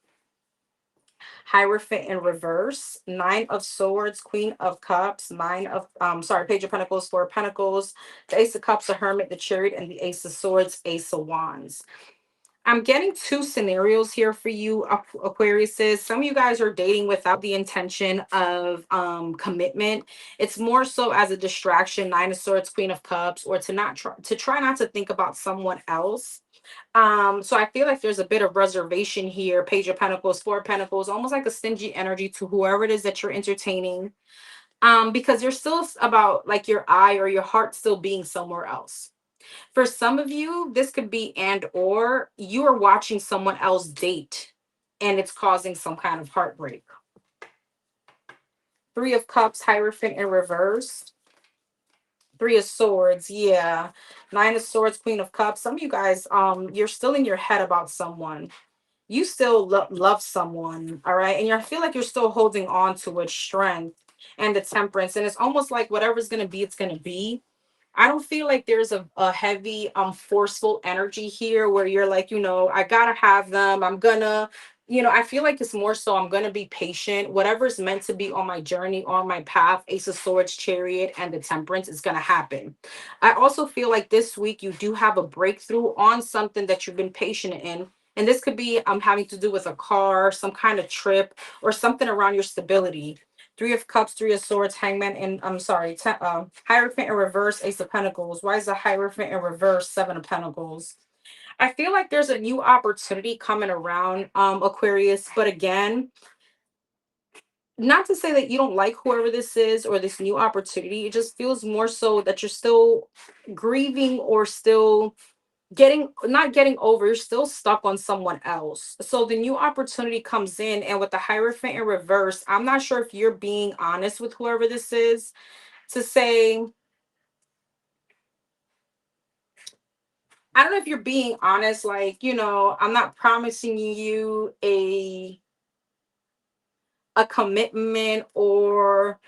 Hierophant in reverse, Nine of Swords, Queen of Cups, Page of Pentacles, Four of Pentacles, the Ace of Cups, the Hermit, the Chariot, and the Ace of Swords, Ace of Wands. I'm getting two scenarios here for you, Aquariuses. Some of you guys are dating without the intention of commitment. It's more so as a distraction, Nine of Swords, Queen of Cups, or to try not to think about someone else. So I feel like there's a bit of reservation here. Page of Pentacles, Four of Pentacles, almost like a stingy energy to whoever it is that you're entertaining. Because you're still about like your eye or your heart still being somewhere else. For some of you, this could be and or you are watching someone else date and it's causing some kind of heartbreak. Three of Cups, Hierophant in reverse. Three of Swords, yeah. Nine of Swords, Queen of Cups. Some of you guys, you're still in your head about someone. You still love someone, all right? And I feel like you're still holding on to its strength and the temperance. And it's almost like whatever's going to be, it's going to be. I don't feel like there's a heavy forceful energy here where you're like, I gotta have them. I'm gonna, I feel like it's more so I'm gonna be patient. Whatever's meant to be on my journey, on my path, Ace of Swords, Chariot, and the Temperance is gonna happen. I also feel like this week you do have a breakthrough on something that you've been patient in. And this could be having to do with a car, some kind of trip, or something around your stability. Three of Cups, Three of Swords, Hangman, and Hierophant in reverse, Ace of Pentacles. Why is the Hierophant in reverse, Seven of Pentacles? I feel like there's a new opportunity coming around, Aquarius. But again, not to say that you don't like whoever this is or this new opportunity. It just feels more so that you're still grieving or still not getting over, you're still stuck on someone else. So the new opportunity comes in, and with the Hierophant in reverse, I'm not sure if you're being honest with whoever this is to say, I don't know if you're being honest, like, I'm not promising you a commitment, or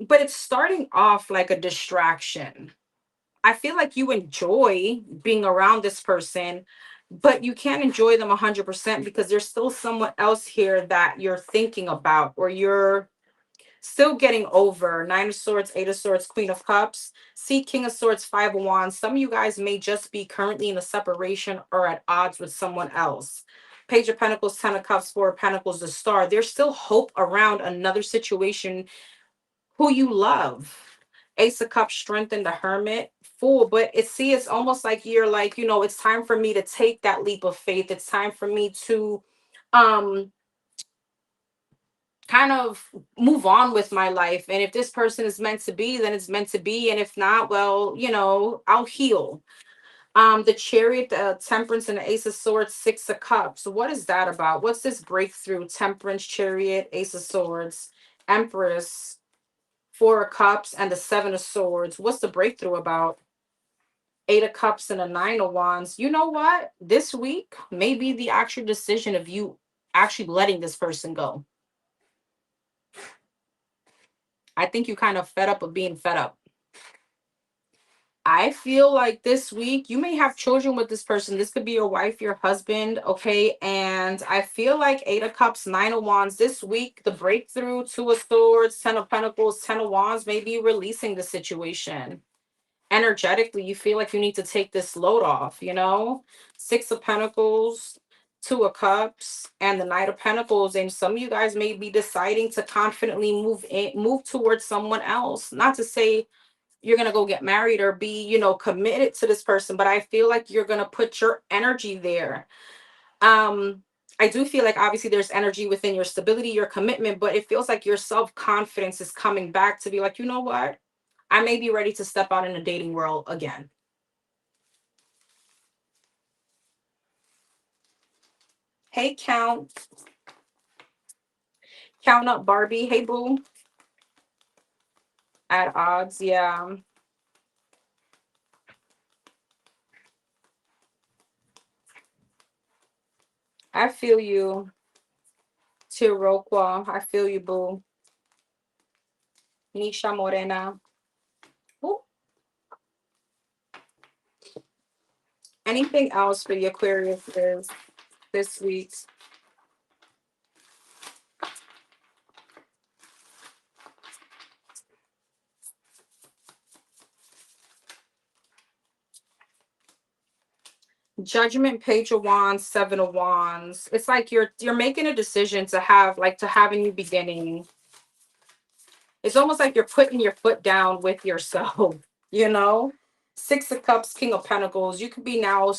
but it's starting off like a distraction. I feel like you enjoy being around this person, but you can't enjoy them 100% because there's still someone else here that you're thinking about, or you're still getting over. Nine of Swords, Eight of Swords, Queen of Cups. See, King of Swords, Five of Wands. Some of you guys may just be currently in a separation or at odds with someone else. Page of Pentacles, Ten of Cups, Four of Pentacles, the Star. There's still hope around another situation who you love. Ace of Cups, Strength, and the Hermit. Fool, but it's almost like you're like, it's time for me to take that leap of faith. It's time for me to um kind of move on with my life. And if this person is meant to be, then it's meant to be. And if not, well, I'll heal. The Chariot, the Temperance, and the Ace of Swords, Six of Cups. So what is that about? What's this breakthrough? Temperance, Chariot, Ace of Swords, Empress, Four of Cups, and the Seven of Swords. What's the breakthrough about? Eight of Cups and a Nine of Wands. You know what? This week may be the actual decision of you actually letting this person go. I think you kind of fed up of being fed up. I feel like this week you may have children with this person. This could be your wife, your husband, okay? And I feel like Eight of Cups, Nine of Wands. This week, the breakthrough, Two of Swords, Ten of Pentacles, Ten of Wands, maybe releasing the situation. Energetically, you feel like you need to take this load off, Six of Pentacles, Two of Cups, and the Knight of Pentacles. And some of you guys may be deciding to confidently move towards someone else. Not to say you're going to go get married or be, committed to this person, but I feel like you're going to put your energy there. I do feel like obviously there's energy within your stability, your commitment, but it feels like your self-confidence is coming back to be like, you know what? I may be ready to step out in the dating world again. Hey, count up Barbie. Hey, boo. At odds, yeah. I feel you, Tiroqua. I feel you, boo. Nisha Morena. Ooh. Anything else for the Aquarius is this week? Judgment, Page of Wands, Seven of Wands. It's like you're making a decision to have a new beginning. It's almost like you're putting your foot down with yourself, you know? Six of Cups, King of Pentacles. You could be now,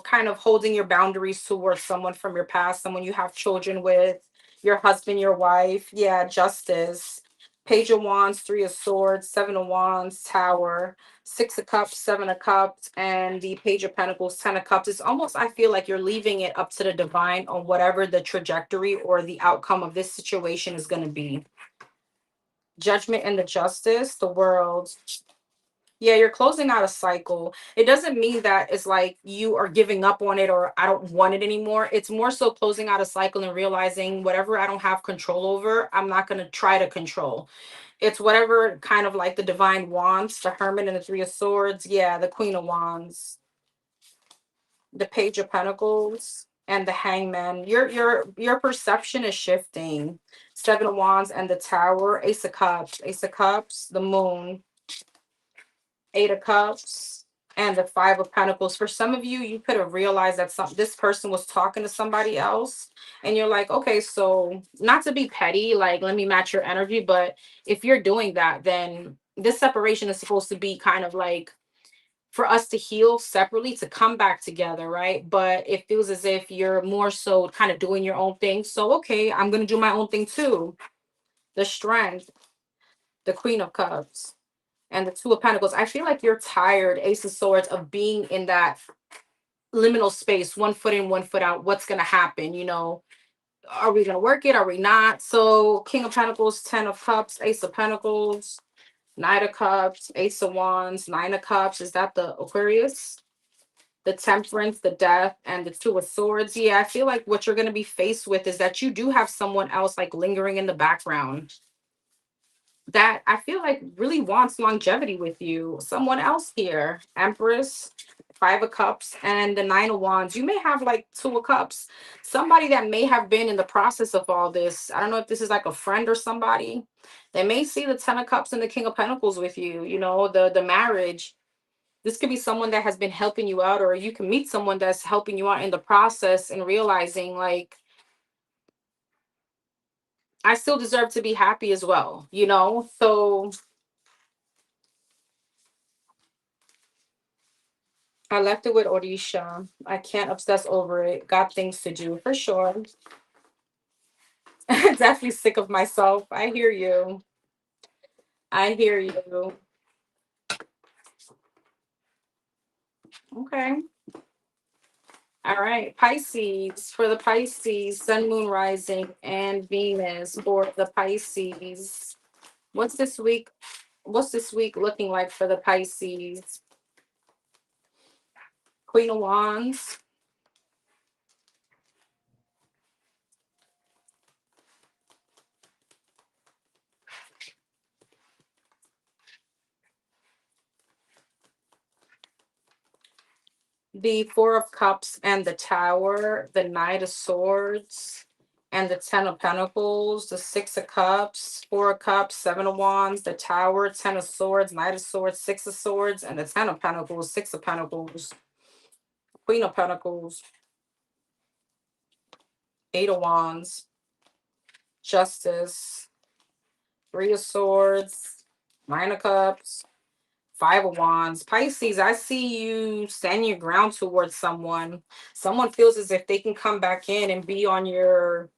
kind of holding your boundaries towards someone from your past, someone you have children with, your husband, your wife. Yeah, Justice. Page of Wands, Three of Swords, Seven of Wands, Tower, Six of Cups, Seven of Cups, and the Page of Pentacles, Ten of Cups. It's almost, I feel like you're leaving it up to the divine on whatever the trajectory or the outcome of this situation is going to be. Judgment and the Justice, the World. Yeah, you're closing out a cycle. It doesn't mean that it's like you are giving up on it or I don't want it anymore. It's more so closing out a cycle and realizing whatever I don't have control over, I'm not going to try to control. It's whatever kind of like the divine wants, the Hermit and the Three of Swords. Yeah, the Queen of Wands, the Page of Pentacles, and the Hangman. Your perception is shifting. Seven of Wands and the Tower, Ace of Cups, the Moon, Eight of Cups, and the Five of Pentacles. For some of you, you could have realized that this person was talking to somebody else, and you're like, okay, so not to be petty, like let me match your energy, but if you're doing that, then this separation is supposed to be kind of like for us to heal separately, to come back together, right? But it feels as if you're more so kind of doing your own thing. So, okay, I'm going to do my own thing too. The Strength, the Queen of Cups, and the Two of Pentacles. I feel like you're tired, Ace of Swords, of being in that liminal space, one foot in, one foot out. What's going to happen? You know, are we going to work it? Are we not? So, King of Pentacles, 10 of Cups, Ace of Pentacles, Knight of Cups, Ace of Wands, Nine of Cups. Is that the Aquarius? The Temperance, the Death, and the Two of Swords. Yeah, I feel like what you're going to be faced with is that you do have someone else like lingering in the background that I feel like really wants longevity with you. Someone else here. Empress, Five of Cups, and the Nine of Wands. You may have like Two of Cups. Somebody that may have been in the process of all this. I don't know if this is like a friend or somebody. They may see the Ten of Cups and the King of Pentacles with you. You know, the marriage. This could be someone that has been helping you out, or you can meet someone that's helping you out in the process and realizing like, I still deserve to be happy as well, you know? So I left it with Orisha. I can't obsess over it. Got things to do for sure. Definitely sick of myself. I hear you. I hear you. Okay. All right. Pisces, for the Pisces, Sun, Moon, Rising, and Venus for the Pisces. What's this week? What's this week looking like for the Pisces? Queen of Wands. The Four of Cups and the Tower, the Knight of Swords, and the Ten of Pentacles, the Six of Cups, Four of Cups, Seven of Wands, the Tower, Ten of Swords, Knight of Swords, Six of Swords, and the Ten of Pentacles, Six of Pentacles, Queen of Pentacles, Eight of Wands, Justice, Three of Swords, Nine of Cups, Five of Wands. Pisces, I see you stand your ground towards someone. Someone feels as if they can come back in and be on your,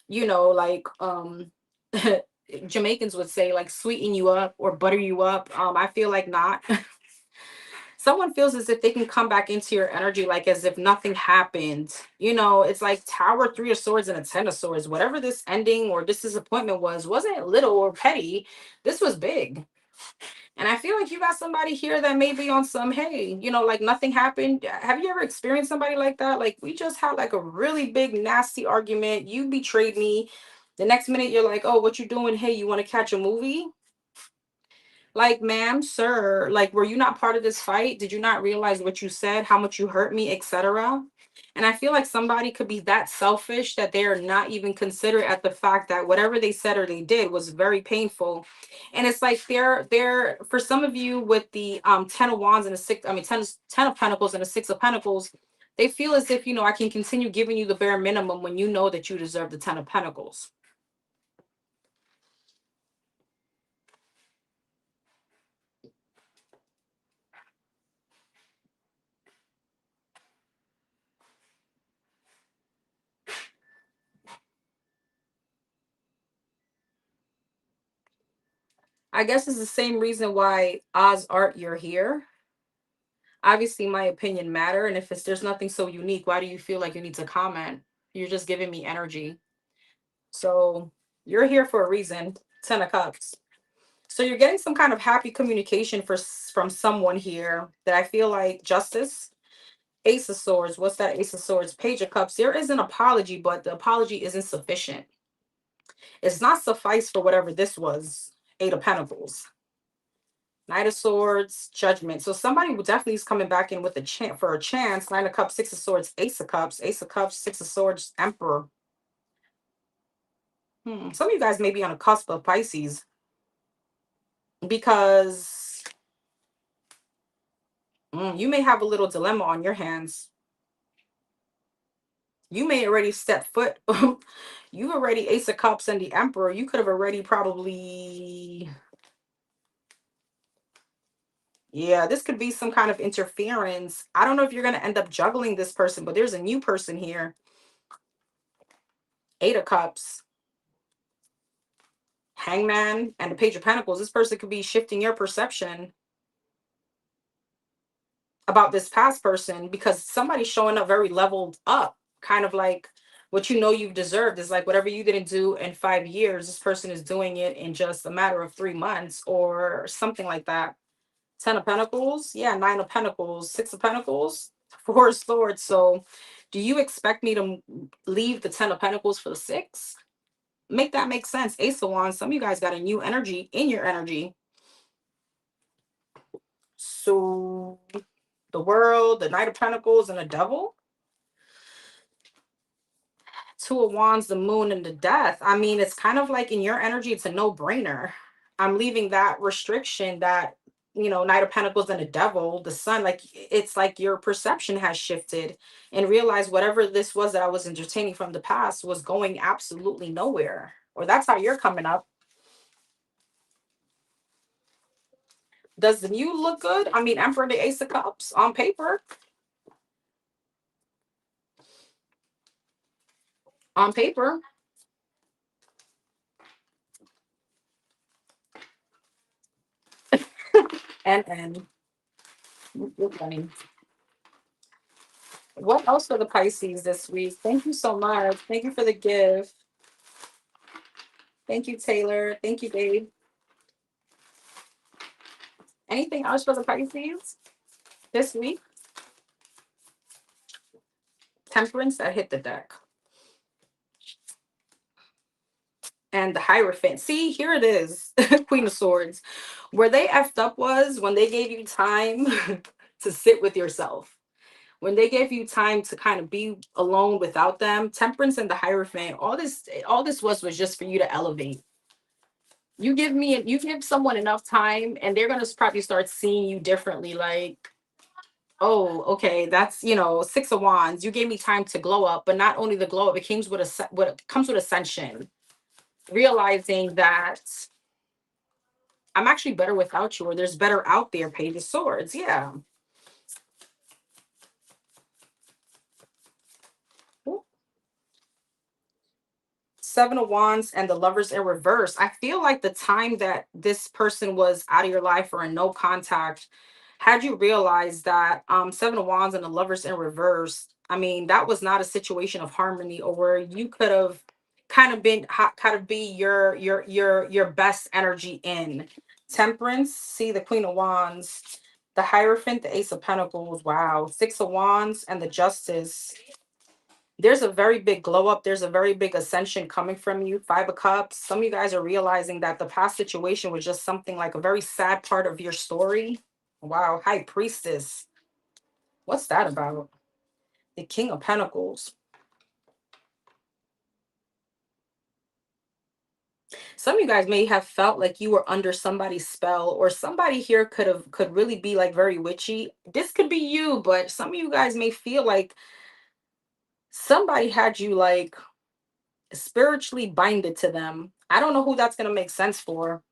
you know, like Jamaicans would say, like sweeten you up or butter you up. I feel like not. Someone feels as if they can come back into your energy like as if nothing happened. You know, it's like Tower, Three of Swords, and a Ten of Swords. Whatever this ending or this disappointment was, wasn't little or petty. This was big. And I feel like you got somebody here that may be on some, hey, you know, like nothing happened. Have you ever experienced somebody like that? Like we just had like a really big, nasty argument. You betrayed me. The next minute you're like, oh, what you doing? Hey, you want to catch a movie? Like, ma'am, sir, like, were you not part of this fight? Did you not realize what you said, how much you hurt me, etc.? And I feel like somebody could be that selfish that they're not even considerate at the fact that whatever they said or they did was very painful. And it's like they're for some of you with the 10 of wands and a six, I mean 10 of pentacles and a six of pentacles, they feel as if, you know, I can continue giving you the bare minimum when you know that you deserve the 10 of pentacles. I guess it's the same reason why Oz Art, you're here. Obviously, my opinion matter, and if it's there's nothing so unique, why do you feel like you need to comment? You're just giving me energy. So you're here for a reason. 10 of Cups. So you're getting some kind of happy communication from someone here that I feel like justice. Ace of Swords. What's that? Ace of Swords. Page of Cups. There is an apology, but the apology isn't sufficient. It's not suffice for whatever this was. Eight of Pentacles. Knight of Swords, Judgment. So somebody definitely is coming back in with a chance for a chance. Nine of Cups, Six of Swords, Ace of Cups, Six of Swords, Emperor. Some of you guys may be on a cusp of Pisces because you may have a little dilemma on your hands. You may already step foot. You already Ace of Cups and the Emperor. You could have already probably Yeah, this could be some kind of interference. I don't know if you're going to end up juggling this person, but there's a new person here. 8 of Cups, Hangman, and the Page of Pentacles. This person could be shifting your perception about this past person, because somebody's showing up very leveled up, kind of like what you know you've deserved is like whatever you didn't do in 5 years, this person is doing it in just a matter of 3 months or something like that. 10 of Pentacles, yeah, 9 of Pentacles, 6 of Pentacles, 4 of Swords. So do you expect me to leave the 10 of Pentacles for the 6? Make that make sense. Ace of Wands, some of you guys got a new energy in your energy. So the World, the Knight of Pentacles, and the Devil. 2 of Wands, the Moon, and the Death. I mean, it's kind of like in your energy, it's a no-brainer. I'm leaving that restriction, that, Knight of Pentacles and the Devil, the Sun, like it's like your perception has shifted and realize whatever this was that I was entertaining from the past was going absolutely nowhere. Or that's how you're coming up. Does the new look good? I mean, Emperor, the Ace of Cups on paper. On paper. And you're funny. What else for the Pisces this week? Thank you so much. Thank you for the gift. Thank you, Taylor. Thank you, Dave. Anything else for the Pisces this week? Temperance, that hit the deck. And the Hierophant. See, here it is. Queen of Swords. Where they effed up was when they gave you time to sit with yourself. When they gave you time to kind of be alone without them. Temperance and the Hierophant, all this was just for you to elevate. You give someone enough time and they're gonna probably start seeing you differently. Like, oh, okay, that's 6 of Wands. You gave me time to glow up, but not only the glow up, it comes with what comes with ascension. Realizing that I'm actually better without you, or there's better out there. Page of Swords, yeah. 7 of Wands and the Lovers in reverse. I feel like the time that this person was out of your life or in no contact, had you realized that 7 of Wands and the Lovers in reverse, I mean, that was not a situation of harmony, or where you could have kind of be your best energy in. Temperance, see the Queen of Wands, the Hierophant, the Ace of Pentacles. Wow. 6 of Wands and the Justice. There's a very big glow up. There's a very big ascension coming from you. 5 of Cups. Some of you guys are realizing that the past situation was just something like a very sad part of your story. Wow. High Priestess. What's that about? The King of Pentacles. Some of you guys may have felt like you were under somebody's spell, or somebody here could really be like very witchy. This could be you, but some of you guys may feel like somebody had you like spiritually binded to them. I don't know who that's going to make sense for.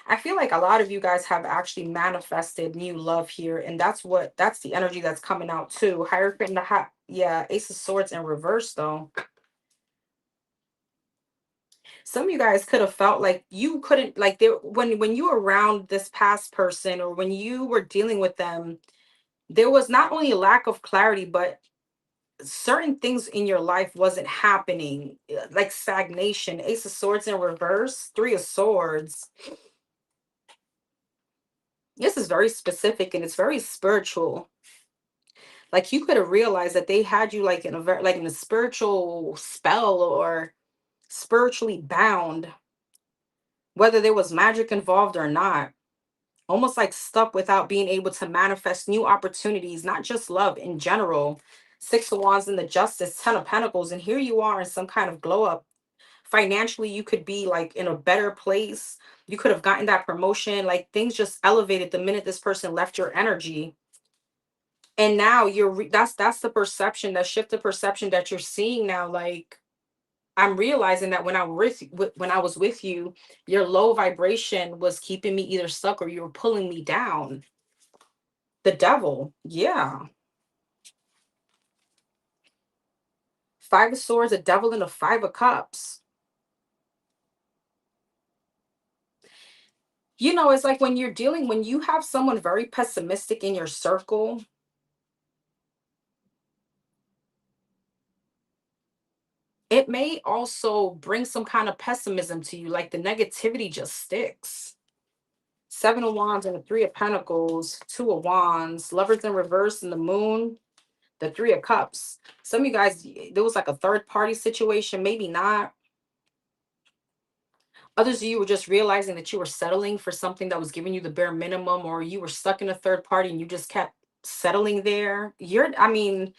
I feel like a lot of you guys have actually manifested new love here, and that's the energy that's coming out too. Hierophant, yeah, Ace of Swords in reverse though. Some of you guys could have felt like you couldn't, like, there when you were around this past person, or when you were dealing with them, there was not only a lack of clarity, but certain things in your life wasn't happening, like stagnation. Ace of Swords in reverse, 3 of Swords. This is very specific and it's very spiritual. Like, you could have realized that they had you like in a very, like in a spiritual spell, or spiritually bound, whether there was magic involved or not. Almost like stuck without being able to manifest new opportunities, not just love in general. 6 of Wands and the Justice, 10 of Pentacles, and here you are in some kind of glow up. Financially, you could be like in a better place. You could have gotten that promotion. Like, things just elevated the minute this person left your energy. And now that's the perception, that shift of perception that you're seeing now. Like, I'm realizing that when I was with you, your low vibration was keeping me either stuck or you were pulling me down. The devil. Yeah. Five of Swords, a devil, and a Five of Cups. You know, it's like when you have someone very pessimistic in your circle, it may also bring some kind of pessimism to you, like the negativity just sticks. Seven of Wands and the Three of Pentacles, Two of Wands, Lovers in reverse, and the Moon, the Three of Cups. Some of you guys, there was like a third party situation, maybe not. Others of you were just realizing that you were settling for something that was giving you the bare minimum, or you were stuck in a third party and you just kept settling there. I mean,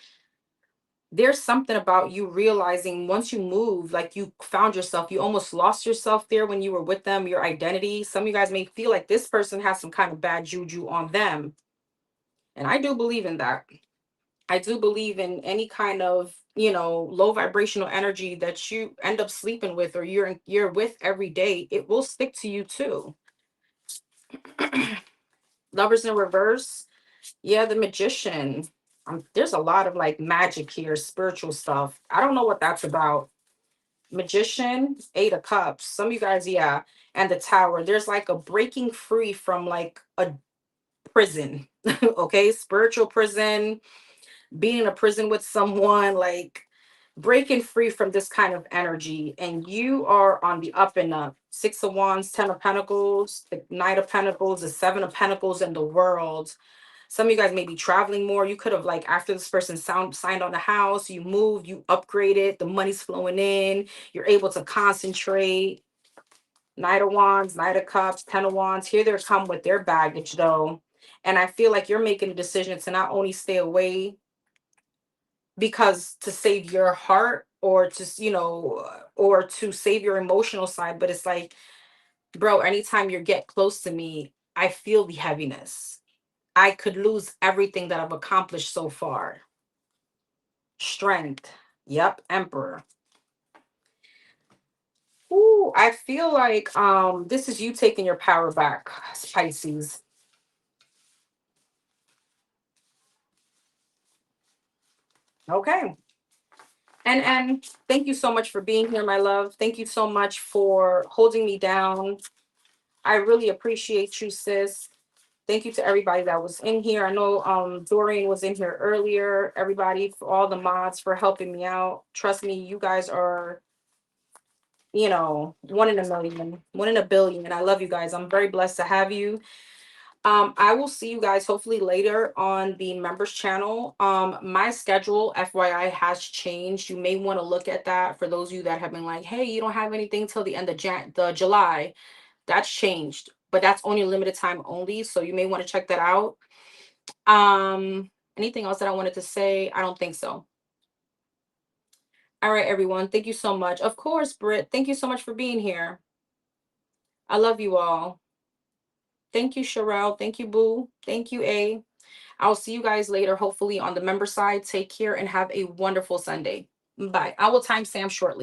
there's something about you realizing once you move, like you found yourself, you almost lost yourself there when you were with them, your identity. Some of you guys may feel like this person has some kind of bad juju on them. And I do believe in that. I do believe in any kind of, low vibrational energy that you end up sleeping with or you're with every day, it will stick to you too. Lovers in reverse. Yeah, the Magician. There's a lot of like magic here, spiritual stuff. I don't know what that's about. Magician, Eight of Cups. Some of you guys, yeah. And the Tower. There's like a breaking free from like a prison. Okay, spiritual prison, being in a prison with someone, like breaking free from this kind of energy. And you are on the up and up. Six of Wands, Ten of Pentacles, the Knight of Pentacles, the Seven of Pentacles, and the World. Some of you guys may be traveling more. You could have, like, after this person signed on the house, you moved, you upgraded, the money's flowing in, you're able to concentrate. Knight of Wands, Knight of Cups, Ten of Wands. Here they come with their baggage, though. And I feel like you're making a decision to not only stay away because to save your heart or to, or to save your emotional side, but it's like, bro, anytime you get close to me, I feel the heaviness. I could lose everything that I've accomplished so far. Strength. Yep, Emperor. Ooh, I feel like this is you taking your power back, Pisces. Okay. And thank you so much for being here, my love. Thank you so much for holding me down. I really appreciate you, sis. Thank you to everybody that was in here. I know Dorian was in here earlier. Everybody, for all the mods for helping me out. Trust me, you guys are, one in a million, one in a billion. I love you guys. I'm very blessed to have you. I will see you guys hopefully later on the members channel. My schedule, FYI, has changed. You may want to look at that for those of you that have been like, hey, you don't have anything till the end of the July. That's changed, but that's only limited time only. So you may want to check that out. Anything else that I wanted to say? I don't think so. All right, everyone. Thank you so much. Of course, Britt. Thank you so much for being here. I love you all. Thank you, Sherelle. Thank you, Boo. Thank you, A. I'll see you guys later, hopefully on the member side. Take care and have a wonderful Sunday. Bye. I will timestamp shortly.